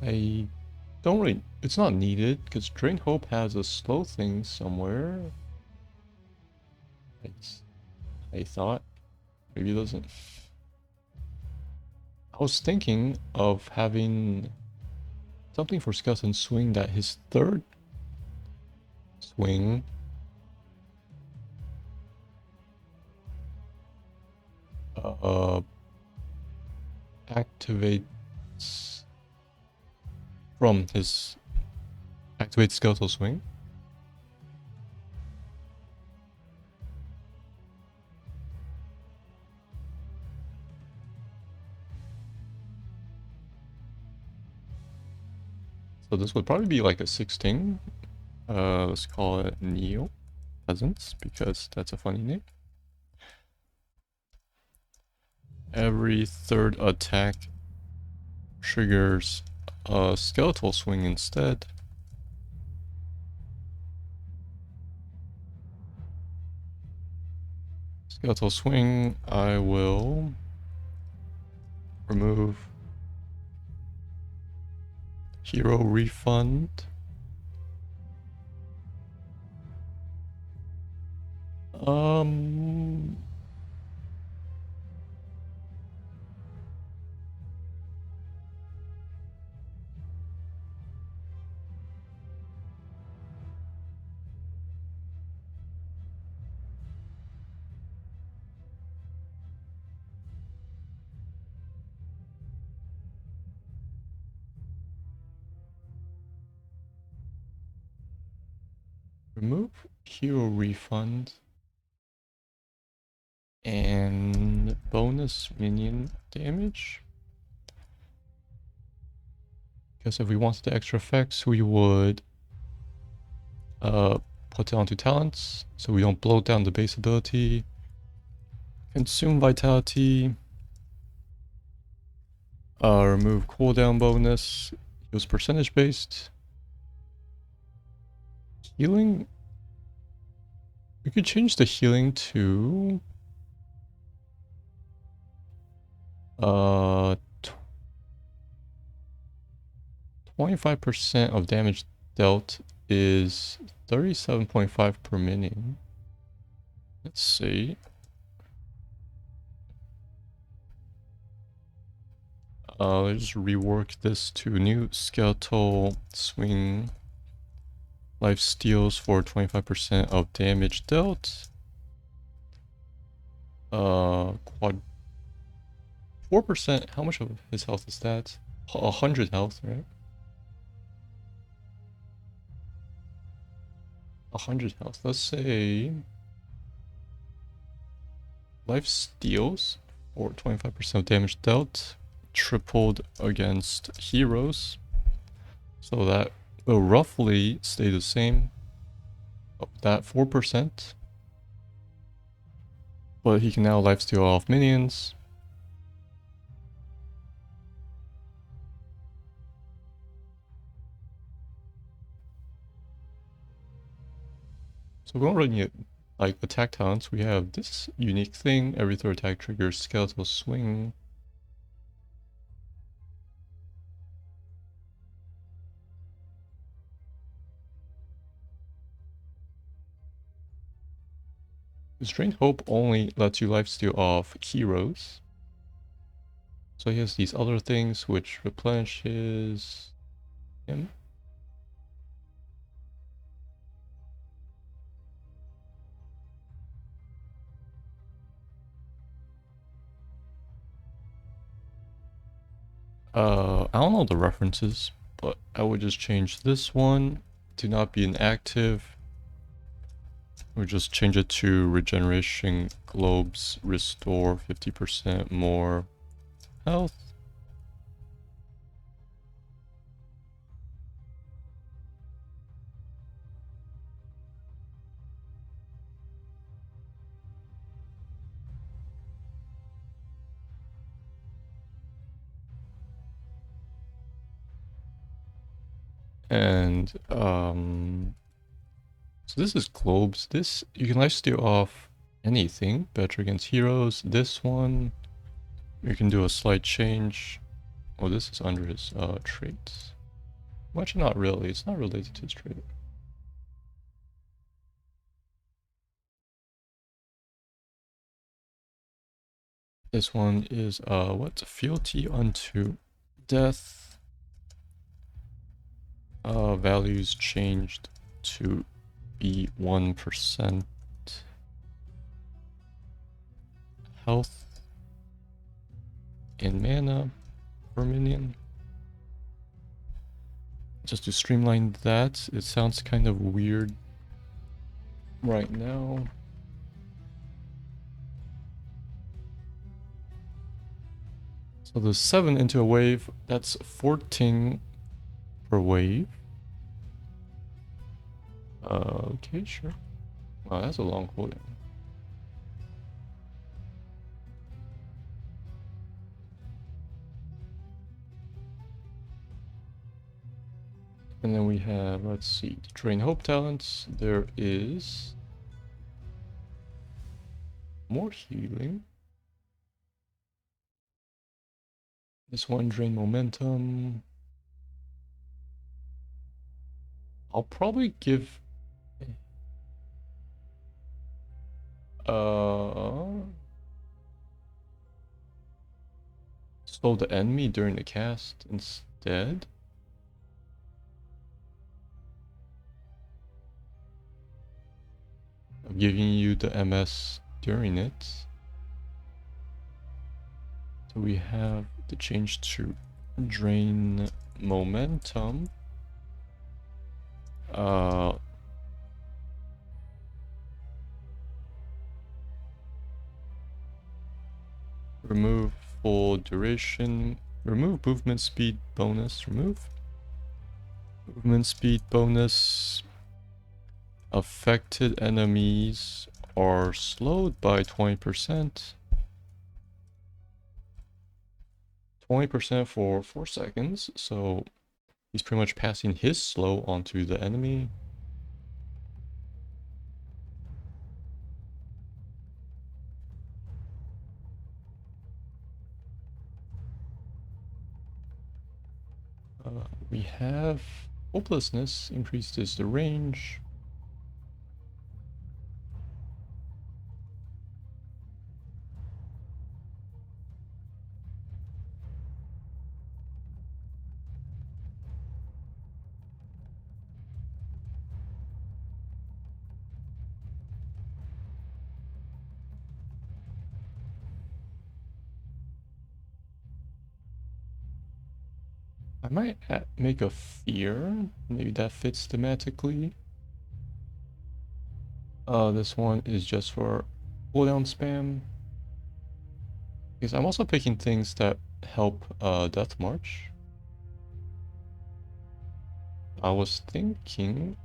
I don't really, it's not needed because Drain Hope has a slow thing somewhere. I thought maybe it doesn't. I was thinking of having something for Skeleton Swing that his third swing activates from his activate Skeletal Swing. So this would probably be like a 16. Let's call it Neo Peasants because that's a funny name. Every third attack triggers a Skeletal Swing instead. Skeletal Swing, I will remove Hero Refund. Remove Hero Refund. And bonus minion damage. Because if we wanted the extra effects, we would put it onto talents, so we don't blow down the base ability. Consume vitality. Remove cooldown bonus. Use percentage based. Healing. We could change the healing to 25% of damage dealt is 37.5 per minion. Let's see. Let's just rework this to new skeletal swing. Life steals for 25% of damage dealt. Quad 4%. How much of his health is that? 100 health, right? 100 health. Let's say life steals or 25% of damage dealt, tripled against heroes. So that will roughly stay the same. That 4%. But he can now lifesteal off minions. So we're already at like attack talents. We have this unique thing. Every third attack triggers skeletal swing. Strained Hope only lets you lifesteal off heroes. So he has these other things which replenish him. I don't know the references, but I would just change this one to not be inactive. We just change it to regeneration globes restore 50% more health. And so this is globes. This you can lifesteal off anything. Better against heroes. This one you can do a slight change. Oh, this is under his traits. Well, actually, not really. It's not related to his trait. This one is what's fealty unto death. Values changed to be 1%. Health and mana per minion. Just to streamline that, it sounds kind of weird right now. So the 7 into a wave, that's 14 per wave. Okay, sure. Wow, that's a long cooldown. And then we have, let's see, to train hope talents, there is more healing. This one, drain momentum. I'll probably give slow the enemy during the cast instead. Of giving you the MS during it. So we have the change to drain momentum. Remove full duration. Remove movement speed bonus. Remove movement speed bonus. Affected enemies are slowed by 20%. 20% for 4 seconds, so he's pretty much passing his slow onto the enemy. We have Hopelessness increases the range. I might make a fear. Maybe that fits thematically. This one is just for cooldown spam. Because I'm also picking things that help Death March. I was thinking...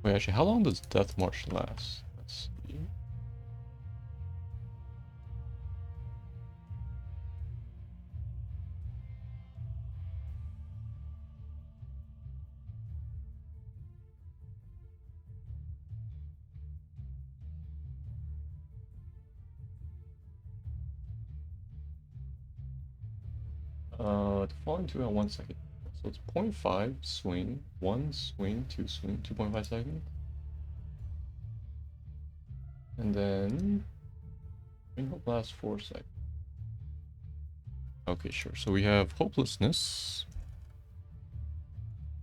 Wait, actually, how long does Death March last? Let's see. The falling 2 at 1 second. So it's 0.5 swing, 1 swing, 2 swing, 2.5 seconds. And then Ring Blast 4 seconds. Okay, sure. So we have Hopelessness,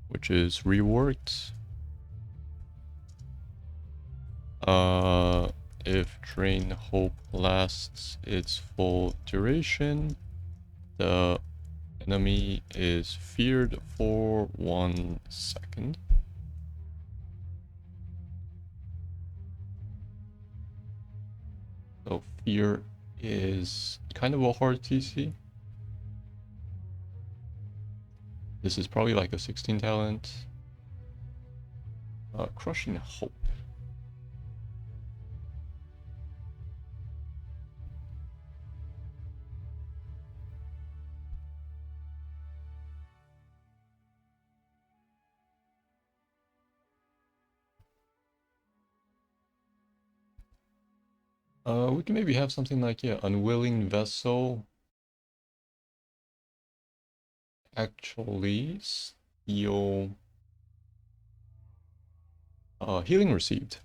which is reworked. If Drain Hope lasts its full duration, the enemy is feared for 1 second. So fear is kind of a hard TC. This is probably like a 16 talent. Crushing Hope. We can maybe have something like, yeah, Unwilling Vessel. Actually, steal... Healing Received.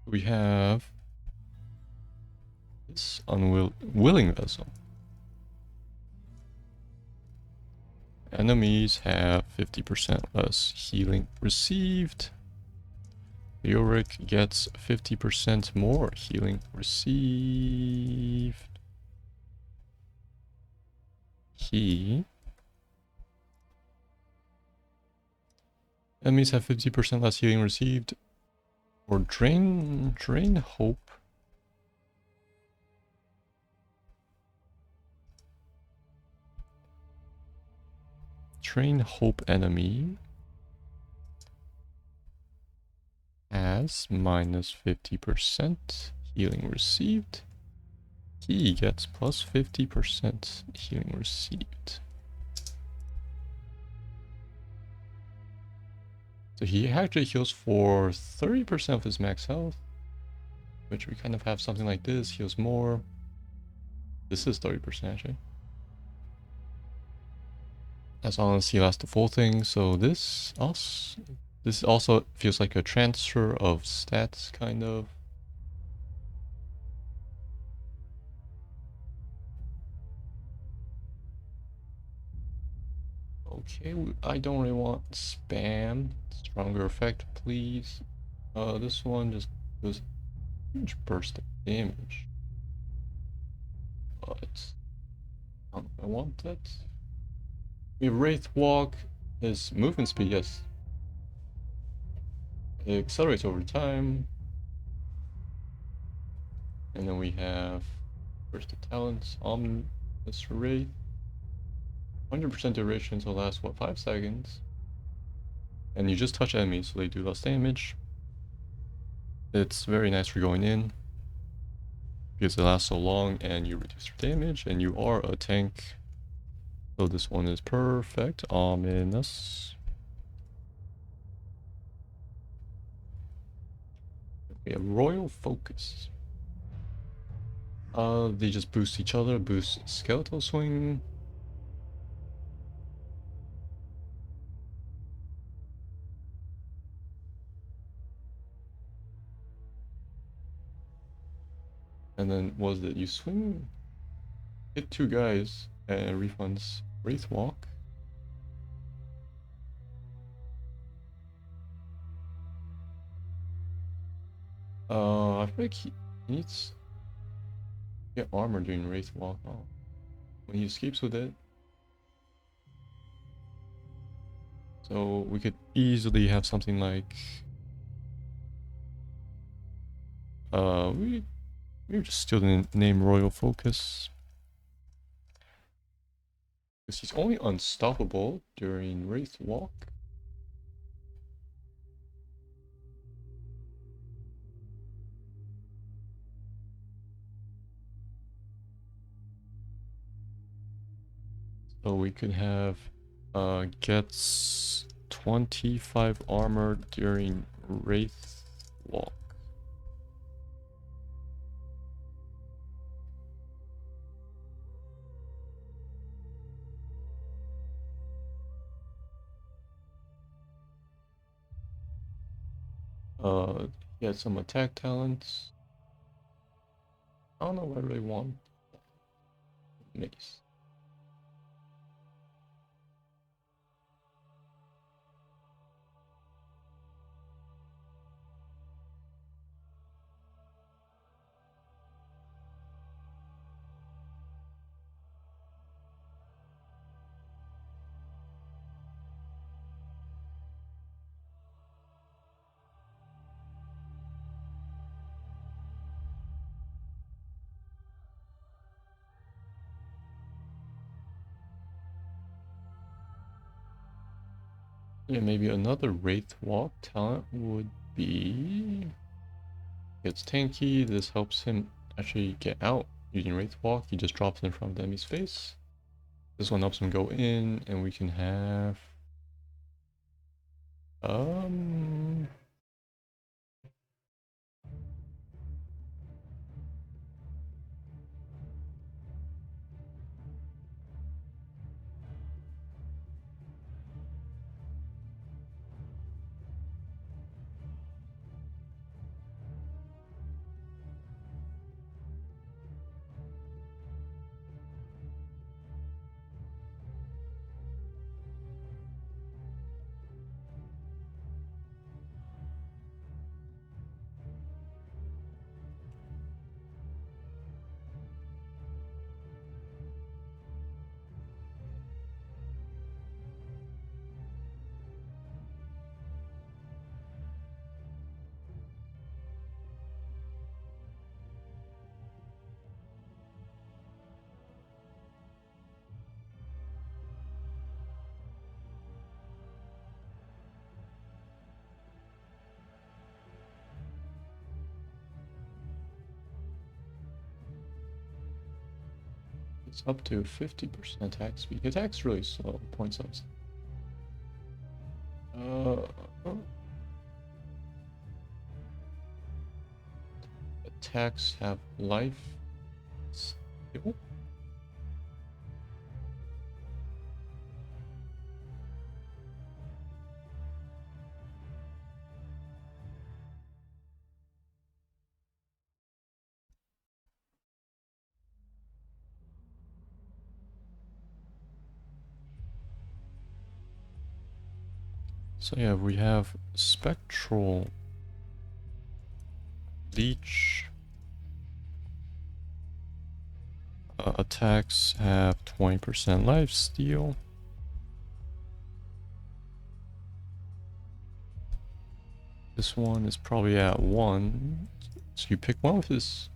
We have this Unwilling Vessel. Enemies have 50% less healing received. Leoric gets 50% more healing received. Enemies have 50% less healing received. Or drain hope. Drain hope enemy has minus 50% healing received. He gets plus 50% healing received. So he actually heals for 30% of his max health, which we kind of have something like this, heals more. This is 30% actually. As long as he lasts the full thing, so this also feels like a transfer of stats, kind of. Okay, I don't really want spam. Stronger effect, please. This one just does a huge burst of damage. But I don't know if I want that. We have Wraith Walk. His movement speed, yes. It accelerates over time. And then we have Burst of Talents, Omnis Wraith. 100% duration, so lasts, what, 5 seconds? And you just touch enemies, so they do less damage. It's very nice for going in, because it lasts so long and you reduce your damage, and you are a tank. So this one is perfect. Ominous. We have Royal Focus. They just boost each other, boost Skeletal Swing. And then was it you swing, hit 2 guys, and refunds Wraith Walk. I feel like he needs to get armor during Wraith Walk. Oh. When he escapes with it. So we could easily have something like we just steal the name Royal Focus. Because he's only unstoppable during Wraith Walk. So we could have gets 25 armor during Wraith Walk. He has some attack talents. I don't know what I really want. Mace. Yeah, maybe another Wraith Walk talent would be... It's tanky, this helps him actually get out using Wraith Walk. He just drops in front of the enemy's face. This one helps him go in, and we can have... It's up to 50% attack speed. Attack's really slow, points up. Attacks have life skill. So yeah, we have Spectral Leech. Attacks have 20% life steal. This one is probably at 1. So you pick one with his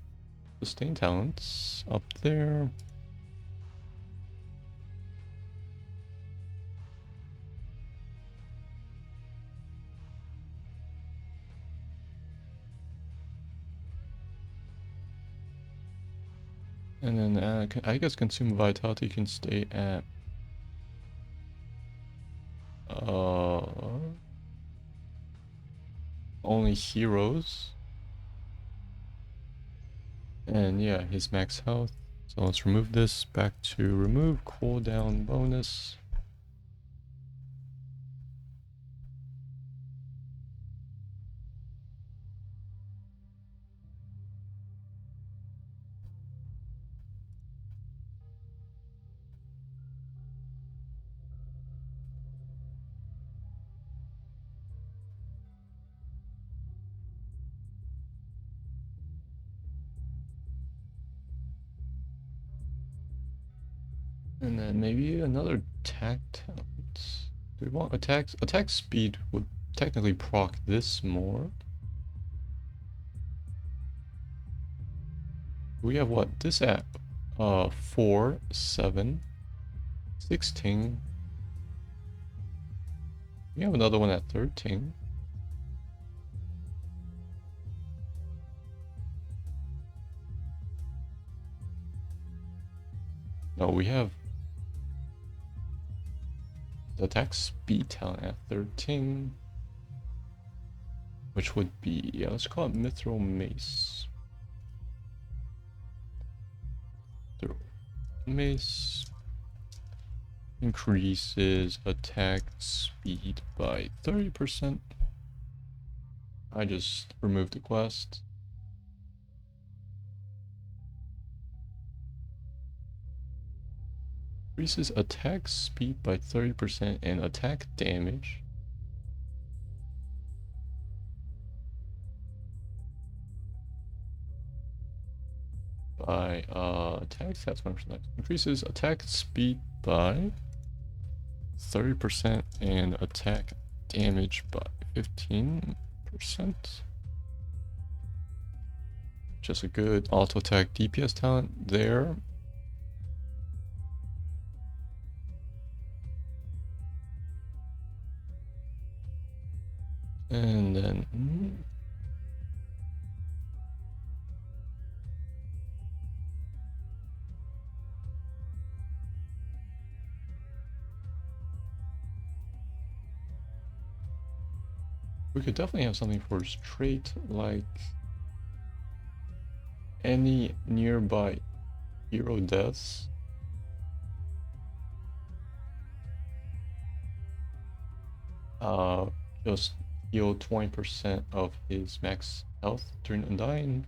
sustain talents up there. And then I guess Consume Vitality can stay at only heroes. And yeah, his max health. So let's remove this, back to remove cooldown bonus. And then maybe another attack talent. Do we want attack? Attack speed would technically proc this more. We have what? This at 4, 7, 16. We have another one at 13. No, we have the attack speed talent at 13. Which would be, yeah, let's call it Mithril Mace. Mace increases attack speed by 30%. I just removed the quest. Increases attack speed by 30% and attack damage. By attack stats 1%. Increases attack speed by 30% and attack damage by 15%. Just a good auto attack DPS talent there. And then we could definitely have something for his trait, like any nearby hero deaths. Just heal 20% of his max health during Undying.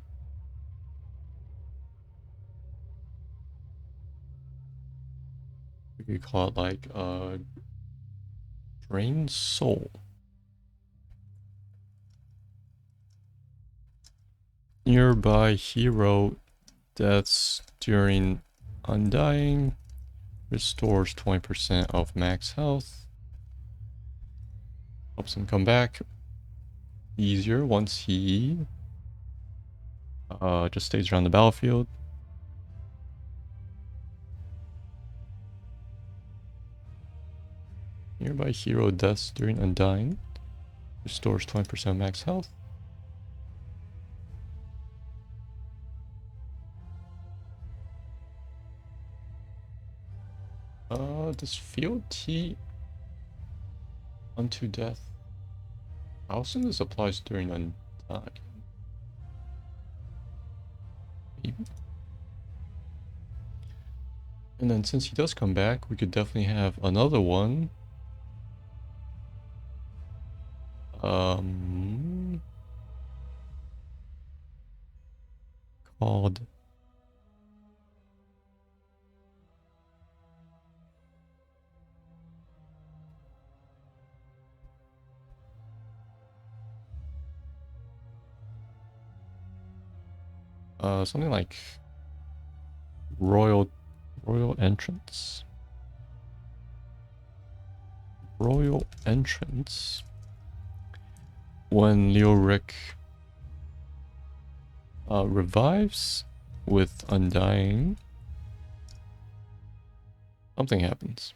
We could call it like Drain Soul. Nearby hero deaths during Undying restores 20% of max health. Helps him come back easier once he just stays around the battlefield. Nearby hero deaths during Undying restores 20% max health. Does field T unto death? How soon this applies during Undying? Maybe. And then since he does come back, we could definitely have another one. Called something like Royal Entrance. Royal Entrance. When Leoric revives with Undying, something happens.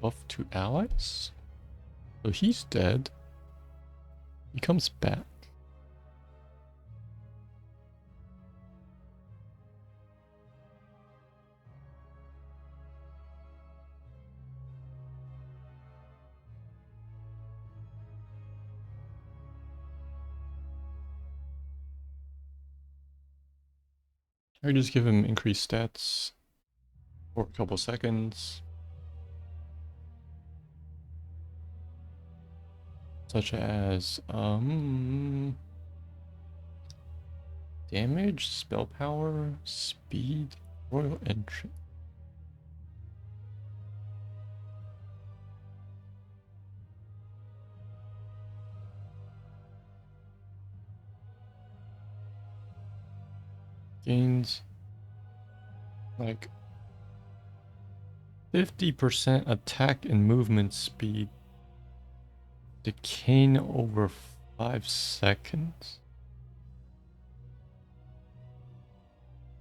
Buff to allies? So he's dead. He comes back. I just give him increased stats for a couple seconds. Such as, Damage, spell power, speed, royal entry. Gains like 50% attack and movement speed. Decaying over 5 seconds.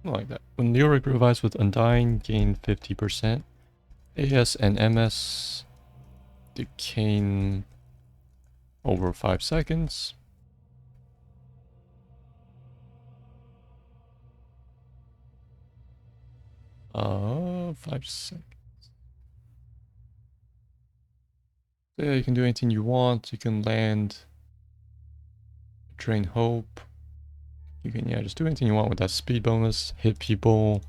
Something like that. When Leoric revives with Undying, gain 50%. AS and MS decaying over 5 seconds. 5 seconds. So yeah, you can do anything you want. You can land, drain hope. You can, yeah, just do anything you want with that speed bonus. Hit people.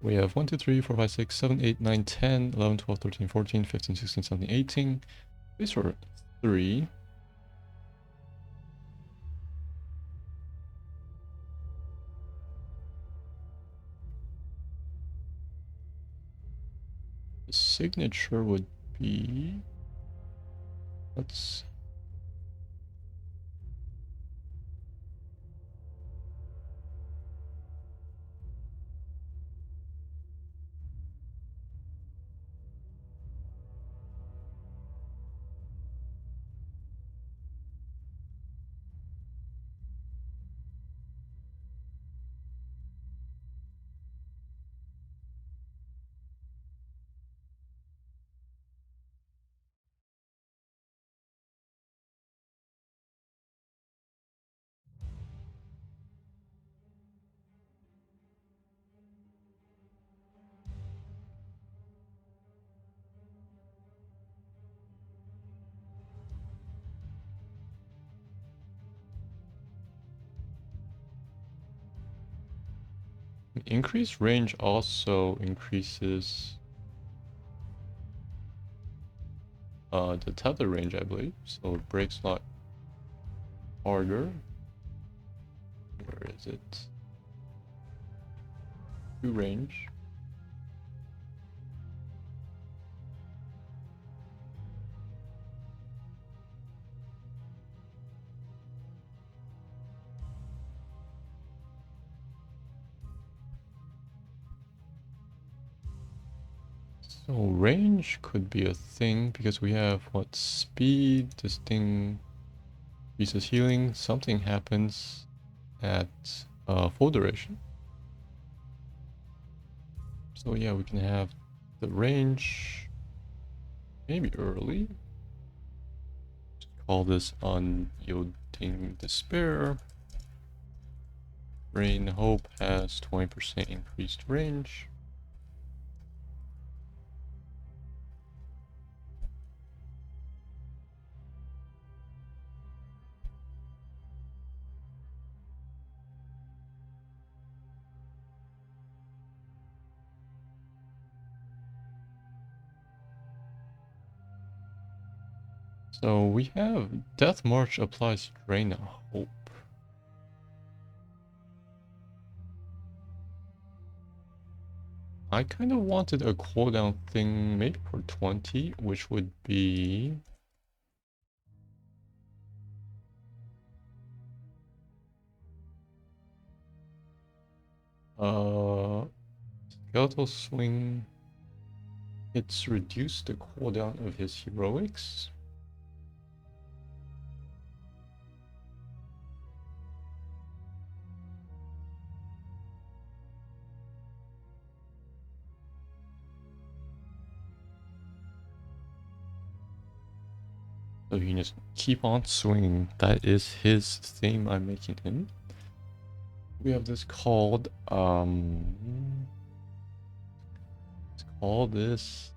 We have 1, 2, 3, 4, 5, 6, 7, 8, 9, 10, 11, 12, 13, 14, 15, 16, 17, 18. Base for 3. The signature would be... Let's... Increased range also increases the tether range, I believe. So it breaks a lot harder. Where is it? 2 range. So range could be a thing because we have what, speed, this thing increases healing, something happens at full duration. So yeah, we can have the range maybe early. Call this Unyielding Despair. Rain Hope has 20% increased range. So we have Death March applies Drain Hope. I kind of wanted a cooldown thing maybe for 20, which would be... Skeletal Swing. It's reduced the cooldown of his heroics. So he can just keep on swinging. That is his theme I'm making him. We have this called, let's call this...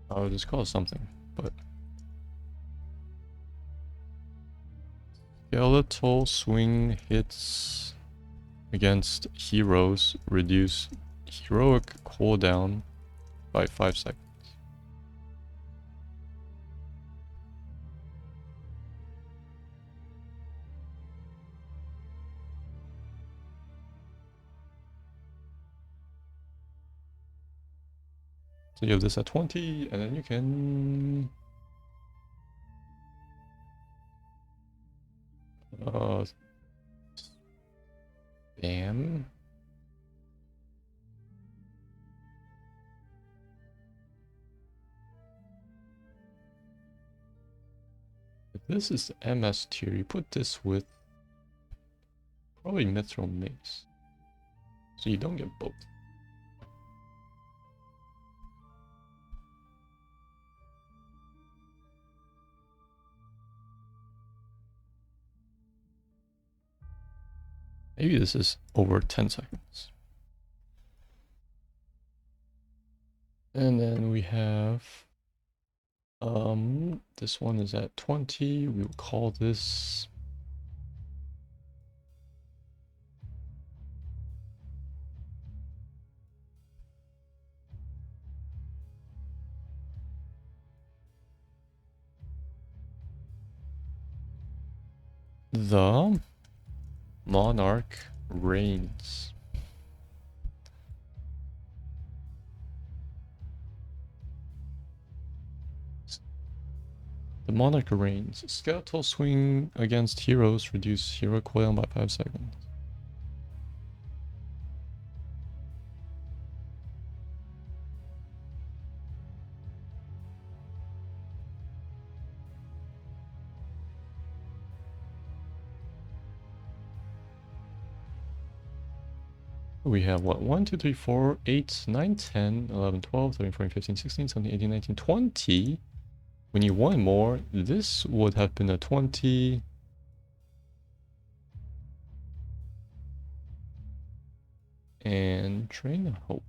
I would just call it something, but... Skeletal swing hits against heroes reduce heroic cooldown by 5 seconds. So you have this at 20, and then you can spam. If this is MS tier, you put this with probably Mithril Mace. So you don't get both. Maybe this is over 10 seconds. And then we have this one is at 20. We will call this the Monarch Reigns. The Monarch Reigns. Skeletal swing against heroes reduce hero cooldown by 5 seconds. We have what? 1, 2, 3, 4, 8, 9, 10, 11, 12, 13, 14, 15, 16, 17, 18, 19, 20. We need one more. This would have been a 20. And Drain Hope.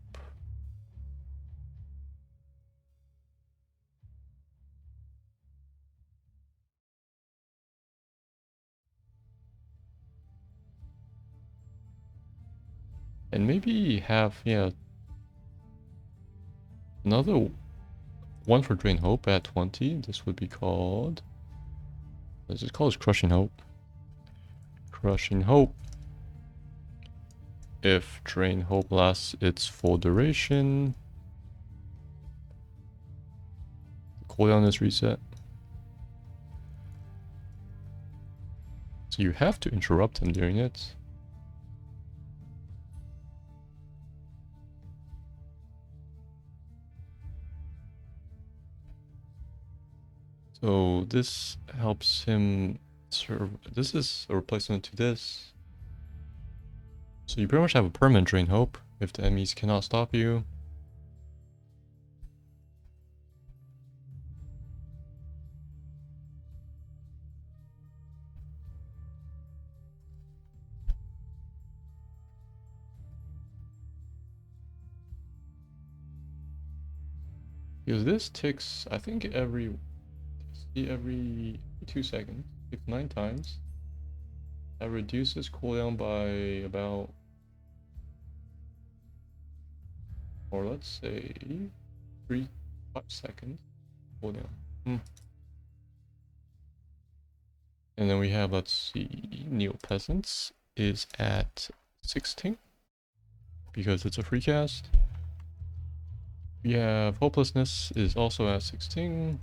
And maybe have, yeah, another one for Drain Hope at 20. This would be called... Let's just call it Crushing Hope. Crushing Hope. If Drain Hope lasts its full duration, the cooldown is reset. So you have to interrupt him during it. So this helps him serve. This is a replacement to this. So you pretty much have a permanent Drain Hope if the enemies cannot stop you. Because this ticks, I think every 2 seconds, ticks 9 times. That reduces cooldown by about, or let's say 5 seconds cooldown. And then we have, let's see, Neo Peasants is at 16 because it's a free cast. We have Hopelessness is also at 16.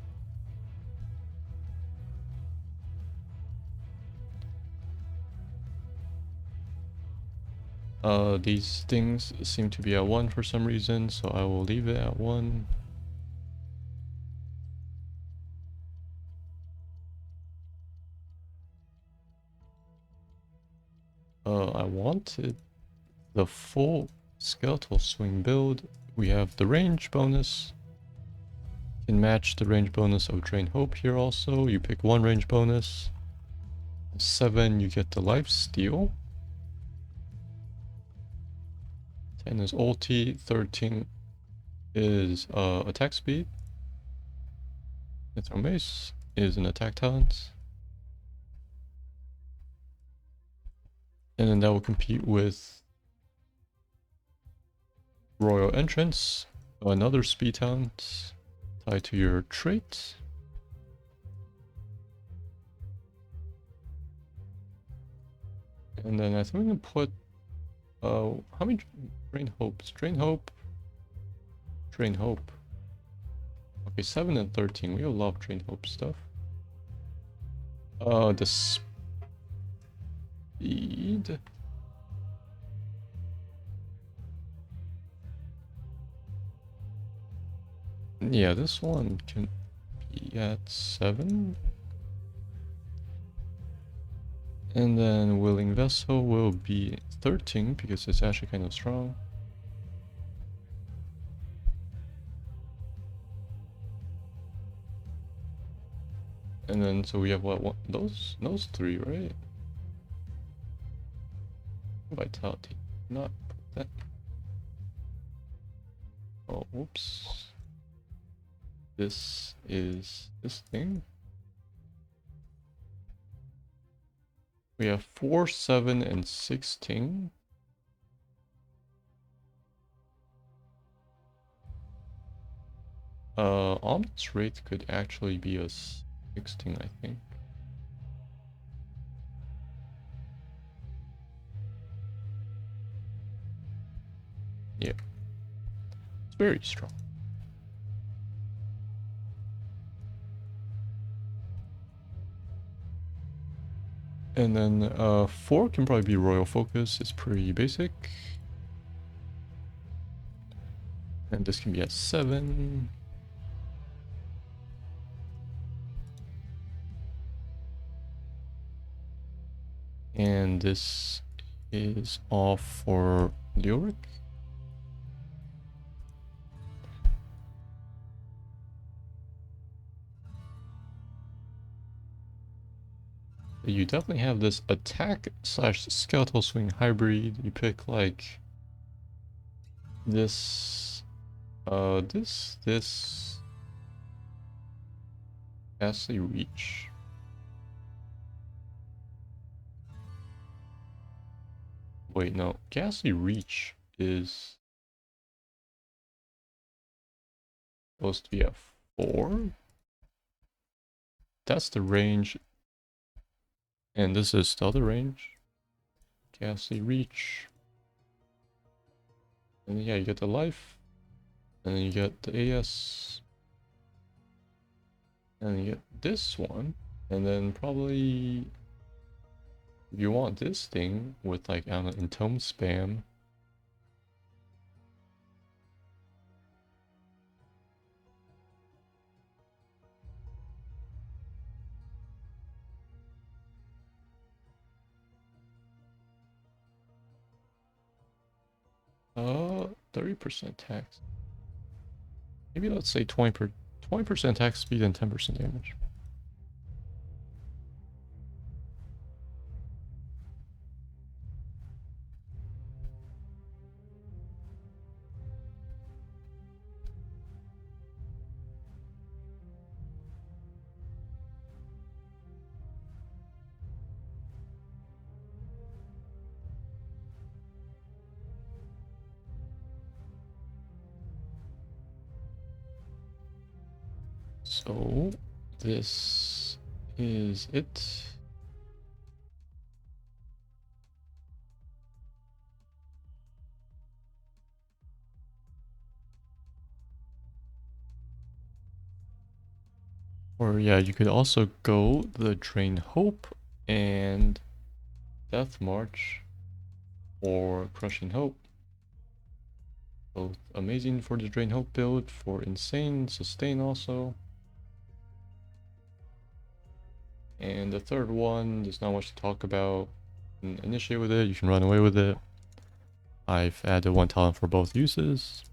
These things seem to be at 1 for some reason, so I will leave it at 1. I wanted the full skeletal swing build. We have the range bonus. Can match the range bonus of Drain Hope here also. You pick 1 range bonus. 7, you get the life steal. 10 is ulti. 13 is attack speed. Mithril Mace is an attack talent. And then that will compete with Royal Entrance, another speed talent tied to your trait. And then I think we can put how many Drain Hopes? Drain Hope. Drain Hope. Okay, 7 and 13. We all love Drain Hope stuff. The speed. Yeah, this one can be at 7. And then Willing Vessel will be 13 because it's actually kind of strong. And then so we have what those 3, right? Vitality. Not that. Oh, whoops. This is this thing. We have 4, 7, and 16. Omnis rate could actually be a 16, I think. Yeah. It's very strong. And then 4 can probably be Royal Focus. It's pretty basic. And this can be at 7. And this is all for Leoric. You definitely have this attack / skeletal swing hybrid. You pick like this, this Ghastly Reach. Wait, no, Ghastly Reach is supposed to be a 4. That's the range. And this is the other range. Ghastly Reach. And then, yeah, you get the life. And then you get the AS. And then you get this one. And then probably if you want this thing with like, I don't know, Entome Spam. Uh, 30% tax. Maybe let's say 20% attack speed and 10% damage. So this is it. Or yeah, you could also go the Drain Hope and Death March or Crushing Hope. Both amazing for the Drain Hope build, for insane sustain also. And the third one, there's not much to talk about. You can initiate with it, you can run away with it. I've added 1 talent for both uses.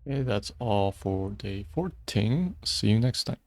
Okay, that's all for day 14. See you next time.